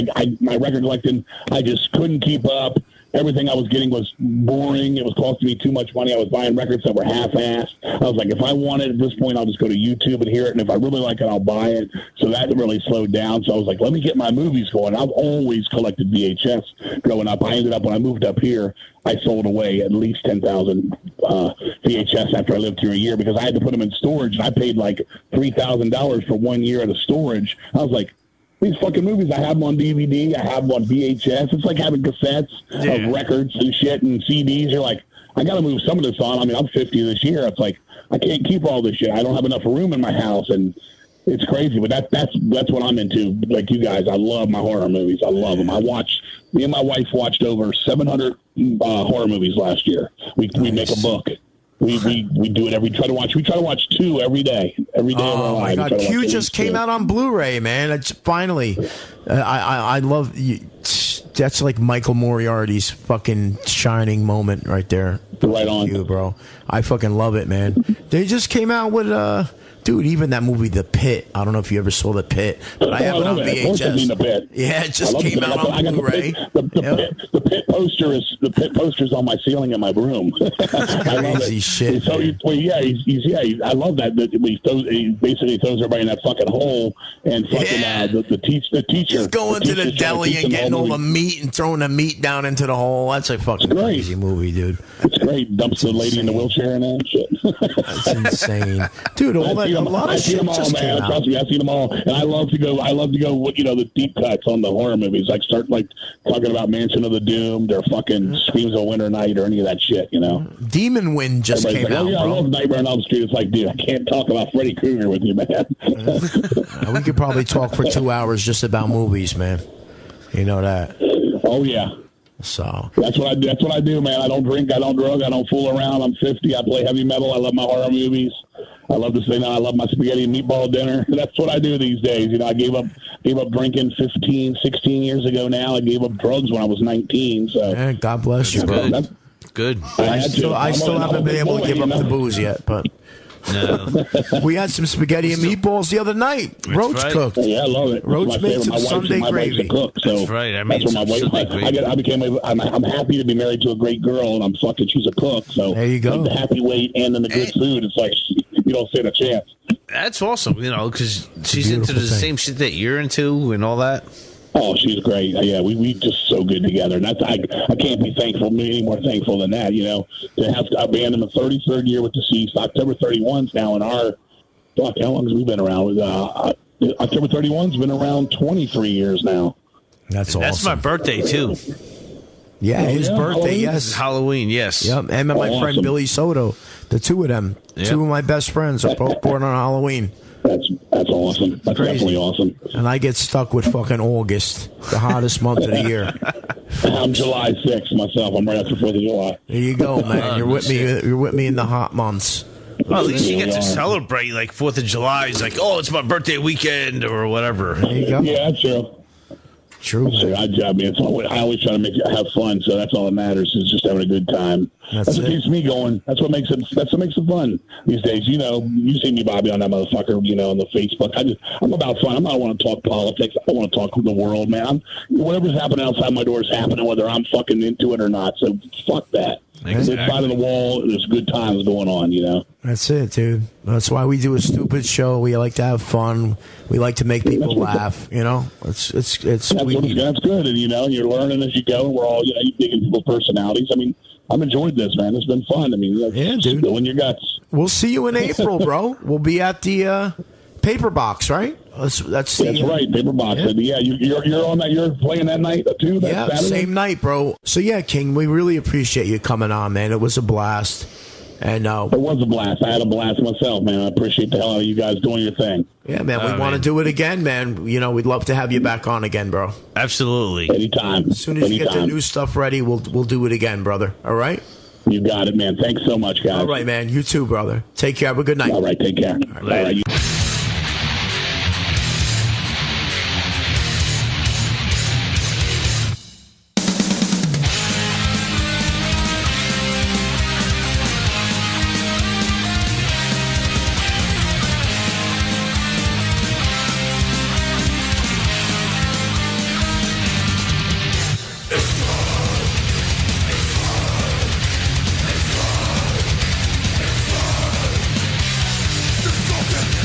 my record collecting I just couldn't keep up. Everything I was getting was boring. It was costing me too much money. I was buying records that were half-assed. I was like, if I want it at this point, I'll just go to YouTube and hear it. And if I really like it, I'll buy it. So that really slowed down. So I was like, let me get my movies going. I've always collected VHS growing up. I ended up, when I moved up here, I sold away at least 10,000 VHS after I lived here a year because I had to put them in storage. And I paid like $3,000 for 1 year at a storage. I was like, these fucking movies, I have them on DVD, I have them on VHS. It's like having cassettes of records and shit and CDs. You're like, I got to move some of this on. I mean, I'm 50 this year. It's like, I can't keep all this shit. I don't have enough room in my house, and it's crazy. But that's what I'm into. Like you guys, I love my horror movies. I love them. Me and my wife watched over 700 horror movies last year. We make a book. We do it we try to watch 2 every day of our lives.
My God, Q just came out on Blu-ray, man. It's finally. I love you. That's like Michael Moriarty's fucking shining moment right there.
Right on,
you, bro. I fucking love it, man. They just came out with dude, even that movie, The Pit. I don't know if you ever saw The Pit, but I have it on VHS.
The Pit.
Yeah, it just came out on Blu-ray.
The Pit poster's on my ceiling in my room. I love it.
Shit.
So I love that. He basically throws everybody in that fucking hole, and fucking the teacher.
He's going to the deli and getting all the meat and throwing the meat down into the hole. That's a fucking crazy movie, dude.
It's great. Dumps the lady in the wheelchair and that shit.
That's insane, dude. All that. A lot of shit just came out.
Trust me, I've seen them all, and I love to go. The deep cuts on the horror movies. Like start talking about Mansion of the Doomed or fucking Screams of Winter Night or any of that shit.
Demon Wind just came out.
I love Nightmare on Elm Street. It's like, dude, I can't talk about Freddy Krueger with you, man.
We could probably talk for 2 hours just about movies, man. You know that.
Oh yeah.
So
that's what I do. That's what I do, man. I don't drink. I don't drug. I don't fool around. I'm 50. I play heavy metal. I love my horror movies. I love to say now. I love my spaghetti and meatball dinner. That's what I do these days. You know, I gave up drinking 15, 16 years ago. Now I gave up drugs when I was 19. So
man, God bless you, bro.
Good.
I still haven't been able to give up the booze yet, but.
No.
We had some spaghetti and meatballs the other night. Roach cooked.
Yeah, I love it.
Roach made some Sunday gravy.
Cook, so
that's right. I made
that's
some Sunday gravy.
I'm happy to be married to a great girl, and I'm fucking. She's a cook. So
there you go.
Like the happy weight and then the good food. It's like you don't stand a chance.
That's awesome. You know, because she's into the same shit that you're into and all that.
Oh, she's great. Yeah, we just so good together. And that's, I can't be any more thankful than that, you know, to have a band in the 33rd year with Deceased. October 31's now in our, fuck, how long has we been around? October 31's been around 23 years now.
That's awesome.
That's my birthday, too.
Yeah, his birthday,
Halloween?
yes.
Halloween, yes.
Yep, and my friend Billy Soto, the two of them, two of my best friends are both born on Halloween.
That's awesome. That's
crazy.
Definitely awesome.
And I get stuck with fucking August, the hottest month of the year.
I'm July 6th myself. I'm right after 4th of July.
There you go, man. You're with me. You're with me in the hot months.
Well, at least you get to celebrate like 4th of July. It's like, oh, it's my birthday weekend or whatever.
There you go.
Yeah, that's true.
True.
I always try to have fun, so that's all that matters is just having a good time. That's what keeps me going. That's what makes it fun these days. You know, you see me, Bobby, on that motherfucker. You know, on the Facebook. I'm about fun. I don't want to talk politics. I don't want to talk with the world, man. Whatever's happening outside my door is happening, whether I'm fucking into it or not. So fuck that. Exactly. This side of the wall, there's good times going on. You know.
That's it, dude. That's why we do a stupid show. We like to have fun. We like to make people laugh. You know, it's
that's good, and you know, you're learning as you go. And we're all, you know, you digging people's personalities. I mean, I've enjoyed this, man. It's been fun. I mean,
yeah, dude,
spilling your guts.
We'll see you in April, bro. We'll be at the Paper Box, right? That's
right, Paper Box. Yeah, you're on that. You're playing that night too.
Yeah,
Saturday?
Same night, bro. So yeah, King, we really appreciate you coming on, man. It was a blast. And
it was a blast. I had a blast myself, man. I appreciate the hell out of you guys doing your thing.
Yeah, man. We want to do it again, man. You know, we'd love to have you back on again, bro.
Absolutely.
Anytime.
As soon as you get the new stuff ready, we'll do it again, brother. All right?
You got it, man. Thanks so much, guys.
All right, man. You too, brother. Take care. Have a good night.
All right, take care.
All right.
There's nothing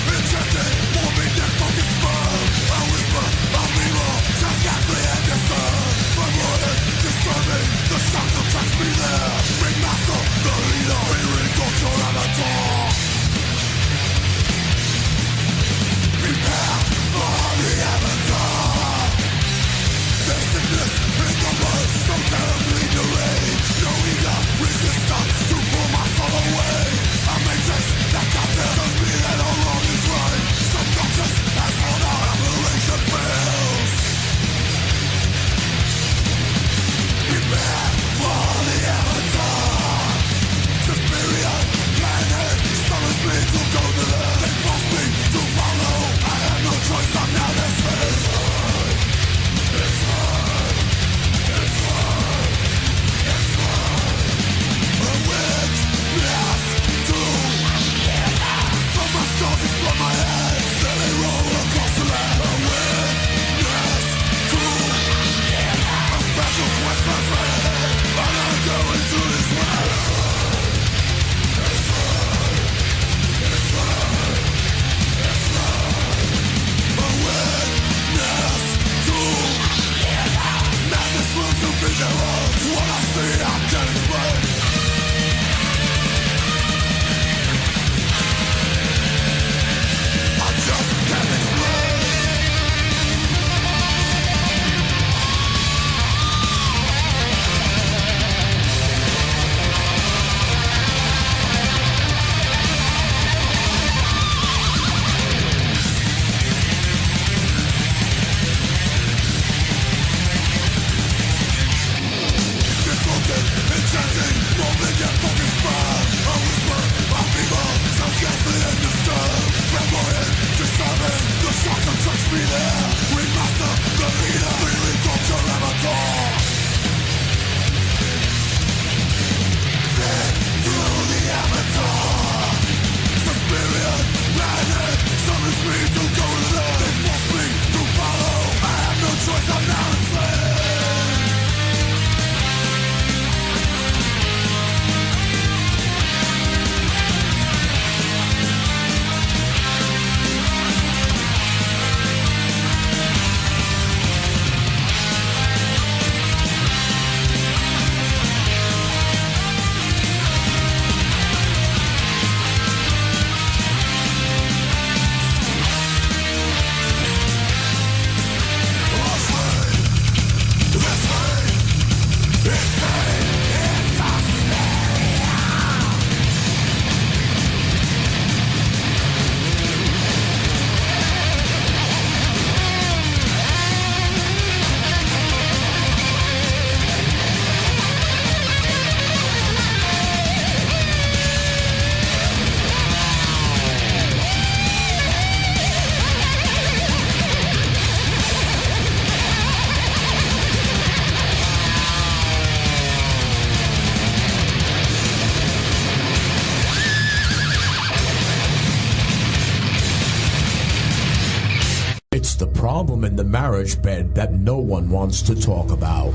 It's the problem in the marriage bed that no one wants to talk about.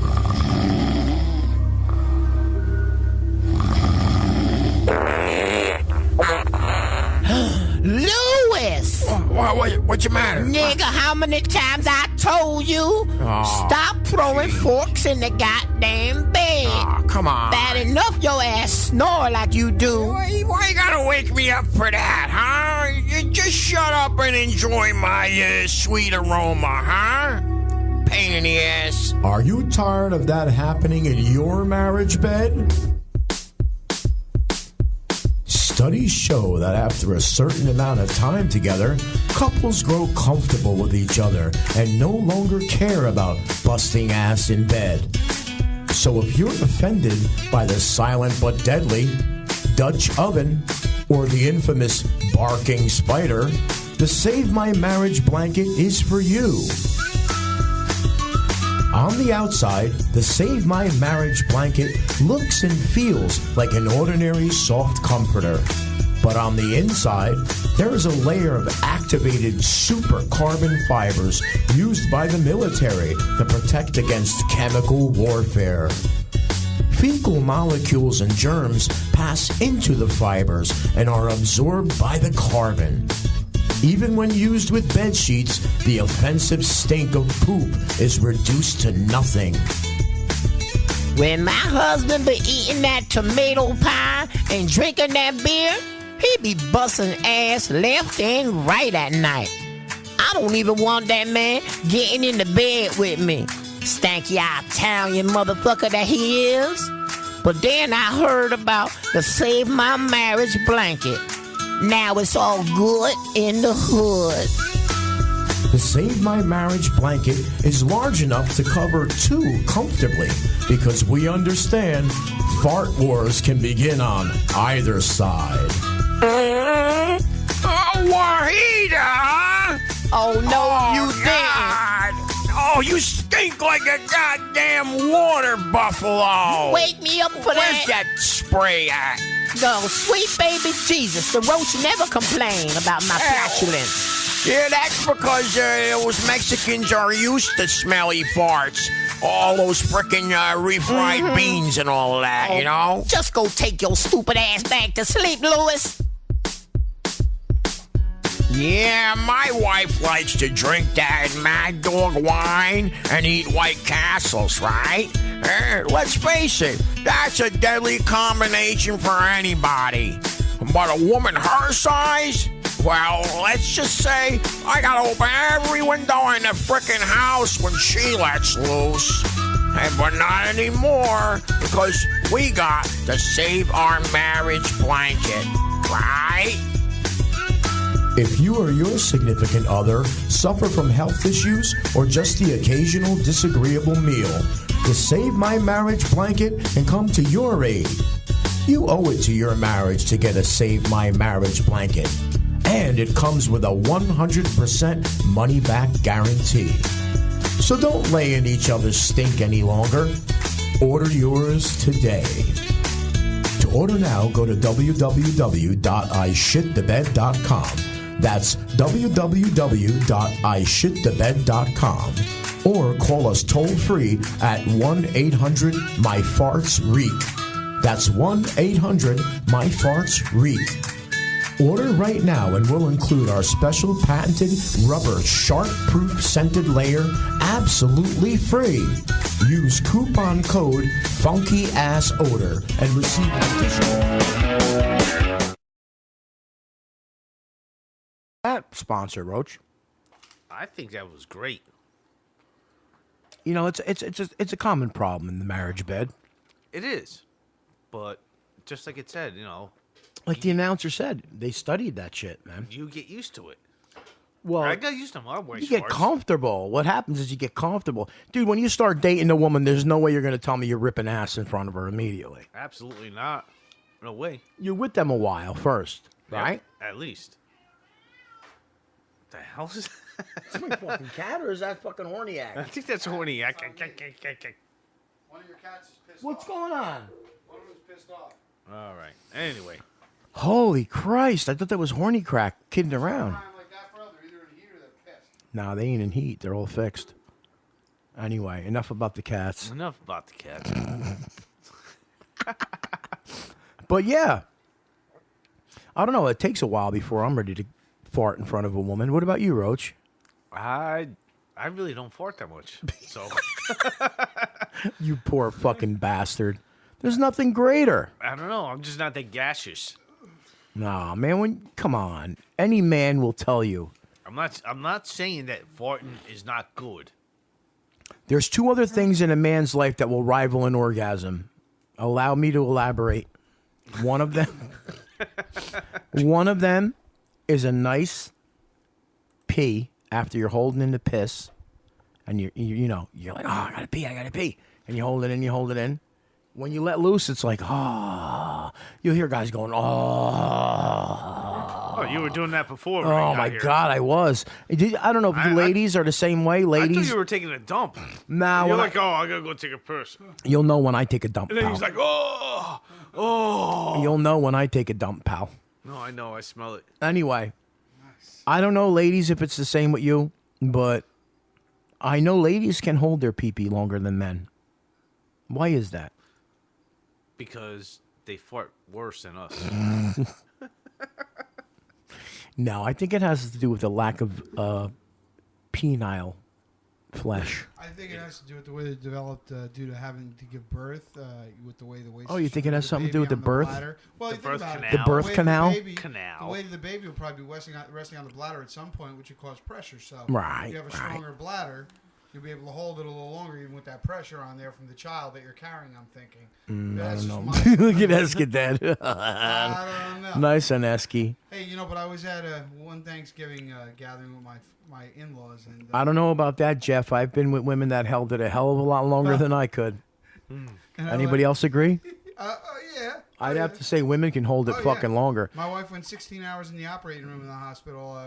Louis!
What's the matter?
Nigga, how many times I told you? Stop throwing forks in the goddamn bed.
Come on.
Bad enough your ass snore like you do.
Why you gotta wake me up for that, huh? You just shut up and enjoy my sweet aroma, huh? Pain in the ass.
Are you tired of that happening in your marriage bed? Studies show that after a certain amount of time together, couples grow comfortable with each other and no longer care about busting ass in bed. So if you're offended by the silent but deadly Dutch oven or the infamous barking spider, the Save My Marriage blanket is for you. On the outside, the Save My Marriage blanket looks and feels like an ordinary soft comforter. But on the inside, there is a layer of activated super carbon fibers used by the military to protect against chemical warfare. Fecal molecules and germs pass into the fibers and are absorbed by the carbon. Even when used with bed sheets, the offensive stink of poop is reduced to nothing.
When my husband be eating that tomato pie and drinking that beer, he be busting ass left and right at night. I don't even want that man getting in the bed with me. Stanky Italian motherfucker that he is. But then I heard about the Save My Marriage blanket. Now it's all good in the hood.
The Save My Marriage blanket is large enough to cover two comfortably because we understand fart wars can begin on either side.
Wahida!
Oh, no, you
didn't. Oh, you stink like a goddamn water buffalo.
Wake me up for
Where's
that.
that spray at?
No, sweet baby Jesus, the Roach never complain about my flatulence.
Yeah, that's because those Mexicans are used to smelly farts. All those frickin' refried beans and all that, you know?
Just go take your stupid ass back to sleep, Louis.
Yeah, my wife likes to drink that Mad Dog wine and eat White Castles, right? Let's face it, that's a deadly combination for anybody. But a woman her size? Well, let's just say I gotta open every window in the frickin' house when she lets loose. But not anymore, because we got the Save Our Marriage blanket, right?
If you or your significant other suffer from health issues or just the occasional disagreeable meal, the Save My Marriage blanket can come to your aid. You owe it to your marriage to get a Save My Marriage blanket. And it comes with a 100% money-back guarantee. So don't lay in each other's stink any longer. Order yours today. To order now, go to www.ishitthebed.com. That's www.ishitthebed.com. Or call us toll-free at 1-800-MY-FARTS-REEK. That's 1-800-MY-FARTS-REEK. Order right now and we'll include our special patented rubber shark-proof scented layer absolutely free. Use coupon code FUNKYASSODOR and receive additional... That sponsor, Roach.
I think that was great.
You know, it's a common problem in the marriage bed.
It is. But just like it said, you know,
like the announcer said, they studied that shit, man.
you get used to it.
Well,
I got used to my wearing
you get
shorts.
comfortable. What happens is you get comfortable. Dude, when you start dating a woman, there's no way you're going to tell me you're ripping ass in front of her immediately.
Absolutely not. No way.
You're with them a while first, right?
Yep, at least. The hell is that?
Is my fucking cat or is that fucking horny act?
I think that's horny.
One of your cats is pissed
What's
off.
going on?
One of them's pissed off.
All right. Anyway.
Holy Christ. I thought that was horny crack kidding around.
Like that for other, either in heat or they're pissed.
Nah, they ain't in heat. They're all fixed. Anyway, enough about the cats.
Enough about the cats.
But yeah, I don't know. It takes a while before I'm ready to fart in front of a woman. What about you, Roach?
I really don't fart that much. So
You poor fucking bastard. There's nothing greater.
I don't know. I'm just not that gaseous.
Nah, man. Come on. Any man will tell you.
I'm not saying that farting is not good.
There's two other things in a man's life that will rival an orgasm. Allow me to elaborate. One of them is a nice pee after you're holding in the piss, and you're like, oh, I gotta pee, and you hold it in. When you let loose, it's like, oh, you'll hear guys going, oh.
Oh, you were doing that before.
Oh my God, I was. I don't know if you ladies are the same way.
I
Ladies,
thought you were taking a dump.
Nah,
You're
when
like, oh, I gotta go take a piss.
you'll know when I take a dump,
And then
pal.
he's like, oh.
You'll know when I take a dump, pal.
No, I know. I smell it.
Anyway, I don't know, ladies, if it's the same with you, but I know ladies can hold their pee-pee longer than men. Why is that?
Because they fart worse than us.
No, I think it has to do with the lack of penile flesh.
I think it has to do with the way they developed due to having to give birth, with the way the waist.
Oh, you think it has something to do with the birth?
Well,
The
you think
birth
about it.
canal.
The birth canal?
The weight of the baby will probably be resting on the bladder at some point, which would cause pressure. So
Right,
if you have a
right.
stronger bladder, you'll be able to hold it a little longer, even with that pressure on there from the child that you're carrying. I'm thinking.
I
That's
don't
just
know.
my-
Look at Esky, Dad.
I don't know.
Nice on Esky.
Hey, but I was at one Thanksgiving gathering with my in-laws, and
I don't know about that, Jeff. I've been with women that held it a hell of a lot longer than I could. Anybody else agree?
yeah.
I'd have to say women can hold it fucking longer.
My wife went 16 hours in the operating room in the hospital,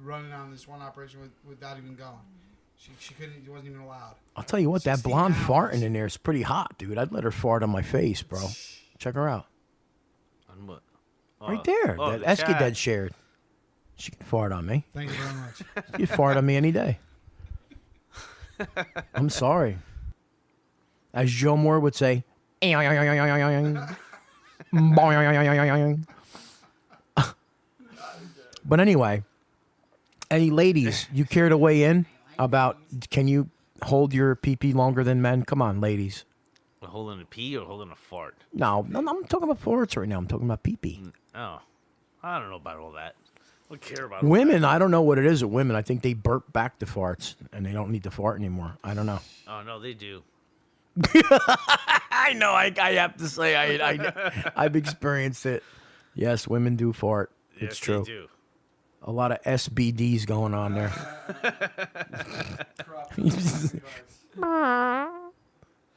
running on this one operation without even going. She couldn't. She wasn't even allowed.
I'll tell you what, that blonde farting in there is pretty hot, dude. I'd let her fart on my face, bro. Check her out.
On what?
Right there. That
the
Esky
chat.
Dad shared. She can fart on me.
Thank you very much.
You fart on me any day. I'm sorry. As Joe Moore would say, but anyway, any ladies, you care to weigh in about, can you hold your pee-pee longer than men? Come on, ladies.
Holding a pee or holding a fart?
No, I'm talking about farts right now. I'm talking about pee-pee.
Oh, I don't know about all that. I don't care about all
Women, I don't know what it is with women. I think they burp back the farts, and they don't need to fart anymore. I don't know.
that. Oh no, they do.
I know. I have to say, I've experienced it. Yes, women do fart.
Yes,
It's true.
They do.
A lot of SBDs going on there.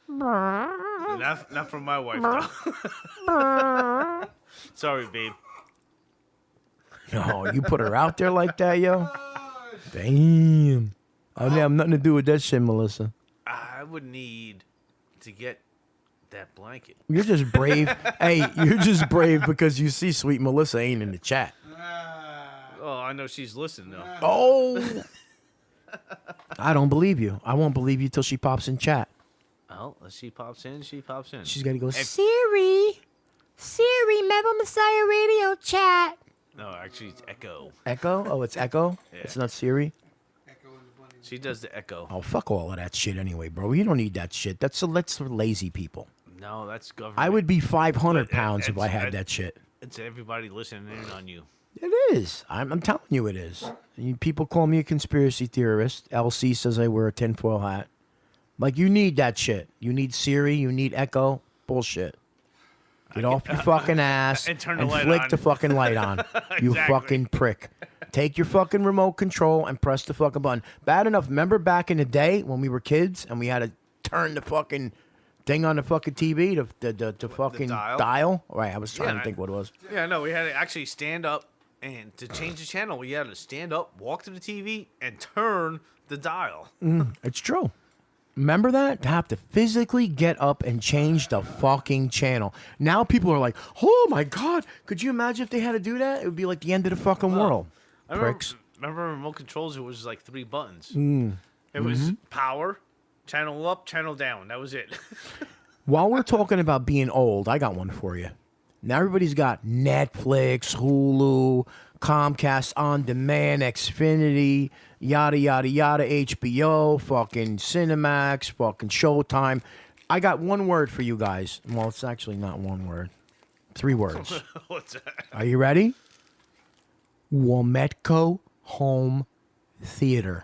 Not from my wife though. Sorry, babe.
No, you put her out there like that, yo. Damn. I didn't have nothing to do with that shit, Melissa.
I would need to get that blanket.
You're just brave. Hey, you're just brave because you see sweet Melissa ain't in the chat.
Oh, I know she's listening though.
Oh. I don't believe you. I won't believe you till she pops in chat.
Oh, she pops in. She pops in.
She's got to go,
Siri, Metal Messiah Radio Chat.
No, actually, it's Echo.
Echo? Oh, it's Echo?
Yeah.
It's not Siri?
She does the Echo.
Oh, fuck all of that shit anyway, bro. You don't need that shit. That's for lazy people.
No, that's government.
I would be 500
But,
pounds if I had
it's-
that shit.
It's everybody listening in on you.
It is. I'm telling you it is. People call me a conspiracy theorist. LC says I wear a tinfoil hat. Like, you need that shit. You need Siri. You need Echo. Bullshit. Get off your fucking ass
And turn the light
flick
on.
the fucking light on. You
Exactly.
fucking prick. Take your fucking remote control and press the fucking button. Bad enough. Remember back in the day when we were kids and we had to turn the fucking thing on the fucking TV to fucking dial? Right, I was trying to think what it was.
Yeah, no, we had to actually stand up, and to change the channel, we had to stand up, walk to the TV, and turn the dial.
It's true. Remember that? To have to physically get up and change the fucking channel. Now people are like, oh my God, could you imagine if they had to do that? It would be like the end of the fucking world.
I remember,
Pricks.
remember remote controls? It was like 3 buttons.
Mm.
It was power, channel up, channel down. That was it.
While we're talking about being old, I got one for you. Now everybody's got Netflix, Hulu, Comcast On Demand, Xfinity, yada, yada, yada, HBO, fucking Cinemax, fucking Showtime. I got one word for you guys. Well, it's actually not one word. 3 words.
What's that?
Are you ready? Wometco Home Theater.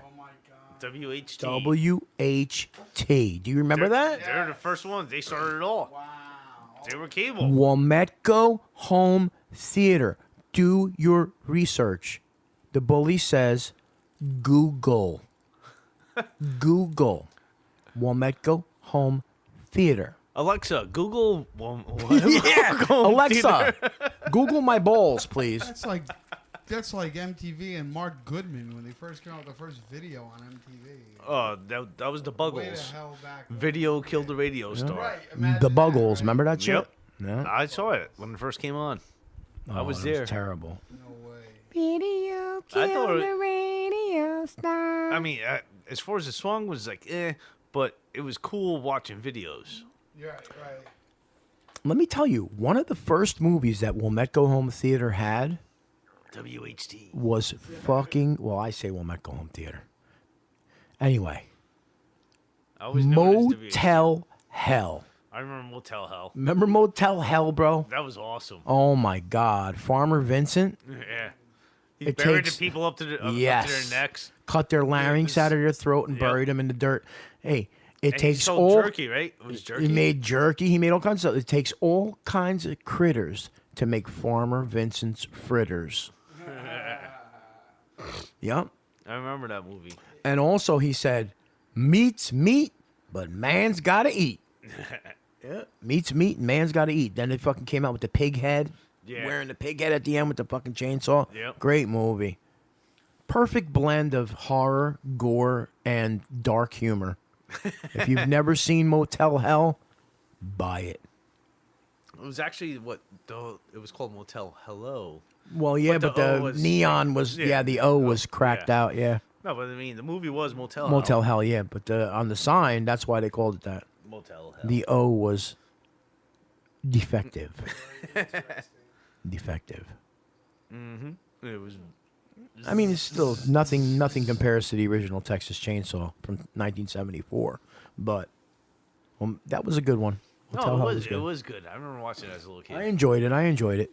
WHT.
WHT. Do you remember that?
They're the first ones. They started it all. Wow. They were cable.
Wometco Home Theater. Do your research. The bully says Google. Google. Wometco Home Theater.
Alexa, Google.
Yeah, Alexa, Google my balls, please.
That's like MTV and Mark Goodman when they first came out with the first video on MTV.
Oh, that was the Buggles. Video killed the radio star.
Right,
The Buggles, remember that shit?
Yep.
Yeah.
I saw it when it first came on. I was
that
there.
Was terrible.
Video
I thought
killed
it-
the radio star.
I mean, as far as the song was like, but it was cool watching videos.
Yeah, right.
Let me tell you, one of the first movies that Wometco Home Theater had
WHT.
was fucking, well, I say Wometco Home Theater. Anyway,
I always knew it as WHT.
Motel Hell.
I remember Motel Hell.
Remember Motel Hell, bro?
That was awesome.
Oh my God, Farmer Vincent.
Yeah. He
It
buried
takes-
the people up to their necks.
Cut their larynx out of their throat and buried them in the dirt. Hey, it
And he
takes
sold
all
jerky, right? It was jerky.
He made jerky. He made all kinds of stuff. It takes all kinds of critters to make Farmer Vincent's fritters. Yep.
I remember that movie.
And also he said, meat's meat, but man's got to eat. Yeah. Meat's meat and man's got to eat. Then they fucking came out with the pig head.
Yeah.
Wearing the pig head at the end with the fucking chainsaw.
Yep.
Great movie. Perfect blend of horror, gore, and dark humor. If you've never seen Motel Hell, buy it.
It was actually it was called Motel Hello.
Well, yeah, but
O
the
was-
neon was, the O was cracked out, yeah.
No, but I mean, the movie was Motel
Motel Hell, yeah. But on the sign, that's why they called it that.
Motel Hell.
The O was defective. Defective.
Mm-hmm. It was.
I mean, it's still nothing compares to the original Texas Chainsaw from 1974. But that was a good one. Motel
No,
Hell
it was
good.
good. I remember watching it as a little kid.
I enjoyed it.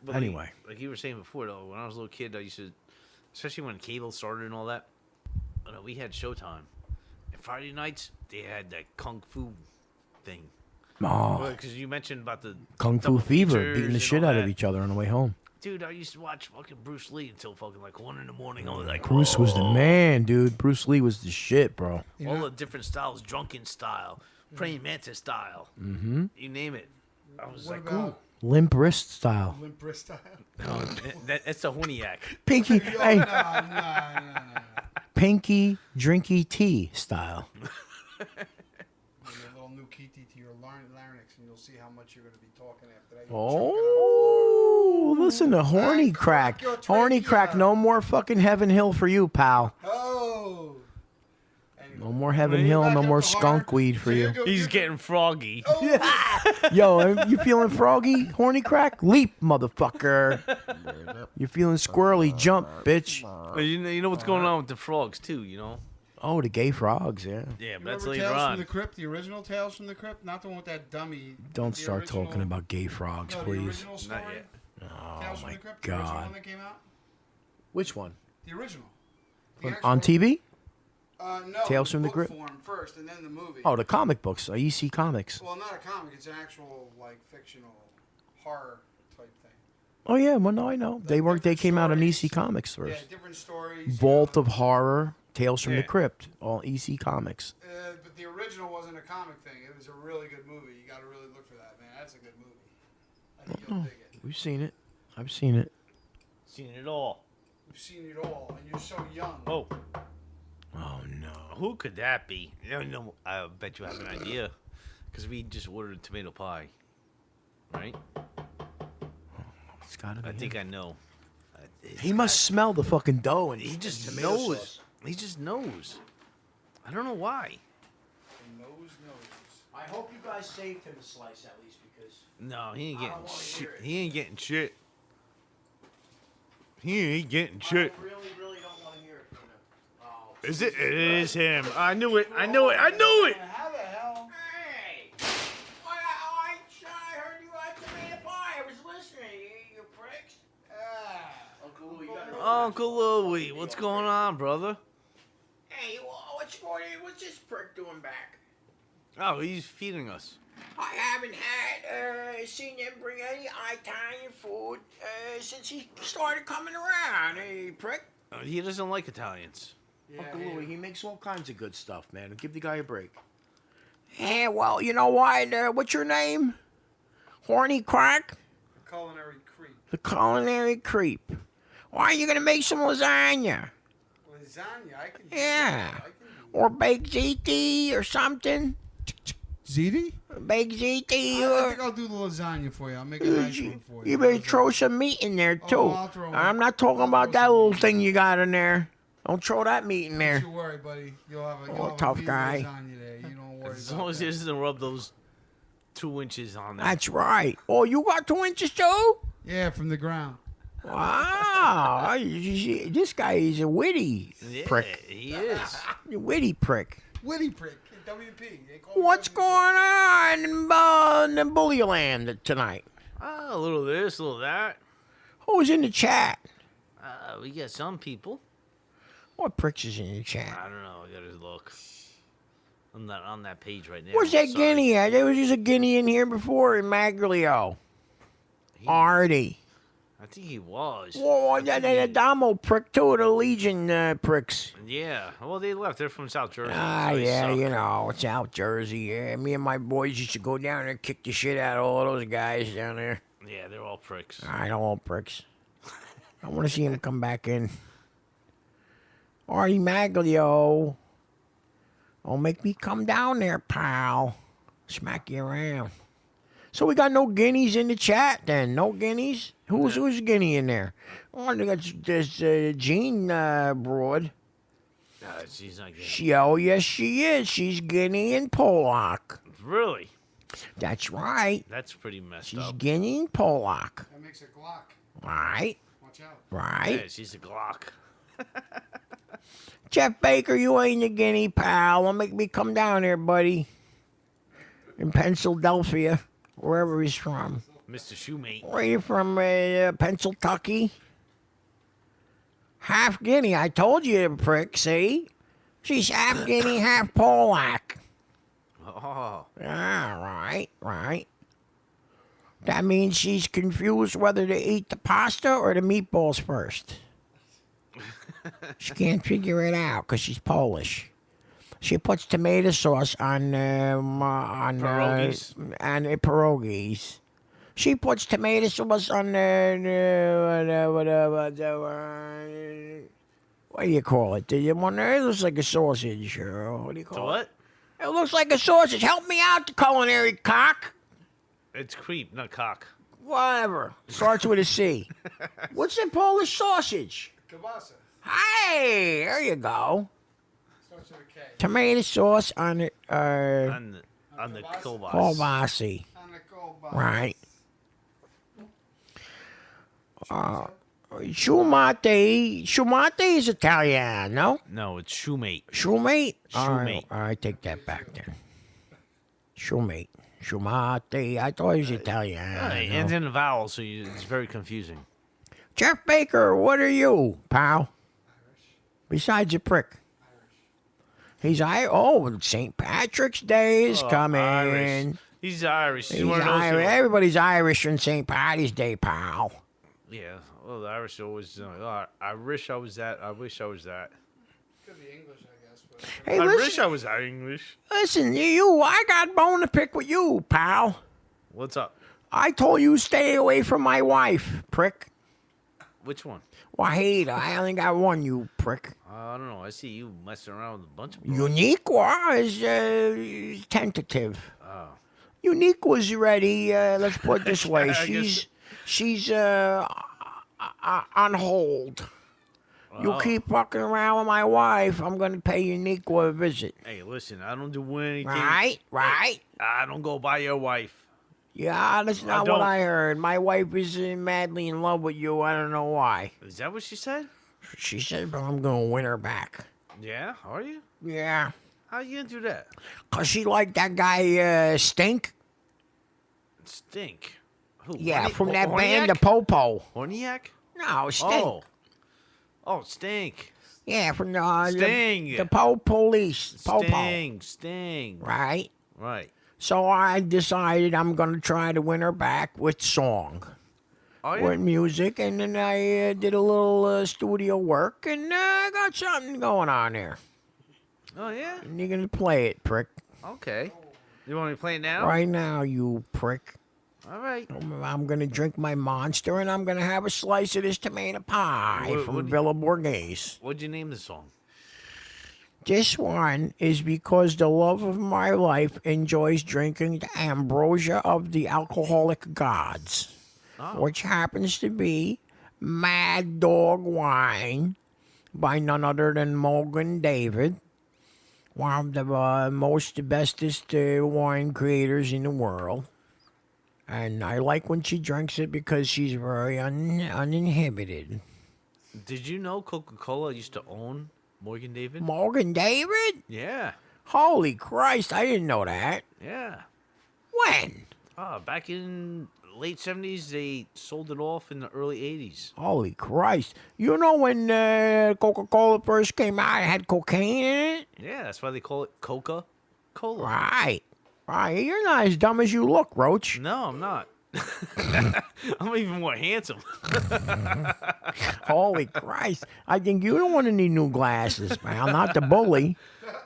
But
Anyway.
like you were saying before, though, when I was a little kid, I used to, especially when cable started and all that, we had Showtime. And Friday nights, they had that Kung Fu thing.
Oh.
Because you mentioned about the
Kung Fu
double
Fever,
features
beating the
and
shit
all
out of
that.
each other on the way home.
Dude, I used to watch fucking Bruce Lee until fucking like 1 in the morning. I was like,
Bruce was the man, dude. Bruce Lee was the shit, bro.
all the different styles, drunken style, praying mantis style,
Mm-hmm.
you name it. I was
What
like,
about-
ooh.
Limp wrist style.
Limp wrist style.
No, that's the Huniac.
Pinky,
No,
hey,
no.
pinky, drinky tea style.
Give me a little new kiti to your larynx, and you'll see how much you're going to be talking after that.
Oh, listen to Horny Crack. Horny Crack, no more fucking Heaven Hill for you, pal.
Oh.
No more Heaven Hill, no more skunk weed for you.
He's getting froggy.
Yo, you feeling froggy, Horny Crack? Leap, motherfucker. You feeling squirrely? Jump, bitch.
You know what's going on with the frogs too, you know?
Oh, the gay frogs, yeah.
Yeah, but that's
Remember
later
Tales
on.
from the Crypt, the original Tales from the Crypt? Not the one with that dummy.
Don't
the
start
original-
talking about gay frogs,
no,
please.
The original story?
Not yet.
Oh,
Tales from
my
the Crypt, the original
God.
one that came out?
Which one?
The original.
On TV?
No,
Tales from the
book
Crypt?
form first, and then the movie.
Oh, the comic books, EC Comics.
Well, not a comic. It's an actual, like, fictional horror type thing.
Oh yeah, well no, I know. They came out on EC Comics
Yeah,
first.
different stories.
Vault of Horror, Tales from the
Yeah.
Crypt, all EC Comics.
But the original wasn't a comic thing. It was a really good movie. You got to really look for that, man. That's a good movie. I think you'll dig it.
We've seen it. I've seen it.
Seen it all.
You've seen it all, and you're so young.
Oh,
Oh no.
who could that be? No, I bet you have an idea. Because we just ordered tomato pie. Right?
It's gotta be.
I think I know.
He must smell the fucking dough and
He just
tomato
knows.
sauce.
He just knows. I don't know why.
I hope you guys saved him a slice at least because
No, he ain't
I don't
getting
wanna
shit.
hear it.
He ain't getting shit. He ain't getting shit.
I really don't want to hear it from him. Oh,
Is it? It is him. I knew it. I knew it. I knew it.
How the hell?
Hey! I heard you had tomato pie. I was listening, you pricks.
Uncle Louie, you gotta
Uncle Louie, what's going on, brother?
Hey, what's going on? What's this prick doing back?
Oh, he's feeding us.
I haven't seen him bring any Italian food since he started coming around. Hey, prick.
He doesn't like Italians.
Uncle Louie, he makes all kinds of good stuff, man. Give the guy a break.
Yeah, well, you know what? What's your name? Horny Crack?
Culinary creep.
The culinary creep. Why are you going to make some lasagna?
Lasagna, I can.
Yeah. Or baked ziti or something.
Ziti?
Baked ziti
I
or...
think I'll do the lasagna for you. I'll make a nice one for you.
You better throw some meat in there, too.
I'll throw
I'm not talking about that little thing you got in there. Don't throw that meat in there.
Don't you worry, buddy. You'll have a,
tough
meaty
guy.
lasagna there. You don't worry
As
about
long as
that.
he doesn't rub those 2 inches on there.
That's right. Oh, you got 2 inches, too?
Yeah, from the ground.
Wow. This guy is a witty
Yeah,
prick.
he is.
A witty prick.
Witty prick. WP. They call me
What's
WP.
going on in Bully Land tonight?
A little this, a little that.
Who's in the chat?
We got some people.
What pricks is in the chat?
I don't know. I gotta look. I'm not on that page right now.
Where's that
Sorry.
guinea at? There was just a guinea in here before in Maglio. Artie.
I think he was.
Whoa, that Adamo prick too, the Legion pricks.
Yeah. Well, they left. They're from South Jersey.
Ah,
so they
yeah,
suck.
you know, South Jersey. Yeah, me and my boys used to go down there and kick the shit out of all those guys down there.
Yeah, they're all pricks.
I don't all pricks. I want to see him come back in. Artie Maglio. Don't make me come down there, pal. Smack you around. So we got no guineas in the chat then? No guineas? Who's guinea in there? Oh, they got this Jean broad.
She's not getting.
Oh, yes, she is. She's Guinea and Polak.
Really?
That's right.
That's pretty messed
She's
up.
Guinea and Polak.
That makes a Glock.
Right.
Watch out.
Right.
Yeah, she's a Glock.
Jeff Baker, you ain't a Guinea, pal. Don't make me come down there, buddy. In Pennsylvania, wherever he's from.
Mr. Shoemate.
Where you from, Pennsylvania? Half Guinea. I told you, prick, see? She's half Guinea, half Polak.
Oh.
Ah, right. That means she's confused whether to eat the pasta or the meatballs first. She can't figure it out because she's Polish. She puts tomato sauce on
Pierogies.
pierogies. She puts tomato sauce on what do you call it? The one there looks like a sausage. What do you
So
call it?
what?
It looks like a sausage. Help me out, the culinary cock.
It's creep, not cock.
Whatever. Starts with a C. What's a Polish sausage?
Kielbasa.
Hey, there you go.
Starts with a K.
Tomato sauce on it.
On the kielbasa.
Kielbasi.
On the kielbasa.
Right. Shumate. Shumate is Italian, no?
No, it's shoemate.
Shumate?
Shumate.
All right, take that back then. Shumate. Shumate. I thought it was Italian.
It ends in a vowel, so it's very confusing.
Jeff Baker, what are you, pal? Besides a prick. He's St. Patrick's Day is coming.
Irish. He's Irish. He's
He's
one of those who-
Irish. Everybody's Irish on St. Patty's Day, pal.
Yeah. Well, the Irish always. I wish I was that. I wish I was that.
Could be English, I guess. But
Hey,
I
listen,
wish I was English.
listen, I got bone to pick with you, pal.
What's up?
I told you stay away from my wife, prick.
Which one?
Wahida, I only got one, you prick.
I don't know. I see you messing around with a bunch of people.
Unique was tentative.
Oh.
Unique was ready. Let's put it this way:
I guess-
she's
on hold. You keep fucking around with my wife, I'm going to pay Uniqua a visit.
Hey, listen, I don't do anything.
Right.
I don't go by your wife.
Yeah, that's not what I heard. My wife is madly in love with you. I don't know why.
Is that what she said?
She said, but I'm going to win her back.
Yeah, are you?
Yeah.
How you gonna do that?
Because she liked that guy, Stink.
Stink? Who?
Yeah, from that band, the Popo.
Horniak?
No, Stink.
Oh, Stink.
Yeah, from the
Sting.
The Police. Popo.
Sting.
Right?
Right.
So I decided I'm going to try to win her back with song.
Oh, yeah?
With music, and then I did a little studio work, and I got something going on there.
Oh, yeah?
And you're going to play it, prick.
Okay. You want me to play it now?
Right now, you prick.
All right.
I'm going to drink my Monster, and I'm going to have a slice of this tomato pie from Villa Borghese.
What'd you name the song?
This one is because the love of my life enjoys drinking the ambrosia of the alcoholic gods, which happens to be Mad Dog Wine by none other than Morgan David, one of the bestest wine creators in the world. And I like when she drinks it because she's very uninhibited.
Did you know Coca-Cola used to own Morgan David?
Morgan David?
Yeah.
Holy Christ, I didn't know that.
Yeah.
When?
Back in late 70s, they sold it off in the early 80s.
Holy Christ. You know when Coca-Cola first came out, it had cocaine in it?
Yeah, that's why they call it Coca-Cola.
Right. You're not as dumb as you look, Roach.
No, I'm not. I'm even more handsome.
Holy Christ. I think you don't want any new glasses, pal. Not the bully.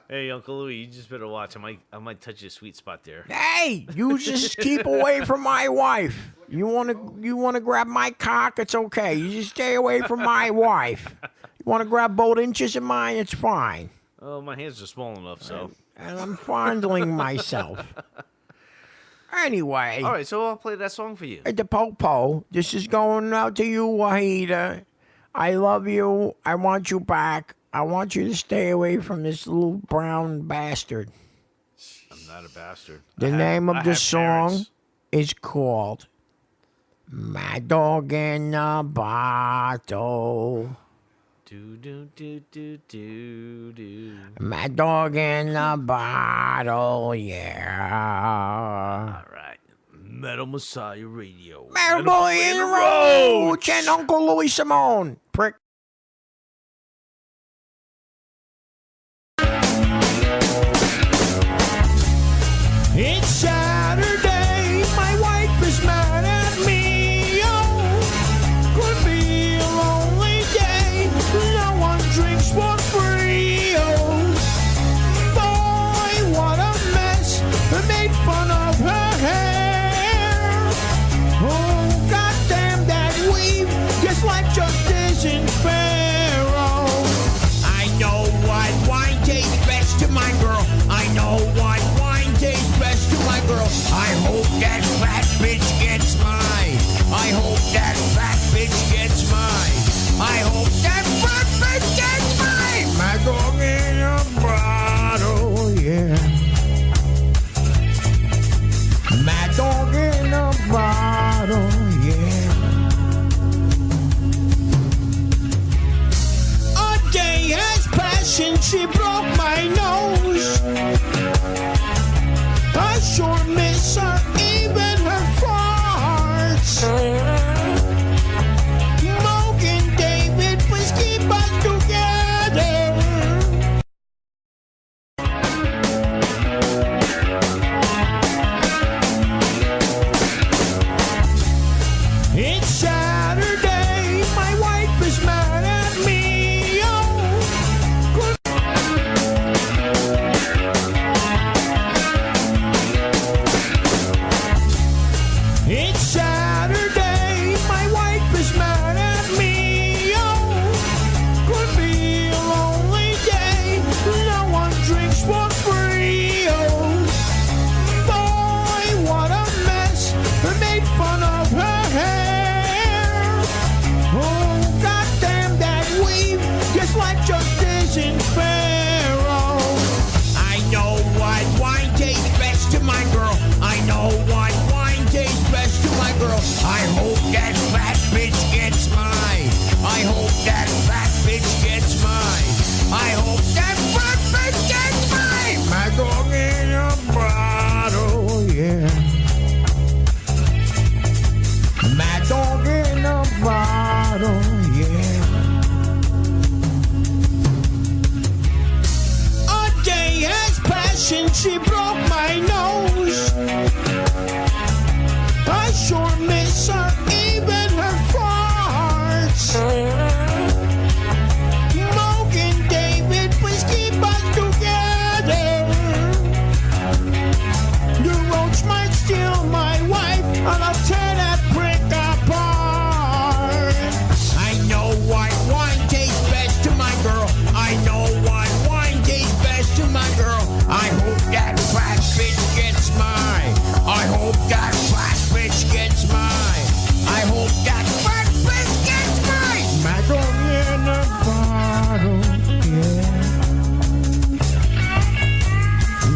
Hey, Uncle Louie, you just better watch. I might touch your sweet spot there.
Hey, you just keep away from my wife. You wanna grab my cock, it's okay. You just stay away from my wife. You wanna grab both inches of mine, it's fine.
Oh, my hands are small enough, so.
And I'm fondling myself. Anyway.
All right, so I'll play that song for you.
The Popo, this is going out to you, Wahida. I love you. I want you back. I want you to stay away from this little brown bastard.
I'm not a bastard.
The name of the song is called Mad Dog in a Bottle.
Do, do, do, do, do, do.
Mad Dog in a Bottle, yeah.
All right. Metal Messiah Radio.
Metal Boy in the Roach and Uncle Louis Simone. Prick. It's Saturday, my wife is mad at me, could be a lonely day, no one drinks for free, boy, what a mess, they made fun of her hair, goddamn that weave, guess life just isn't fair, I know what wine tastes best to my girl, I know what tastes best to my girl. I hope that fat bitch gets mine. I hope that fat bitch gets mine. I hope that fat bitch gets mine. My dog in a bottle, yeah. My dog in a bottle, yeah. A day has passed since she broke my nose. I sure miss her, even her farts. Morgan David, please keep us together. It's Saturday, my wife is mad at me.
This life just isn't fair. Oh, I know what wine tastes best to my girl. I know what wine tastes best to my girl. I hope that fat bitch gets mine. I hope that fat bitch gets mine. I hope that fat bitch gets mine. My dog in a bottle, yeah. My dog in a bottle, yeah. A day has passed since she broke my nose. I sure miss her, even her farts. Moke and David, please keep us together. The Roach might steal my wife, and I'll tear that prick apart. I know what wine tastes best to my girl. I know what wine tastes best to my girl. I hope that fat bitch gets mine. I hope that fat bitch gets mine. I hope that fat bitch gets mine. My dog in a bottle, yeah.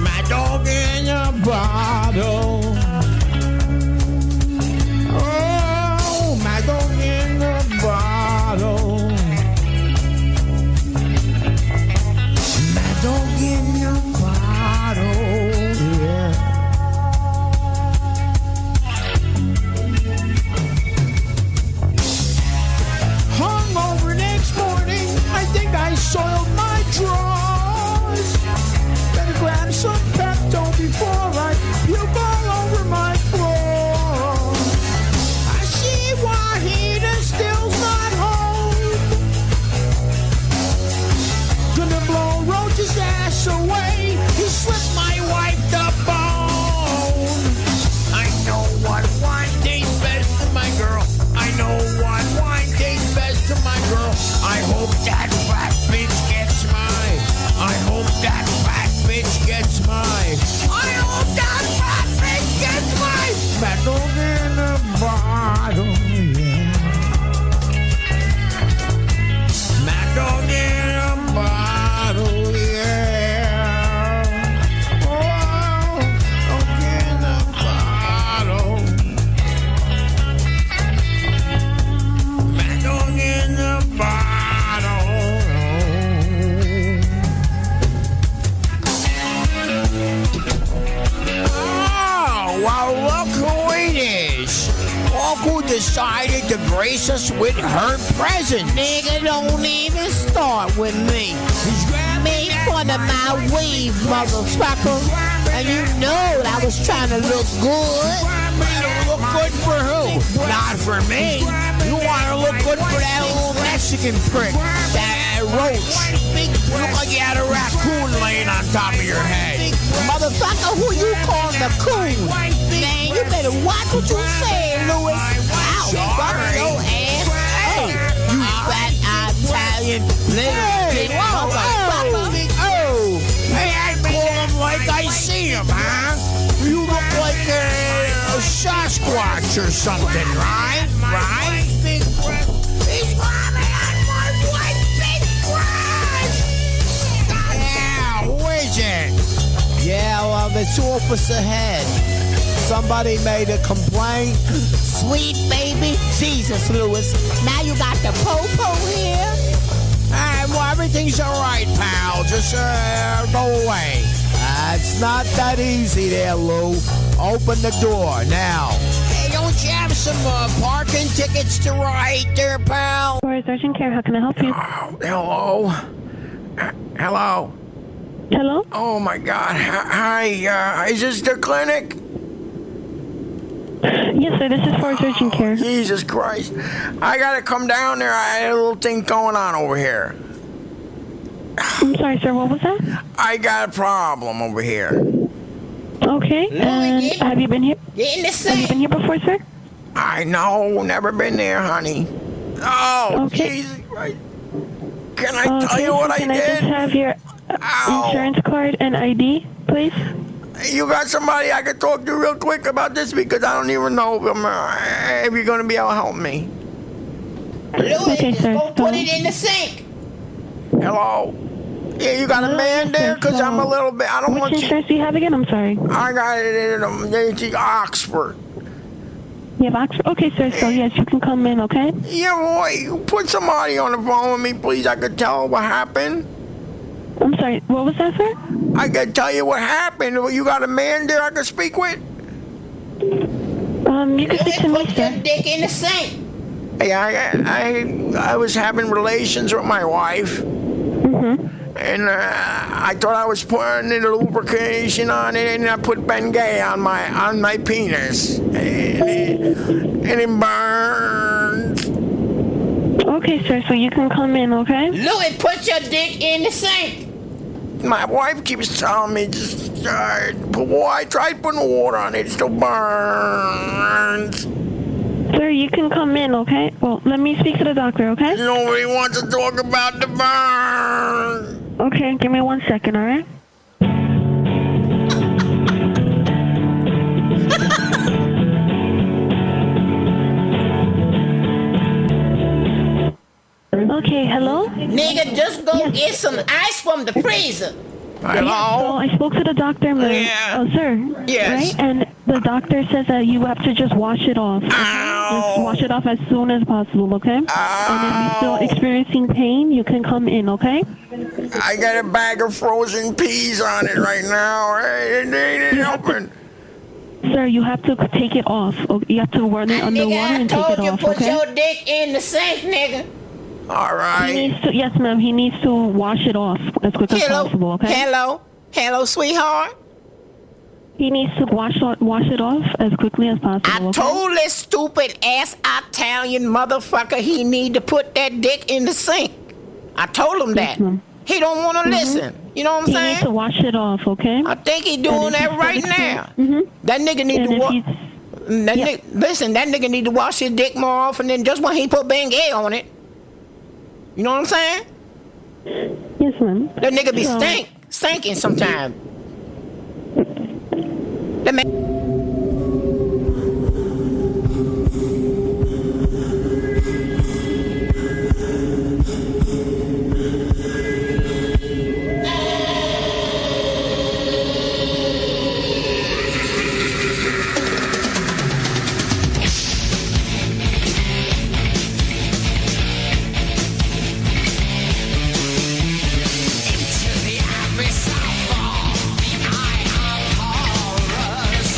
My dog in a bottle. Oh, my dog in a bottle. My dog in a bottle, yeah. Hungover next morning, I think I soiled my drawers. Better grab some Pepto before I puke all over my floor. I see Wahida still's not home. Gonna blow Roach's ass away. He slipped my wife the bone. I know what wine tastes best to my girl. I know what wine tastes best to my girl. I hope that fat bitch gets mine. I hope that fat bitch gets mine. I hope that fat bitch gets mine. Fat dog in a bottle, yeah. Mad dog in a bottle, yeah. Oh, dog in a bottle. Mad dog in a bottle. Oh, well, look who it is. Look who decided to grace us with her presence.
Nigga, don't even start with me. Made fun of my weave, motherfucker. And you know I was trying to look good.
Look good for who? Not for me. You want to look good for that old Mexican prick, that Roach. You look like you had a raccoon laying on top of your head.
Motherfucker, who you calling the coon? Man, you better watch what you say, Louis. I'll fuck your ass. Hey, you fat Italian little dick motherfucker.
Oh, hey, I call him like I see him, huh? You look like a Sasquatch or something, right? Right? He's climbing on my white big grass! Yeah, who is it?
Yeah, well, it's Officer Head. Somebody made a complaint. Sweet baby Jesus, Louis. Now you got the po-po here.
Well, everything's all right, pal. Just go away.
It's not that easy there, Lou. Open the door now.
Hey, don't you have some parking tickets to write there, pal?
Forest Urgent Care, how can I help you?
Hello? Hello?
Hello?
Oh, my God. Hi, is this the clinic?
Yes, sir, this is Forest Urgent Care.
Jesus Christ. I gotta come down there. I had a little thing going on over here.
I'm sorry, sir, what was that?
I got a problem over here.
Okay, and have you been here?
Get in the
Have you been here before, sir?
I know, never been there, honey. Oh,
Okay.
Jesus Christ. Can I tell you what I
Can
did?
I just have your insurance card and ID, please?
You got somebody I can talk to real quick about this because I don't even know if you're going to be able to help me.
Louis,
Okay,
just
sir.
go put it in the sink.
Hello? Yeah, you got a man there? Because I'm a little bit... I don't want
Which insurance do you have again? I'm sorry.
I got it in Oxford.
You have Oxford? Okay, sir. So, yes, you can come in, okay?
Yeah, boy, put somebody on the phone with me, please. I could tell what happened.
I'm sorry. What was that, sir?
I could tell you what happened. You got a man there I could speak with?
You can speak to me, sir.
Put your dick in the sink.
Yeah, I was having relations with my wife.
Mm-hmm.
And I thought I was putting a lubrication on it, and I put Bengay on my penis, and it burns.
Okay, sir. So you can come in, okay?
Louis, put your dick in the sink.
My wife keeps telling me I tried putting water on it, it still burns.
Sir, you can come in, okay? Well, let me speak to the doctor, okay?
Nobody wants to talk about the burn.
Okay, give me 1 second, all right? Okay, hello?
Nigga, just go get some ice from the freezer.
Hello?
So I spoke to the doctor, ma'am.
Yeah.
Oh, sir.
Yes.
Right? And the doctor says that you have to just wash it off. Okay? Just wash it off as soon as possible, okay? And if you're still experiencing pain, you can come in, okay?
I got a bag of frozen peas on it right now. It ain't helping.
Sir, you have to take it off. You have to run it underwater and take it off,
Put
okay?
your dick in the sink, nigga.
All right.
He needs to, yes, ma'am. He needs to wash it off as quick as possible, okay?
Hello, sweetheart.
He needs to wash it off as quickly as possible, okay?
Told this stupid ass Italian motherfucker he need to put that dick in the sink. I told him that. He don't want to listen. You know what I'm
He
saying?
needs to wash it off, okay?
I think he doing that right now. That nigga need
And
to
if
wash.
he's-
Listen, that nigga need to wash his dick more often than just when he put Bengay on it. You know what I'm saying?
Yes, ma'am.
That nigga be
So-
stinking sometimes. That man.
Into the abyss I fall, the eye of horrors.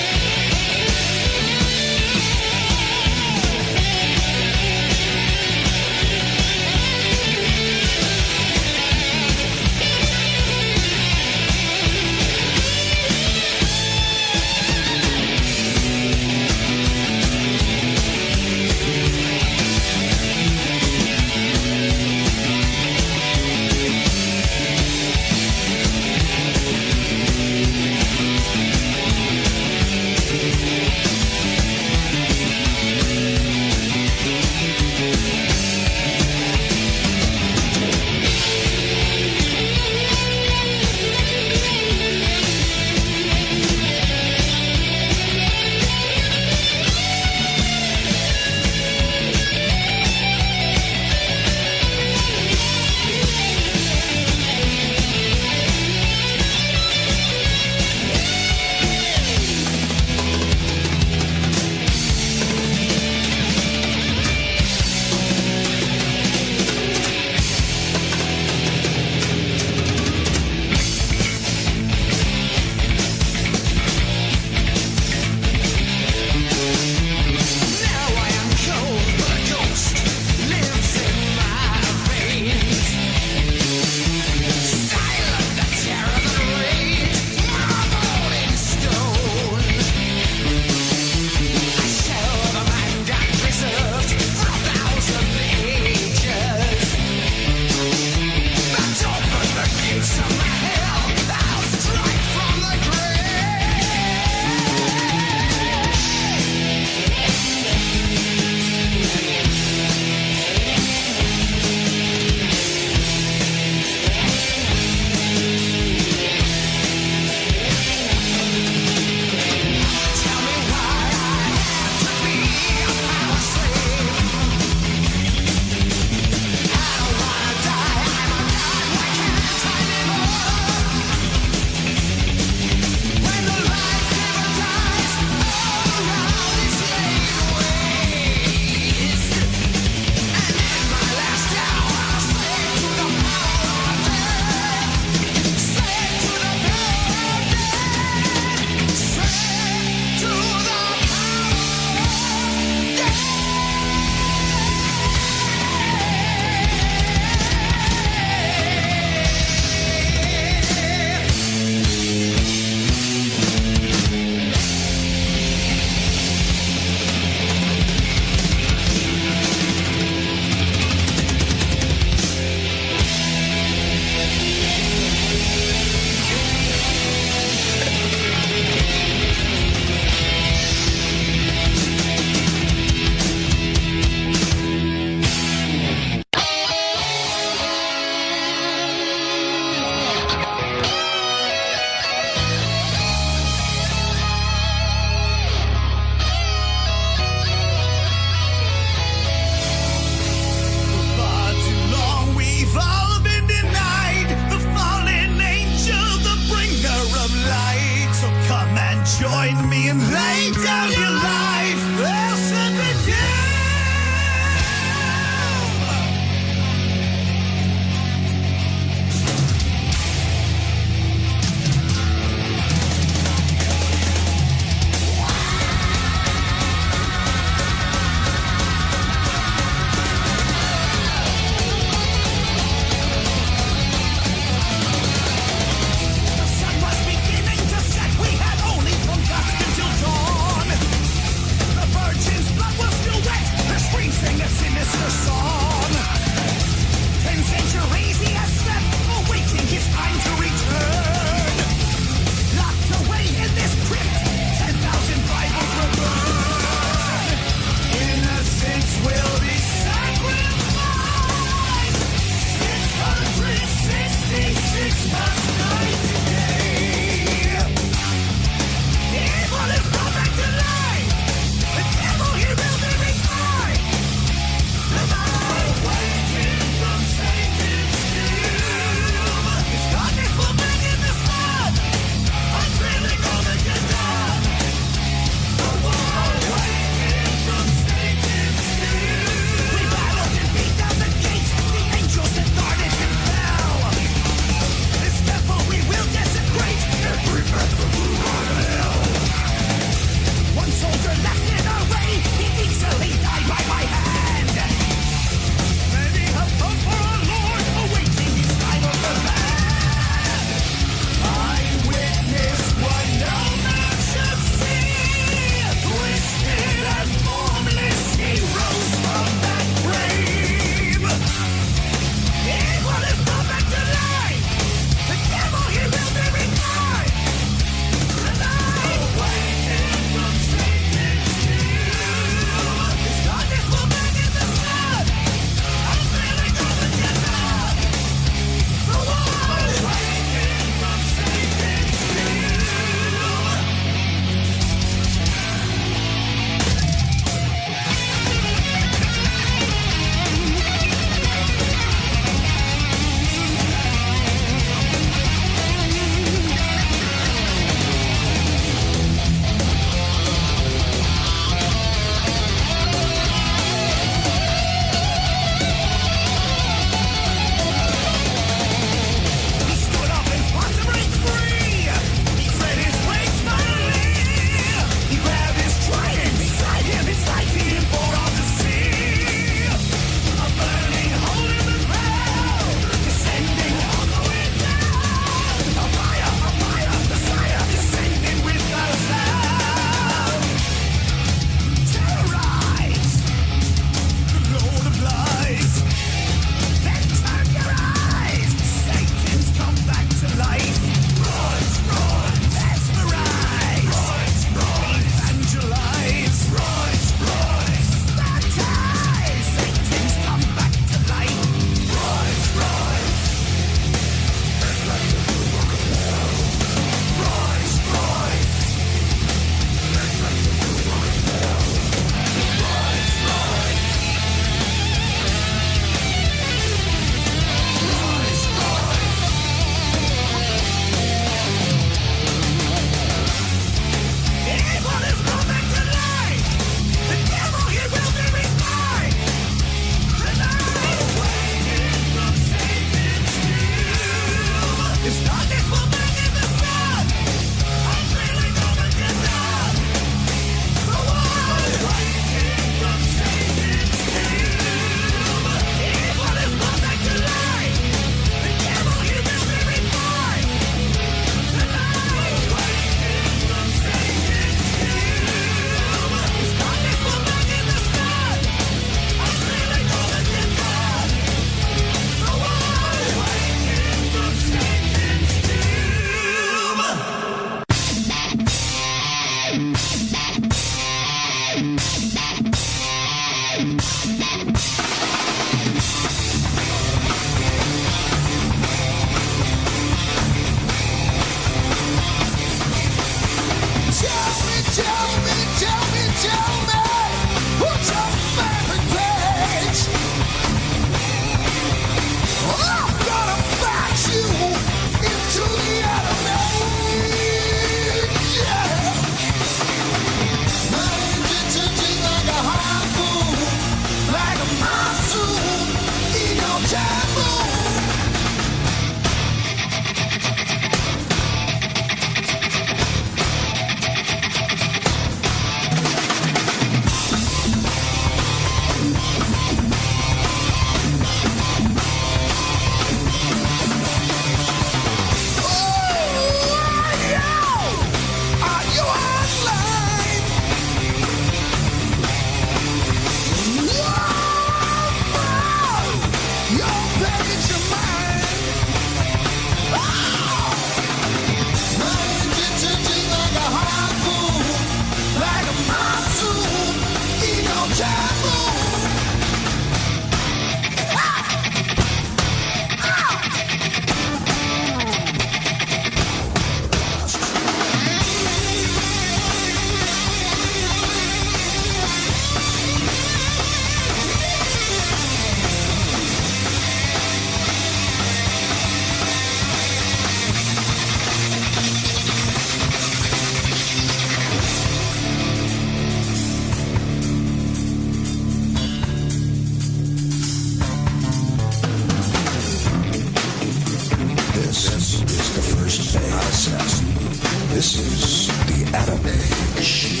This is the Adam Age.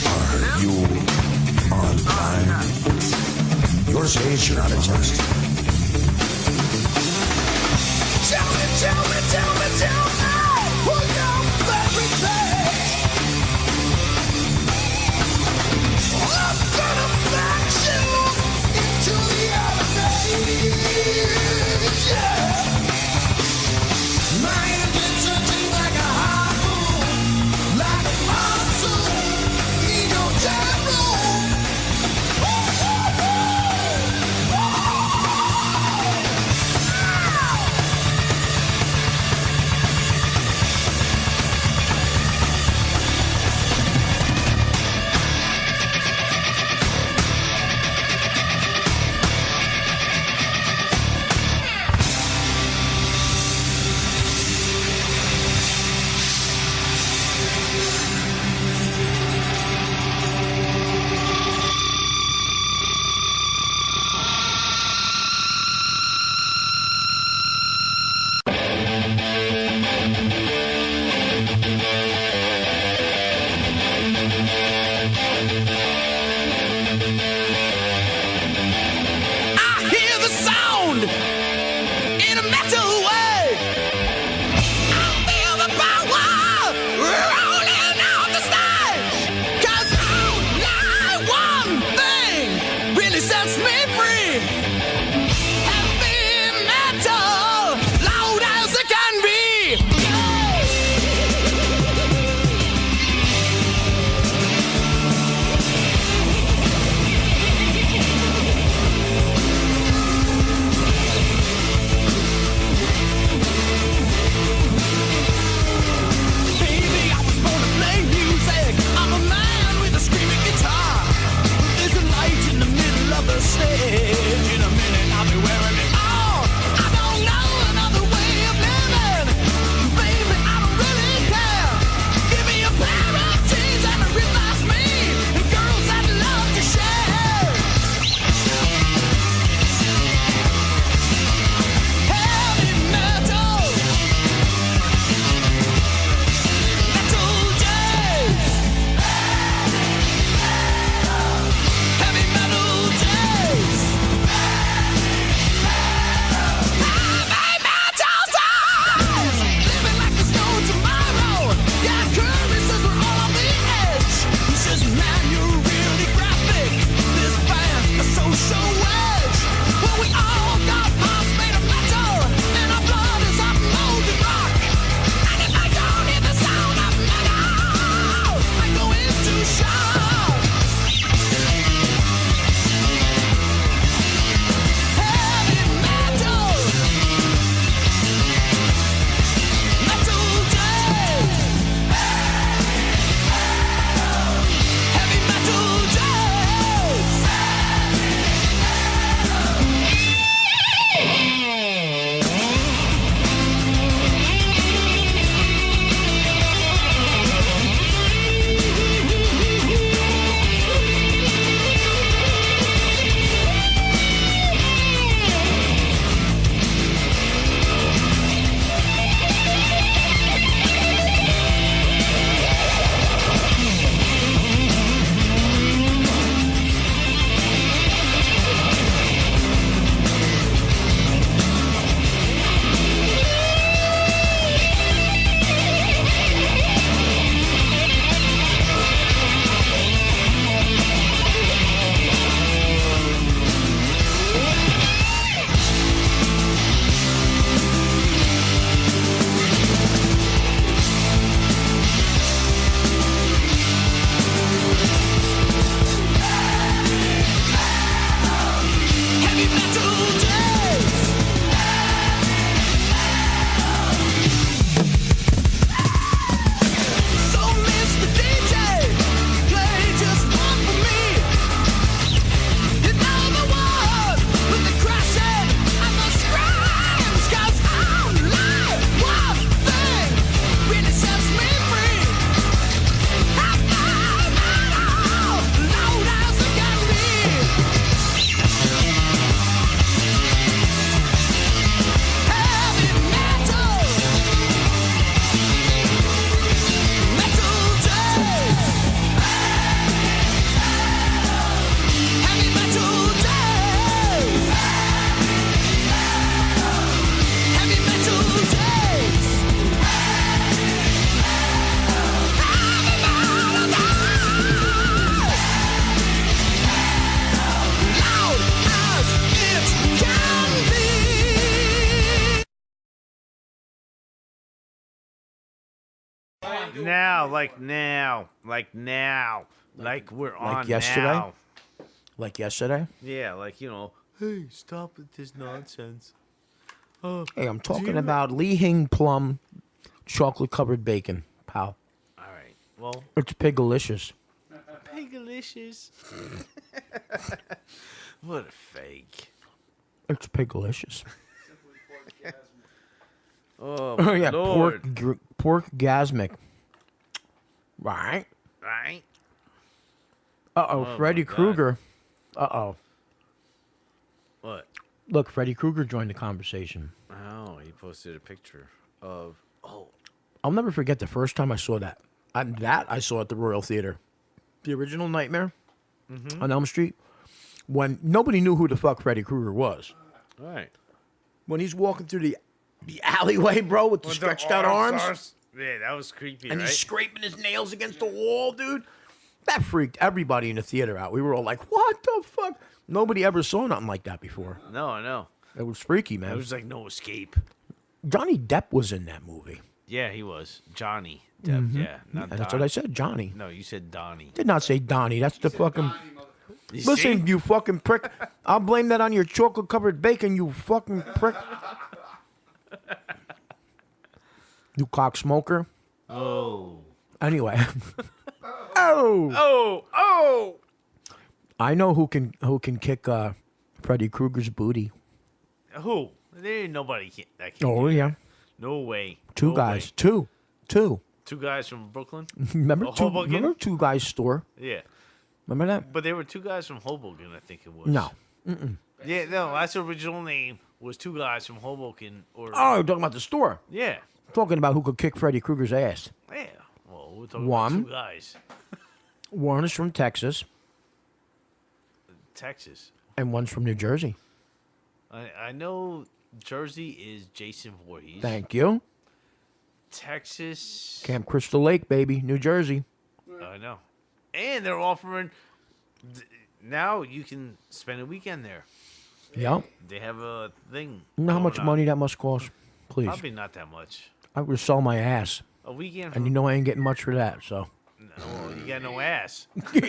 Are you on time? Yours age, you're on a test. Tell me, who your favorite place? I'm gonna back you into the Adam Age. Yeah. My engines are like a harpoon, like a monsoon in your jam room.
now, like now, like now, like we're on
Like yesterday?
now.
Like yesterday?
Yeah, like hey, stop with this nonsense. Oh,
Hey, I'm
do you
talking
know-
about Lee Hing plum chocolate covered bacon, pal.
All right, well,
It's pigalicious.
Pigalicious. What a fake.
It's pigalicious.
Oh,
Oh
my
yeah,
Lord.
pork gasmic. Right.
Right?
Uh-oh,
Oh,
Freddy
my God.
Krueger. Uh-oh.
What?
Look, Freddy Krueger joined the conversation.
Oh, he posted a picture of. Oh,
I'll never forget the first time I saw that. I saw at the Royal Theater. The original Nightmare on Elm Street. When nobody knew who the fuck Freddy Krueger was.
all right.
When he's walking through the alleyway, bro, with the stretched out arms.
Yeah, that was creepy,
And
right?
he's scraping his nails against the wall, dude. That freaked everybody in the theater out. We were all like, what the fuck? Nobody ever saw nothing like that before.
No, I know.
It was freaky, man.
It was like no escape.
Johnny Depp was in that movie.
Yeah, he was. Johnny Depp, yeah. Not
That's
Don.
what I said, Johnny.
No, you said Donnie.
Did not say Donnie. That's the fucking...
You
Listen,
see?
you fucking prick. I'll blame that on your chocolate-covered bacon, you fucking prick. You cock smoker.
Oh.
Anyway. Oh!
Oh!
I know who can kick Freddy Krueger's booty.
Who? There ain't nobody that can.
Oh, yeah.
No way.
Two
No
guys.
way.
Two.
Two guys from Brooklyn?
Remember
Oh,
two?
Hoboken?
Remember Two Guys store?
Yeah.
Remember that?
But they were two guys from Hoboken, I think it was.
No.
Yeah, no, that's the original name. Was two guys from Hoboken or
Oh, you're talking about the store.
yeah,
Talking about who could kick Freddy Krueger's ass.
yeah. Well, we're talking
One.
about two guys.
One is from Texas,
Texas.
and one's from New Jersey.
I know Jersey is Jason Voorhees.
Thank you.
Texas.
Camp Crystal Lake, baby, New Jersey.
I know. And they're offering. Now you can spend a weekend there.
Yep.
They have a thing.
You know how much
going on.
money that must cost? Please.
Probably not that much.
I would sell my ass.
A weekend.
And you know I ain't getting much for that, so.
No, you got no ass.
I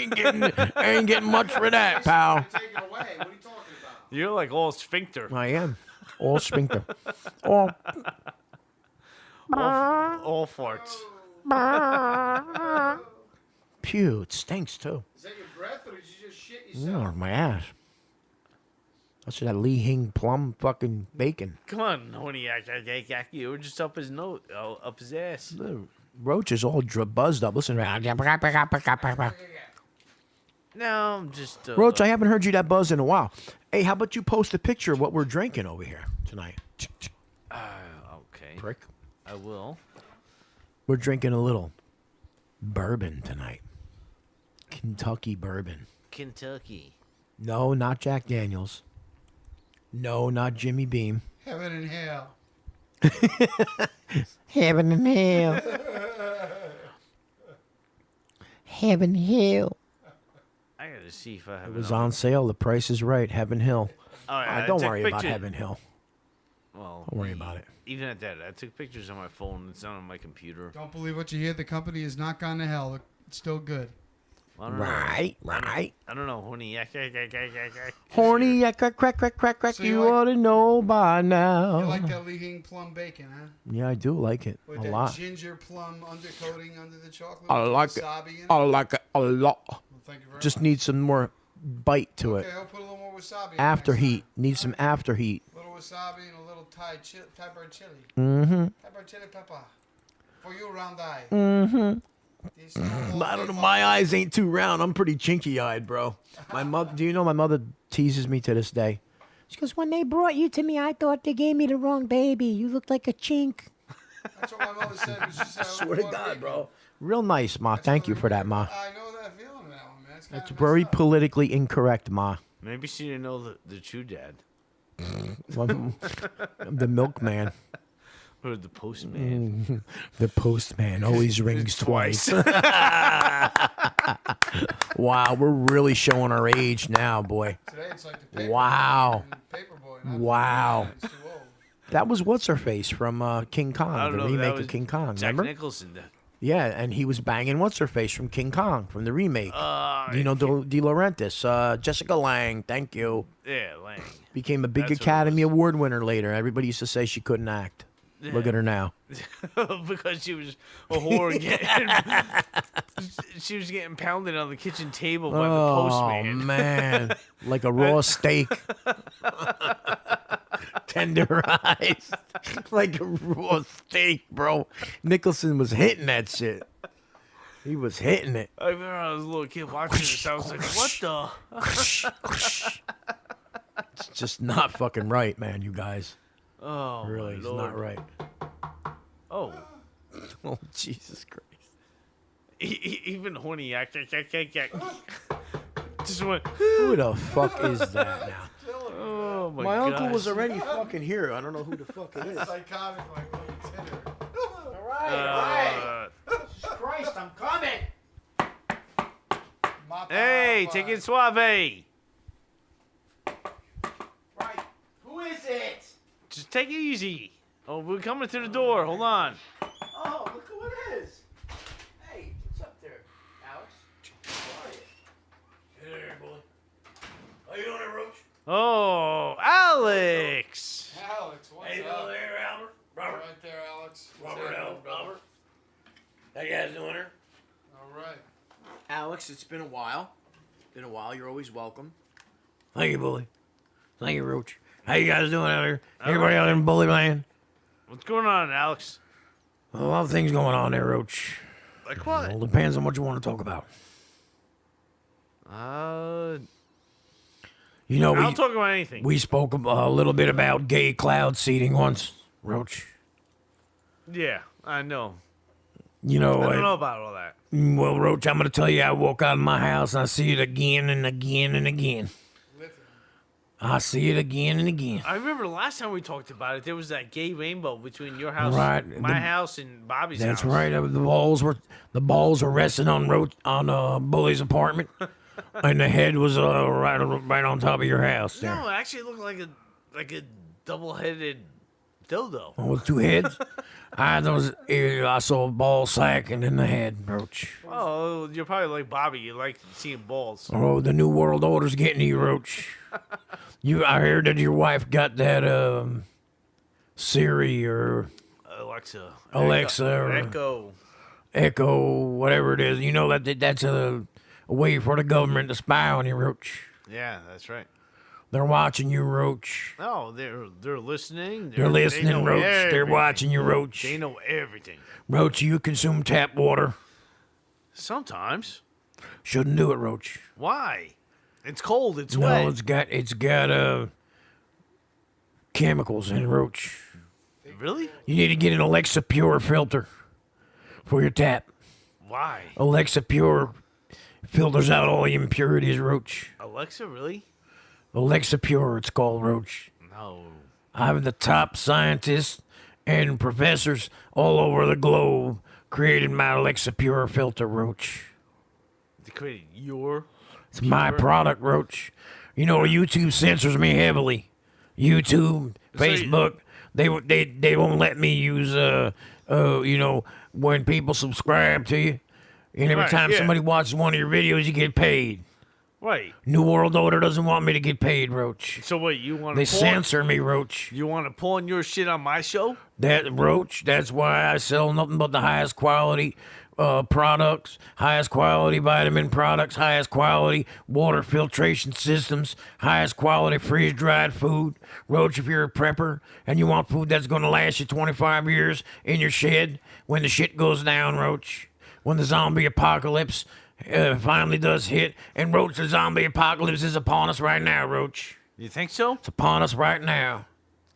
ain't getting much for that, pal.
Take it away. What are you talking about?
You're like all sphincter.
I am. All sphincter. All.
All farts.
Pew, it stinks too.
Is that your breath or did you just shit yourself?
Oh, my ass. That's that Lee Hing plum fucking bacon.
Come on, honey, you were just up his nose, up his ass.
The Roach is all buzzed up. Listen.
No, I'm just.
Roach, I haven't heard you that buzz in a while. Hey, how about you post a picture of what we're drinking over here tonight?
Okay.
Prick.
I will.
We're drinking a little bourbon tonight. Kentucky bourbon.
Kentucky.
No, not Jack Daniels. No, not Jimmy Beam.
Heaven and hell.
Heaven and hell. Heaven Hill.
I gotta see if I have
It was on sale. The price is right. Heaven Hill.
All right, I
Don't
took
worry about
pictures.
Heaven Hill.
Well,
Don't worry about it.
Even at that, I took pictures on my phone. It's not on my computer.
Don't believe what you hear. The company has not gone to hell. It's still good.
I don't know.
Right.
I don't know, honey.
Horny, crack, crack, crack, crack, crack.
So
You
you like-
ought to know by now.
You like that Lee Hing plum bacon, huh?
Yeah, I do like it
With
a
that
lot.
ginger plum undercoating under the chocolate.
I
with
like it.
wasabi in it.
I like it a lot.
Well, thank you very
Just
much.
need some more bite to it.
Okay, I'll put a little more wasabi. in
After
next
heat. Need some after heat.
time. A little wasabi and a little Thai bird chili.
Mm-hmm.
Thai bird chili pepper. For you, round eye.
Mm-hmm.
These small
I don't know.
people-
My eyes ain't too round. I'm pretty chinky-eyed, bro. My mother. Do you know my mother teases me to this day?
She goes, when they brought you to me, I thought they gave me the wrong baby. You looked like a chink.
That's what my mother said when she said,
Swear to God, bro. Real nice, Ma. Thank you for that, Ma.
I know that feeling in that one, man. It's kinda
That's
messed
very
up.
politically incorrect, Ma.
Maybe she didn't know the true dad.
The milkman.
Or the postman.
The postman always rings twice. Wow, we're really showing our age now, boy.
Today it's like the paper
Wow.
Paperboy. not
Wow.
It's too old.
That was what's her face from King Kong,
I don't
the
know. that
remake
was
of King Kong.
Jack
Remember?
Nicholson.
Yeah, and he was banging what's her face from King Kong from the remake. Dino De Laurentiis, Jessica Lange. Thank you.
Yeah, Lang.
Became a big
That's what it
Academy Award winner later. Everybody used to say she couldn't act. Look at her now.
Because she was a whore getting, she was getting pounded on the kitchen table by the postman.
Oh man, like a raw steak, tenderized, like a raw steak, bro. Nicholson was hitting that shit. He was hitting it.
I remember I was a little kid watching this. I was like, "What the?"
It's just not fucking right, man. You guys.
Oh,
really, it's not right.
Oh.
Oh, Jesus Christ.
Even horny yak. Just went.
Who the fuck is that now?
Oh my
My
god.
uncle was already fucking here. I don't know who the fuck it is.
Psychotic, like when it's hit her.
All right. Jesus Christ, I'm coming.
Hey, take it suave.
Right. Who is it?
Just take it easy. Oh, we're coming to the door. Hold on.
Oh, look who it is. Hey, what's up there, Alex? How are you? Hey there, boy. How you doing there, Roach?
Oh, Alex.
Alex, what's
Hey,
up?
hello there, Albert. Robert.
Right there, Alex. What's
Robert,
happening, brother?
Robert. How you guys doing there?
All right.
Alex, it's been a while. Been a while. You're always welcome. Thank you, Bully. Thank you, Roach. How you guys doing out here? Everybody out in Bully Land?
What's going on, Alex?
A lot of things going on there, Roach.
Like what?
It all depends on what you want to talk about. You know,
I'll talk about anything.
We spoke a little bit about gay cloud seeding once, Roach.
Yeah, I know.
You know,
I don't know about all that.
Well, Roach, I'm going to tell you, I walk out of my house and I see it again and again and again. I see it again and again.
I remember the last time we talked about it, there was that gay rainbow between your house,
Right,
my house, and Bobby's
That's
house.
right. The balls were resting on Bully's apartment, and the head was right on top of your house there.
No, it actually looked like a double-headed dildo.
Oh, with two heads. I saw a ball sack and then the head, Roach.
Oh, you're probably like Bobby. You like seeing balls.
Oh, the New World Order's getting to you, Roach. I heard that your wife got that Siri or
Alexa
or Echo, whatever it is. You know that's a way for the government to spy on you, Roach.
Yeah, that's right.
They're watching you, Roach.
Oh, they're listening.
They're listening, Roach.
Everything.
They're watching you, Roach.
They know everything.
Roach, you consume tap water.
Sometimes.
Shouldn't do it, Roach.
Why? It's cold. It's
No,
wet.
it's got chemicals in it, Roach.
Really?
You need to get an Alexa Pure filter for your tap.
Why?
Alexa Pure filters out all the impurities, Roach.
Alexa, really?
Alexa Pure, it's called, Roach.
No.
I'm the top scientists and professors all over the globe created my Alexa Pure filter, Roach.
They created your...
It's my product, Roach. You know, YouTube censors me heavily. YouTube, Facebook, they won't let me use, when people subscribe to you. And every time somebody watches one of your videos, you get paid.
Right.
New World Order doesn't want me to get paid, Roach.
So what, you want to...
They censor me, Roach.
You want to pull on your shit on my show?
Roach, that's why I sell nothing but the highest quality products, highest quality vitamin products, highest quality water filtration systems, highest quality freeze-dried food. Roach, if you're a prepper and you want food that's going to last you 25 years in your shed when the shit goes down, Roach, when the zombie apocalypse finally does hit, and Roach, the zombie apocalypse is upon us right now, Roach.
You think so?
It's upon us right now.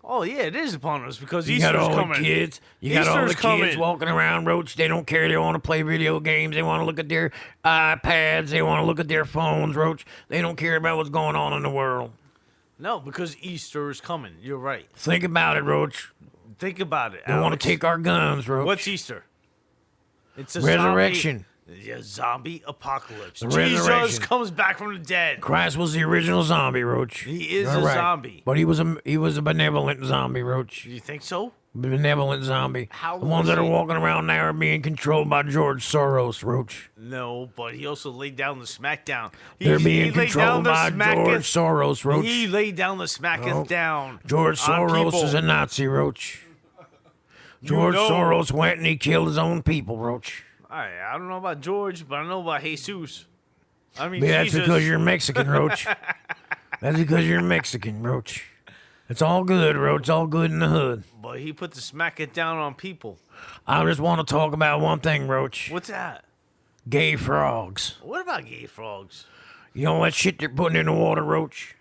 Oh, yeah, it is upon us because
You
Easter's
got all
coming.
the kids. You got all the kids walking around, Roach. They don't care. They want to play video games. They want to look at their iPads. They want to look at their phones, Roach. They don't care about what's going on in the world.
No, because Easter is coming. You're right.
Think about it, Roach.
Think about it,
They want to take our guns, Roach.
What's Easter? It's a
Resurrection.
Zombie apocalypse.
The
Jesus
resurrection.
comes back from the dead.
Christ was the original zombie, Roach.
He is
All
a
right.
zombie.
But he was a benevolent zombie, Roach.
You think so?
benevolent zombie.
How
The ones
was
that are
he-
walking around now are being controlled by George Soros, Roach.
No, but he also laid down the smackdown.
They're
He
being
laid
controlled
down the
by
smacketh-
George Soros, Roach.
He laid down the smacketh
No.
down.
George
on
Soros
people.
is a Nazi, Roach. George
know.
Soros went and he killed his own people, Roach.
I don't know about George, but I know about Jesus. I mean,
But that's
Jesus.
because you're Mexican, Roach. That's because you're Mexican, Roach. It's all good, Roach. All good in the hood.
But he put the smacketh down on people.
I just want to talk about one thing, Roach.
What's that?
Gay frogs.
What about gay frogs?
You know that shit they're putting in the water, Roach?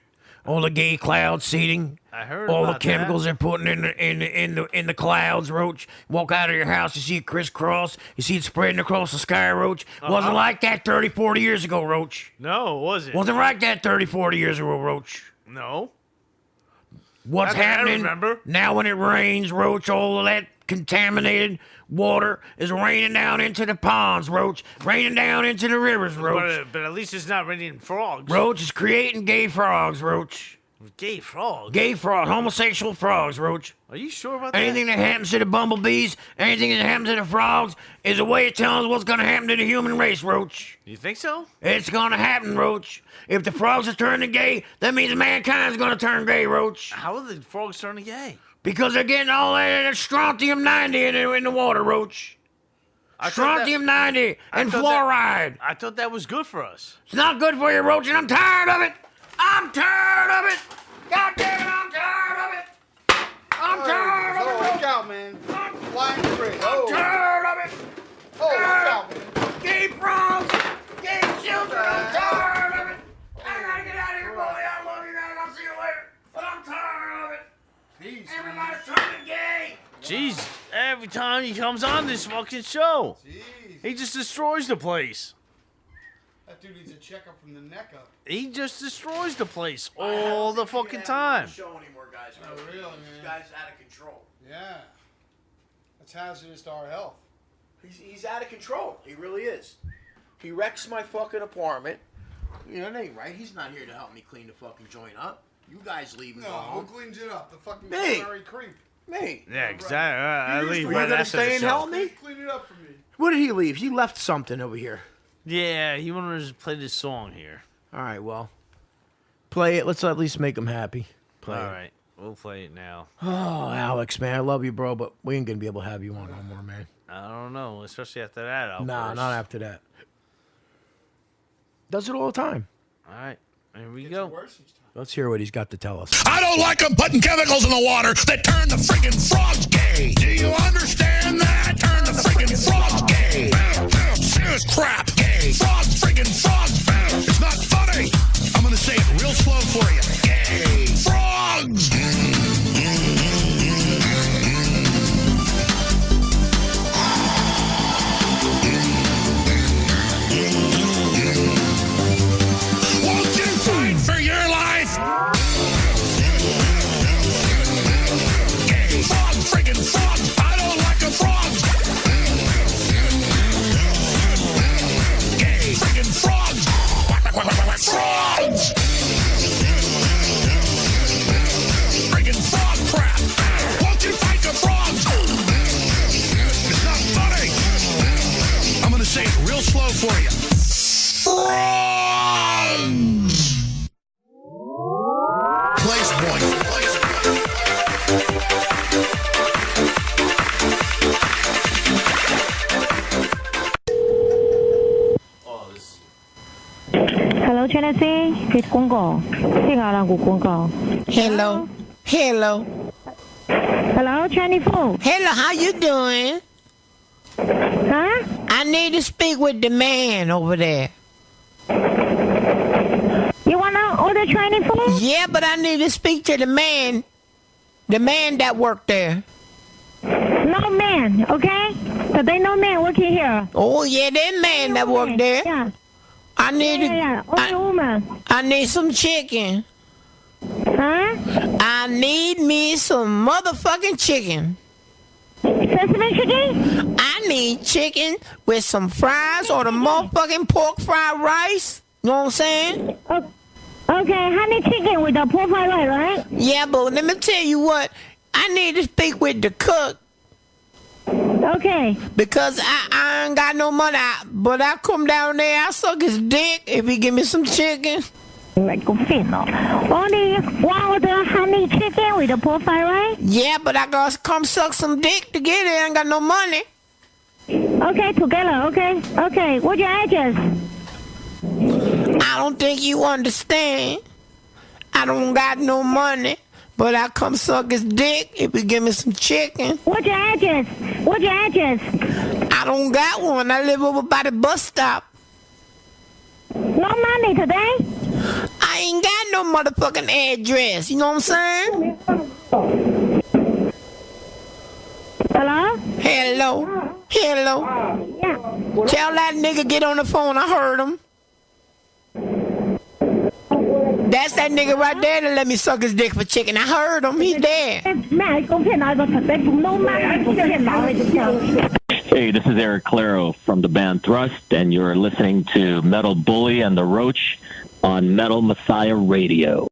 All the gay cloud seeding.
I heard
all
about
the chemicals they're putting in the clouds, Roach. Walk out of your house, you see it crisscross. You see it spreading across the sky, Roach. Wasn't like that 30, 40 years ago, Roach.
No, was it?
Wasn't like that 30, 40 years ago, Roach.
No.
What's
I don't
happening
remember.
now when it rains, Roach? All of that contaminated water is raining down into the ponds, Roach. Raining down into the rivers, Roach.
But at least it's not raining frogs.
Roach is creating gay frogs, Roach.
Gay frogs?
Gay frogs, homosexual frogs, Roach.
Are you sure about that?
Anything that happens to the bumblebees, anything that happens to the frogs, is a way of telling us what's going to happen to the human race, Roach.
You think so?
It's going to happen, Roach. If the frogs are turning gay, that means mankind's going to turn gay, Roach.
How are the frogs turning gay?
Because they're getting all that strontium 90 in the water, Roach. Strontium 90 and fluoride.
I thought that was good for us.
It's not good for you, Roach, and I'm tired of it. I'm tired of it. God damn it, I'm tired of it. I'm tired of it.
Look out, man. Flying free.
I'm tired of it.
Oh, look out, man.
Gay frogs, gay children, I'm tired of it. I gotta get out of here, boy. I love you guys. I'll see you later. But I'm tired of it.
Peace,
Everybody's turning gay.
Jeez, every time he comes on this fucking show,
Jeez.
he just destroys the place.
That dude needs a checkup from the neck up.
He just destroys the place all the fucking time.
Show anymore, guys.
Oh, really, man?
This guy's out of control.
Yeah. That's hazardous to our health.
He's out of control. He really is. He wrecks my fucking apartment. You know, that ain't right. He's not here to help me clean the fucking joint up. You guys leave and
No,
go
who
home.
cleans it up? The fucking
Me.
culinary creep.
Me.
Yeah, exactly. I leave
Were you
right
gonna
after the
stay and
show.
help me?
Clean it up for me.
What did he leave? He left something over here.
Yeah, he wanted to play this song here.
All right, well, play it. Let's at least make him happy. Play
All
it.
right, we'll play it now.
Oh, Alex, man, I love you, bro, but we ain't gonna be able to have you on no more, man.
I don't know, especially after that outburst.
Nah, not after that. Does it all the time.
All right, here we
Gets
go.
worse each time.
Let's hear what he's got to tell us.
I don't like them putting chemicals in the water that turn the friggin' frogs gay. Do you understand that? Turn the friggin' frogs gay. Serious crap. Gay. Frogs, friggin' frogs. It's not funny. I'm gonna say it real slow for you. Gay. Frogs. Won't you fight for your life? Gay. Frogs, friggin' frogs. I don't like the frogs. Gay. Friggin' frogs. Frogs. Friggin' frog crap. Won't you fight the frogs? It's not funny. I'm gonna say it real slow for you. Frogs. Place point. Place
Hello, Tennessee. It's Congo. Singalang Congo.
Hello. Hello.
Hello, Chinese food.
Hello, how you doing?
Huh?
I need to speak with the man over there.
You wanna order Chinese food?
Yeah, but I need to speak to the man. The man that worked there.
No man, okay? But they no man working here.
Oh, yeah, that man that worked there.
Yeah.
I need
Yeah. Only woman.
I need some chicken.
Huh?
I need me some motherfucking chicken.
Sesame chicken?
I need chicken with some fries or the motherfucking pork fried rice. You know what I'm saying?
Okay, honey chicken with the pork fried rice, right?
Yeah, but let me tell you what. I need to speak with the cook.
Okay.
Because I ain't got no money, but I come down there, I suck his dick if he give me some chicken.
Like go finna. Only one order honey chicken with a profile, right?
Yeah, but I gotta come suck some dick to get it. I ain't got no money.
Okay, together. Okay. What's your address?
I don't think you understand. I don't got no money, but I come suck his dick if he give me some chicken.
What's your address?
I don't got one. I live over by the bus stop.
No money today?
I ain't got no motherfucking address. You know what I'm saying?
Hello?
Hello.
Yeah.
Tell that nigga get on the phone. I heard him. That's that nigga right there that let me suck his dick for chicken. I heard him. He's there.
Hey, this is Eric Claro from the band Thrust, and you're listening to Metal Bully and the Roach on Metal Messiah Radio.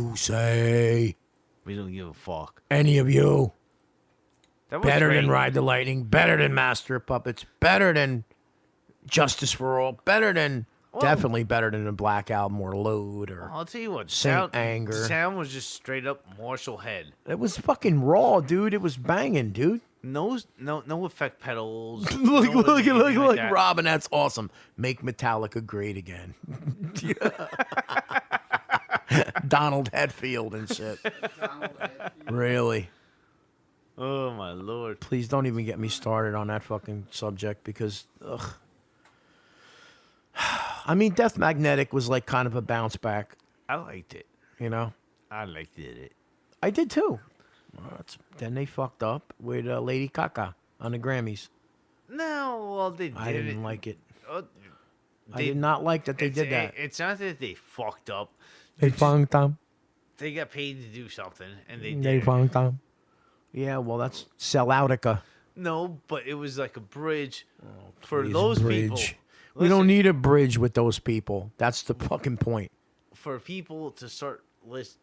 to say.
We don't give a fuck.
Any of you.
That was
Better
great.
than Ride the Lightning. Better than Master of Puppets. Better than Justice for All. Better than... Definitely better than a Black Album or Load or
I'll tell you what.
Saint Anger.
Sound was just straight up Marshall Head.
It was fucking raw, dude. It was banging, dude.
No effect pedals.
Look, Robin, that's awesome. Make Metallica great again. Donald Hetfield and shit. Really?
Oh my lord!
Please don't even get me started on that fucking subject because, I mean, Death Magnetic was like kind of a bounce back.
I liked it.
You know?
I liked it.
I did too. Then they fucked up with Lady Gaga on the Grammys.
No, well, they did.
I didn't like it.
Oh,
I did not like that they did that.
It's not that they fucked up.
They fucked up.
They got paid to do something, and they did.
They fucked up. Yeah, well, that's selloutica.
No, but it was like a bridge for
Please,
those
bridge.
people.
We don't need a bridge with those people. That's the fucking point.
For people to start listening.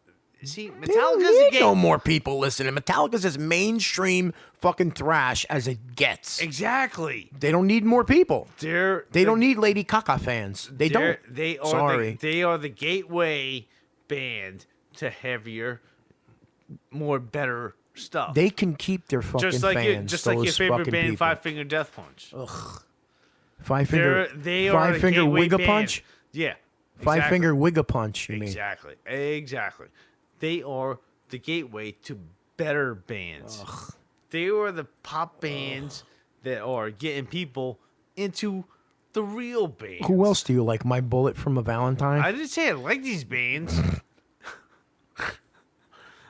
See,
There
Metallica's
ain't
a game.
no more people listening. Metallica's as mainstream fucking thrash as it gets.
Exactly.
They don't need more people.
They
don't need Lady Gaga fans. They don't.
They are
Sorry.
they are the gateway band to heavier, more better stuff.
They can keep their fucking
just like
fans.
just like your
those
favorite
fucking
band,
people.
Five Finger Death Punch.
Ugh. Five Finger.
They are
Five
the
Finger
gateway
Wigga
band.
Punch.
Yeah.
Five
exactly.
Finger Wigga Punch. You mean?
Exactly. They are the gateway to better bands. They are the pop bands that are getting people into the real bands.
Who else do you like? My Bullet from a Valentine.
I didn't say I like these bands.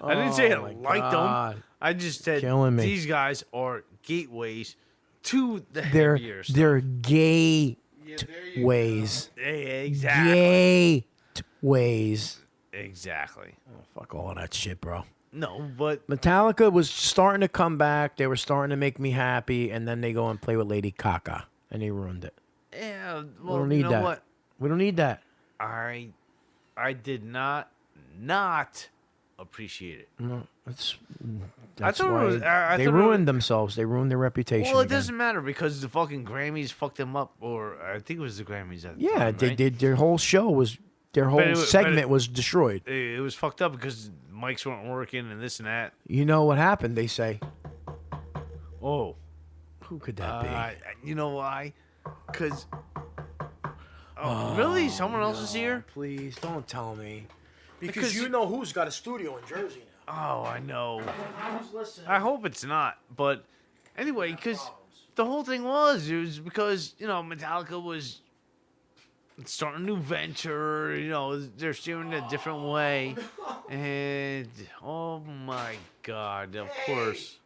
I didn't say I
Oh, my
liked
God.
them. I just said
Killing me.
these guys are gateways to the
They're
heavier stuff.
they're gay ways.
Exactly.
Ways.
Exactly.
Oh, fuck all of that shit, bro.
No, but
Metallica was starting to come back. They were starting to make me happy, and then they go and play with Lady Gaga, and they ruined it.
yeah,
We
well,
don't need
you know
that.
what?
We don't need that.
I did not appreciate it.
No, that's
I thought
why
it was. I
they
thought
ruined themselves. They ruined their reputation.
Well, it
again.
doesn't matter because the fucking Grammys fucked them up, or I think it was the Grammys. At the
Yeah,
time,
they
right?
did. Their whole show was. Their
But
whole
it wa- but
segment
it-
was destroyed.
It was fucked up because mics weren't working and this and that.
You know what happened? They say.
Oh,
who could that be?
You know why? Because. Oh, really? Someone else is here?
Please don't tell me.
Because
you know who's got a studio in Jersey now.
Oh, I know.
Who's listening?
I hope it's not. But anyway, because the whole thing was because, Metallica was starting a new venture. They're steering a different way. And, oh my God, of course.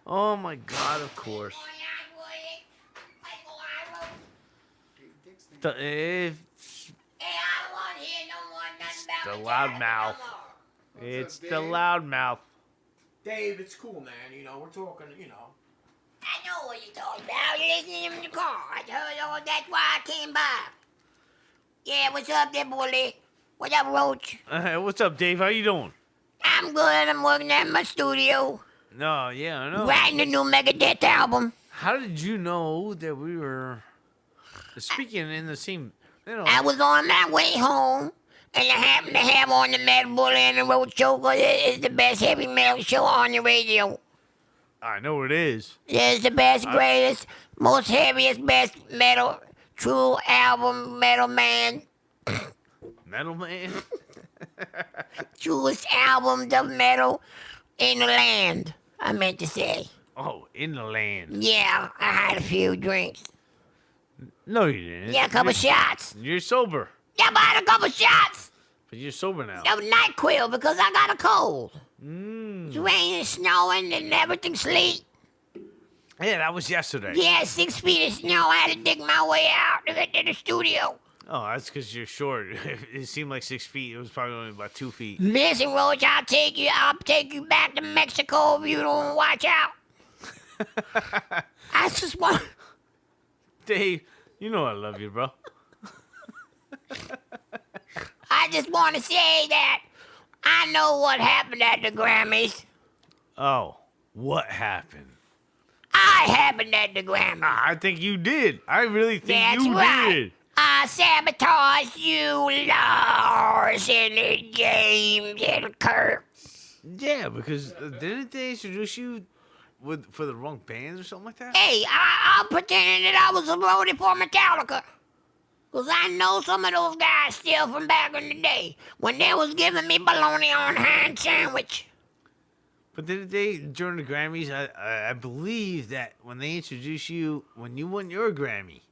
Oh my God, of course. It's the loudmouth. It's the loudmouth.
Dave, it's cool, man. We're talking,
I know what you're talking about. Listening in the car. I heard all that's why I came by. Yeah, what's up there, bully? What up, Roach?
What's up, Dave? How you doing?
I'm good. I'm working at my studio.
No, yeah, I know.
Writing a new Megadeth album.
How did you know that we were speaking in the same...
I was on my way home, and I happened to have on the Metal Bully and the Roach show because it is the best heavy metal show on the radio.
I know it is.
It's the best, greatest, most heaviest, best metal, true album, metal man.
Metal Man?
Truest albums of metal in the land, I meant to say.
Oh, in the land.
Yeah, I had a few drinks.
No, you didn't.
Yeah, a couple shots.
You're sober.
Yeah, but I had a couple shots
But you're sober now.
of NyQuil because I got a cold.
Mm.
It's raining, snowing, and everything sleet.
Yeah, that was yesterday.
Yeah, 6 feet of snow. I had to dig my way out to get to the studio.
Oh, that's because you're short. It seemed like 6 feet. It was probably only about 2 feet.
Listen, Roach, I'll take you back to Mexico if you don't watch out. I just want...
Dave, you know I love you, bro.
I just want to say that I know what happened at the Grammys.
Oh, what happened?
I happened at the Grammys.
I think you did. I really think
That's
you
right.
did.
I sabotaged you, Lars, and James, and Kirk.
Yeah, because didn't they introduce you for the wrong bands or something like that?
Hey, I'm pretending that I was a roadie for Metallica. Because I know some of those guys still from back in the day when they was giving me bologna on hand sandwich.
But didn't they, during the Grammys, I believe that when they introduced you, when you won your Grammy.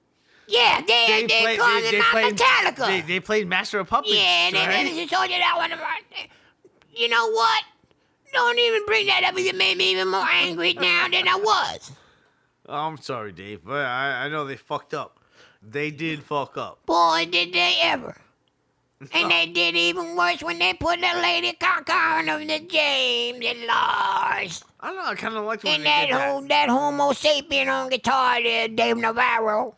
Yeah, they called it Metallica.
They played Master of Puppets.
Yeah,
right?
they told you that one. You know what? Don't even bring that up. You made me even more angry now than I was.
Oh, I'm sorry, Dave, but I know they fucked up. They did fuck up.
Boy, did they ever. And they did even worse when they put the Lady Gaga on the James and Lars.
I don't know, I kind of liked when
and
they did
that Homo sapien on guitar there, Dave Navarro.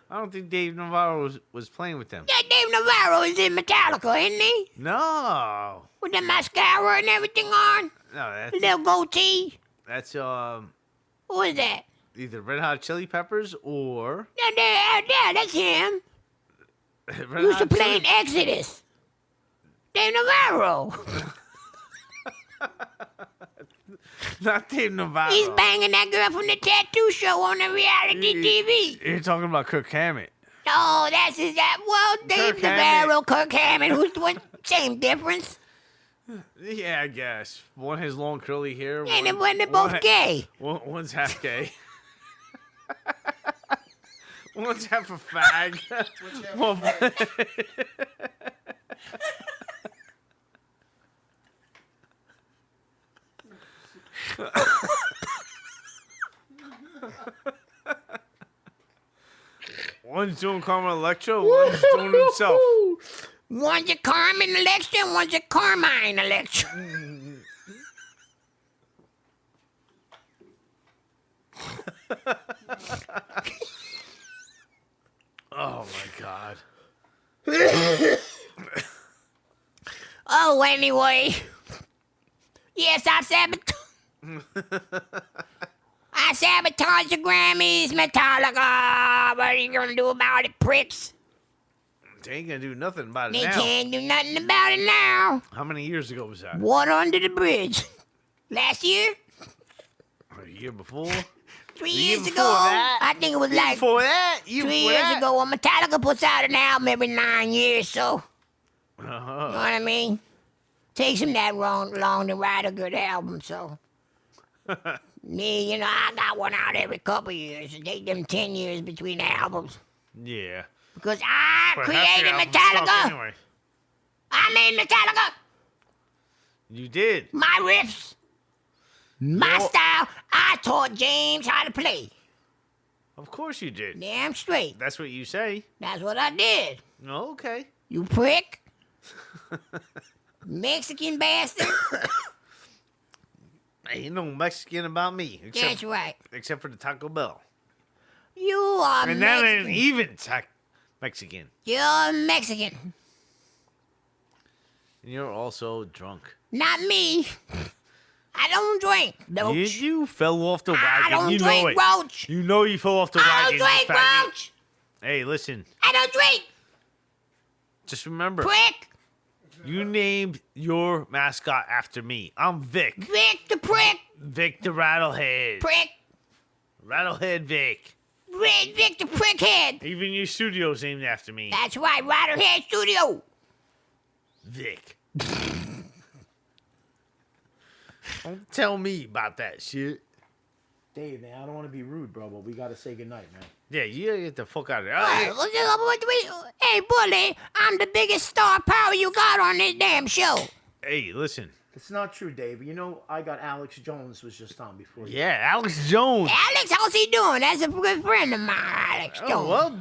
I don't think Dave Navarro was playing with them.
Yeah, Dave Navarro is in Metallica, isn't he?
No.
With the mascara and everything on?
No, that's...
Little goatee?
That's,
Who is that?
either Red Hot Chili Peppers or...
Yeah, that's him.
Red
Used to
Hot
play in
Chili-
Exodus. Dave Navarro.
Not Dave Navarro.
He's banging that girl from the tattoo show on the reality TV.
You're talking about Kirk Hammett.
No, that's his that. Well, Dave
Kirk
Navarro, Kirk Hammett. Who's what? Same difference.
Yeah, I guess. One has long curly hair.
And then when they're both gay.
One's half gay. One's half a fag. One's doing Carmen Electra, one's doing himself.
One's a Carmen Electra, one's a Carmine Electra.
Oh my God.
Oh, anyway. Yes, I sabotaged the Grammys, Metallica. What are you gonna do about it, pricks?
They ain't gonna do nothing about it
They
now.
can't do nothing about it now.
How many years ago was that?
Water under the bridge. Last year?
A year before?
3
The year
years
before
ago?
that?
I think it was
Year
like
before that? Year
3
before
years
that?
ago. When Metallica puts out an album every 9 years, so you know
Uh-huh.
what I mean? Takes them that long to write a good album, so. Me, I got one out every couple years. It take them 10 years between albums.
Yeah.
Because I
But half
created
the album sucked
Metallica.
anyway.
I made Metallica.
You did.
My riffs. My style. I taught James how to play.
Of course you did.
Damn straight.
That's what you say.
That's what I did.
Okay.
You prick. Mexican bastard.
Ain't no Mexican about me.
That's right.
Except for the Taco Bell.
You are
And that
Mexican.
ain't even Mexican.
You're Mexican.
And you're also drunk.
Not me. I don't drink, Roach.
You fell off the wagon.
I don't
you know
drink,
it.
Roach.
You know you fell off the
I
wagon.
don't
you
drink,
faggot.
Roach.
Hey, listen.
I don't drink.
Just remember.
Prick.
You named your mascot after me. I'm Vic.
Vic the prick.
Vic the Rattlehead.
Prick.
Rattlehead Vic.
Red Vic the prickhead.
Even your studio's named after me.
That's right, Riderhead Studio.
Vic. Don't tell me about that shit.
Dave, man, I don't want to be rude, bro, but we got to say goodnight, man.
Yeah, you gotta get the fuck out of there.
Hey, Bully, I'm the biggest star power you got on this damn show.
Hey, listen.
It's not true, Dave. You know, I got Alex Jones was just on before you.
Yeah, Alex Jones.
Alex, how's he doing? That's a good friend of mine, Alex Jones.
Oh, well,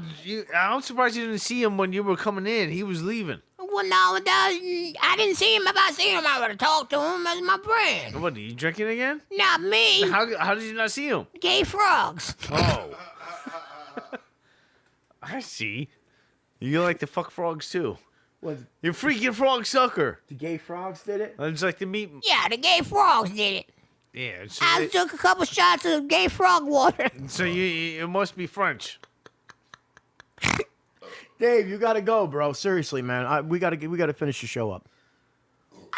I'm surprised you didn't see him when you were coming in. He was leaving.
Well, no, I didn't see him. If I see him, I would have talked to him as my friend.
What, are you drinking again?
Not me.
How did you not see him?
Gay frogs.
Oh. I see. You like the fuck frogs, too. You freaking frog sucker.
The gay frogs did it?
It's like the meat.
Yeah, the gay frogs did it.
Yeah.
I took a couple shots of gay frog water.
So it must be French.
Dave, you gotta go, bro. Seriously, man. We gotta finish the show up.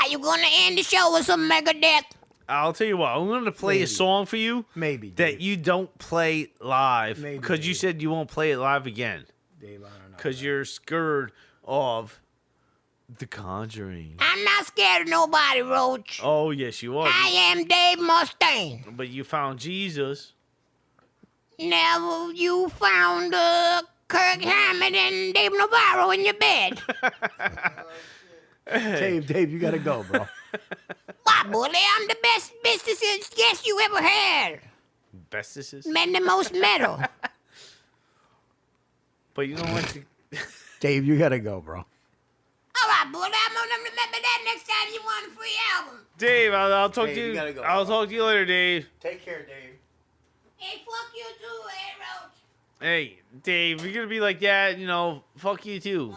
Are you gonna end the show with some Megadeth?
I'll tell you what. I'm going to play a song for you.
Maybe.
That you don't play live. Because you said you won't play it live again.
Dave, I don't know.
Because you're scared of The Conjuring.
I'm not scared of nobody, Roach.
Oh, yes, you are.
I am Dave Mustaine.
But you found Jesus.
Never you found Kirk Hammett and Dave Navarro in your bed.
Dave, you gotta go, bro.
What, bully? I'm the best business guest you ever had.
Bestesses?
Men the most metal.
But you don't want to...
Dave, you gotta go, bro.
All right, bully. I'm gonna remember that next time you want a free album.
Dave, I'll talk
Dave,
to you.
you gotta go,
I'll
bro.
talk to you later, Dave.
Take care, Dave.
Hey, fuck you too, Roach.
Hey, Dave, you're gonna be like that, fuck you too.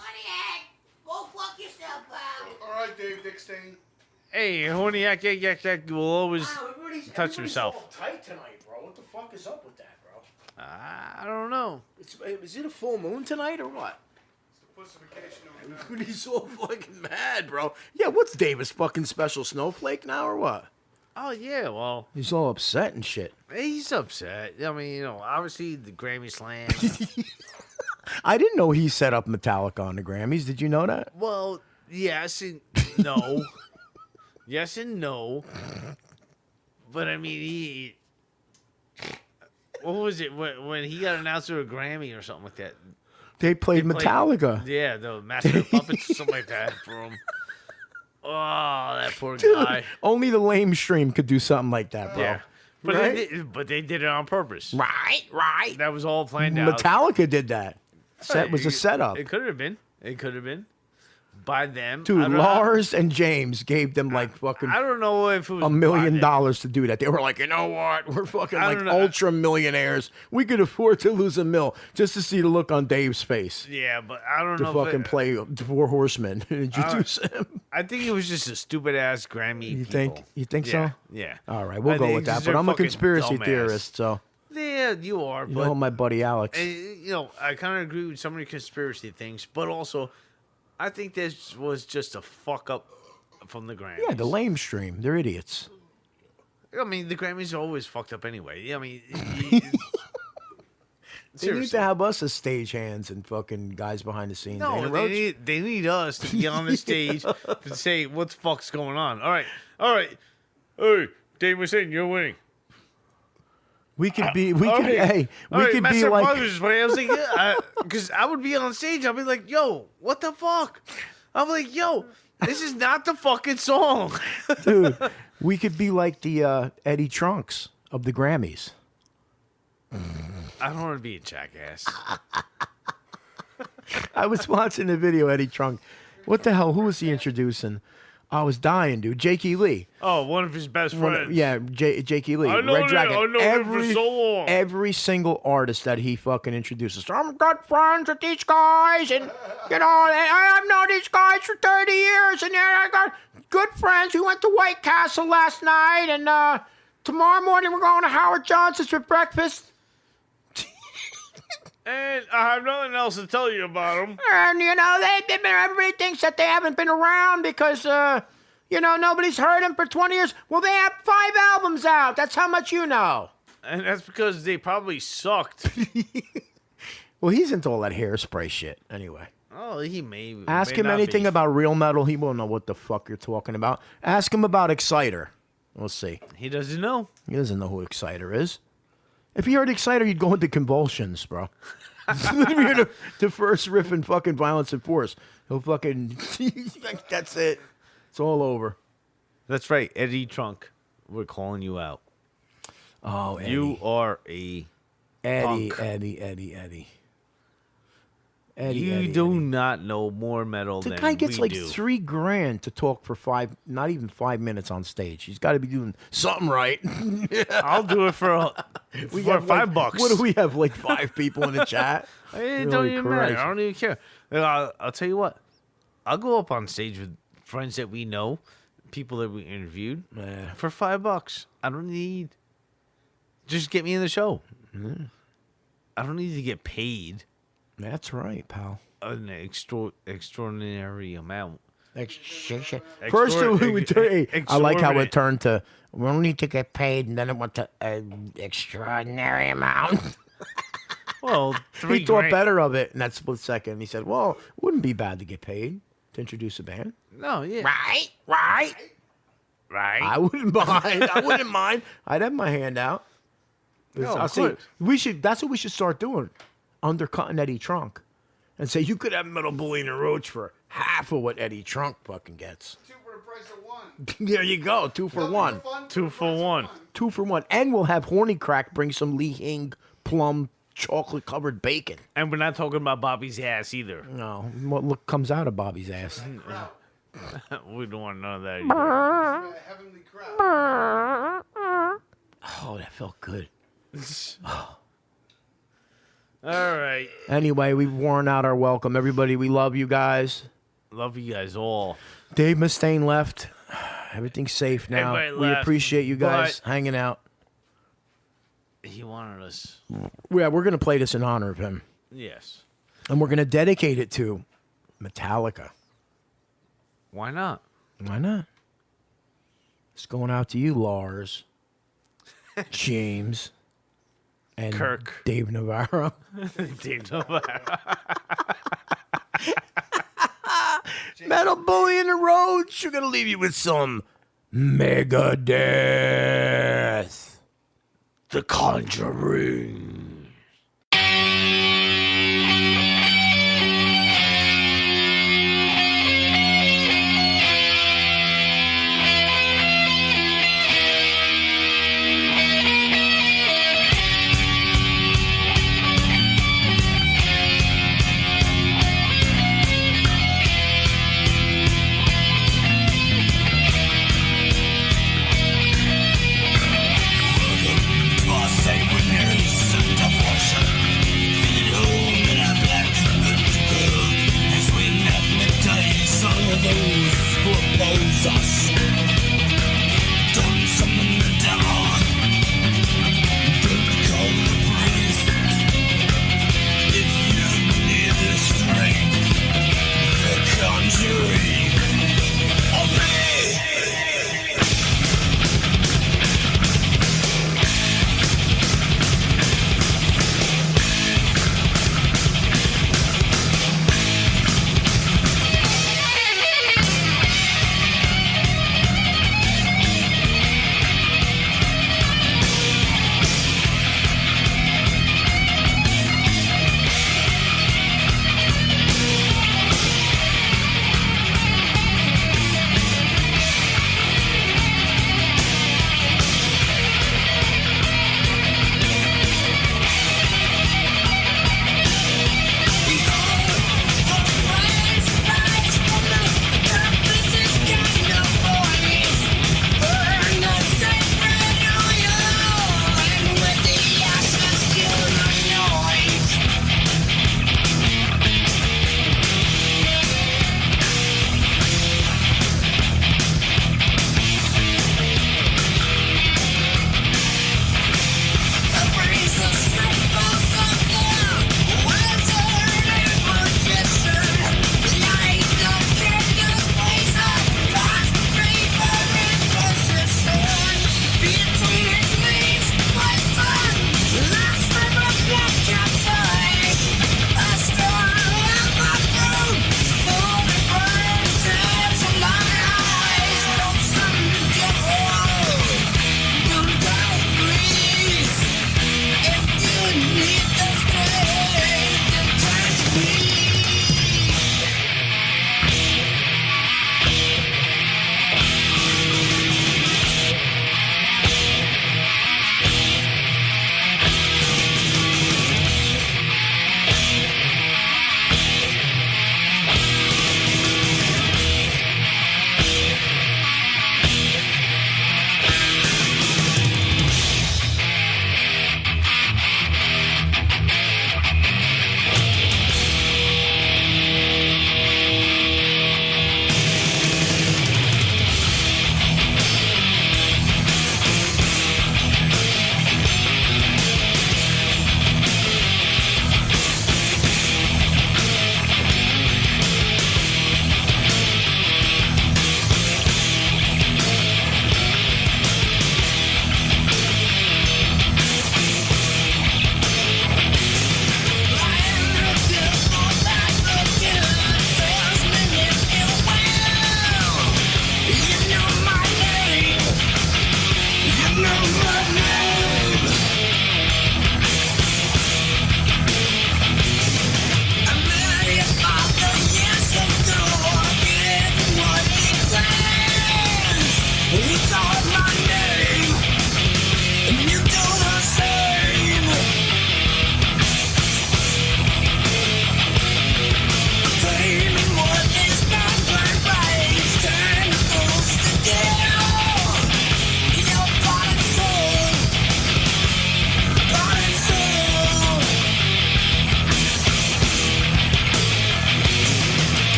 Go fuck yourself, pal.
All right, Dave Dickstein.
Hey, Horniak Yak will always touch himself.
All tight tonight, bro. What the fuck is up with that, bro?
I don't know.
Is it a full moon tonight or what? He's so fucking mad, bro. Yeah, what's Davis fucking special snowflake now or what?
Oh, yeah, well.
He's all upset and shit.
He's upset. I mean, obviously the Grammy Slam.
I didn't know he set up Metallica on the Grammys. Did you know that?
Well, yes and no. Yes and no. But I mean, what was it when he got announced to a Grammy or something like that?
They played Metallica.
Yeah, the Master of Puppets or something like that for him. Oh, that poor
Dude,
guy.
only the lame stream could do something like that, bro.
Yeah. But,
Right?
they did it on purpose.
Right.
That was all planned out.
Metallica did that. Was a setup.
It could have been. It could have been. By them. I
Dude,
don't know.
Lars and James gave them like fucking
I don't know if it was
$1 million to do that. They were like, you know what? We're fucking
I
like
don't know.
ultra millionaires. We could afford to lose $1 million just to see the look on Dave's face.
Yeah, but I don't
To
know.
fucking play Four Horsemen and introduce him.
I think it was just a stupid ass Grammy.
You think? You think
Yeah,
so?
yeah.
All right, we'll
I
go
think
with that.
they're
But I'm a
fucking
conspiracy
dumbass.
theorist, so
Yeah, you are.
you
But
know my buddy Alex.
I kind of agree with some of the conspiracy things, but also, I think this was just a fuck up from the Grammys.
Yeah, the lame stream. They're idiots.
I mean, the Grammys are always fucked up anyway. I mean,
They need to have us as stagehands and fucking guys behind the scenes.
no,
Ain't it, Roach?
they need us to get on the stage to say what the fuck's going on. All right. Hey, Dave was saying you're winning.
We could be.
Okay. All
We
right,
could
Master
be like.
Brothers, but I was like, because I would be on stage. I'd be like, yo, what the fuck? I'm like, yo, this is not the fucking song.
Dude, we could be like the Eddie Trunks of the Grammys.
I don't want to be a jackass.
I was watching the video, Eddie Trunk. What the hell? Who was he introducing? I was dying, dude. Jakey Lee.
Oh, one of his best friends.
Jakey Lee.
I know
Red
him.
Dragon.
I know him for so long.
Every single artist that he fucking introduces. I'm good friends with these guys, and I've known these guys for 30 years, and I got good friends. We went to White Castle last night, and tomorrow morning we're going to Howard Johnson's for breakfast.
And I have nothing else to tell you about them.
And, everybody thinks that they haven't been around because, nobody's heard them for 20 years. Well, they have 5 albums out. That's how much you know.
And that's because they probably sucked.
Well, he's into all that hairspray shit anyway.
Oh, he may.
Ask
may
him
not
anything
be.
about real metal. He won't know what the fuck you're talking about. Ask him about Exciter. We'll see.
He doesn't know.
He doesn't know who Exciter is. If he heard Exciter, he'd go into convulsions, bro. the first riff in fucking Violence and Force. He'll fucking... That's it. It's all over.
That's right, Eddie Trunk. We're calling you out.
Oh, Eddie.
You are a punk.
Eddie.
You do not know more metal
The
than
guy gets
we
like
do.
$3,000 to talk for not even 5 minutes on stage. He's got to be doing something right.
I'll do it for $5.
What do we have? Like 5 people in the chat.
It
Holy
don't even matter.
Christ.
I don't even care. I'll tell you what. I'll go up on stage with friends that we know, people that we interviewed, for $5. I don't need. Just get me in the show. I don't need to get paid.
That's right, pal.
An extraordinary amount.
First, we would turn. I like how it turned to. We don't need to get paid, and then it went to an extraordinary amount.
Well,
he thought better of it in that split second. He said, "Well, it wouldn't be bad to get paid to introduce a band."
No, yeah.
Right. I wouldn't mind. I'd have my hand out.
No,
I'll say we should. That's what we should start doing. Undercutting Eddie Trunk, and say you could have Metal Bully and a Roach for half of what Eddie Trunk fucking gets.
2 for the price of 1.
There you go. 2 for 1.
2 for 1.
2 for 1. And we'll have Horny Crack bring some Lee Hing plum chocolate covered bacon.
And we're not talking about Bobby's ass either.
No, what comes out of Bobby's ass?
We don't want to know that.
Heavenly crap.
Oh, that felt good.
All right.
Anyway, we've worn out our welcome. Everybody, we love you guys.
Love you guys all.
Dave Mustaine left. Everything's safe now.
Everybody
We
left,
appreciate you guys
but-
hanging out.
He wanted us.
Yeah, we're going to play this in honor of him.
Yes.
And we're going to dedicate it to Metallica.
Why not?
Why not? It's going out to you, Lars, James, and
Kirk.
Dave Navarro.
Dave Navarro.
Metal Bully and the Roach. We're going to leave you with some Megadeth. The Conjuring.
Those who oppose us.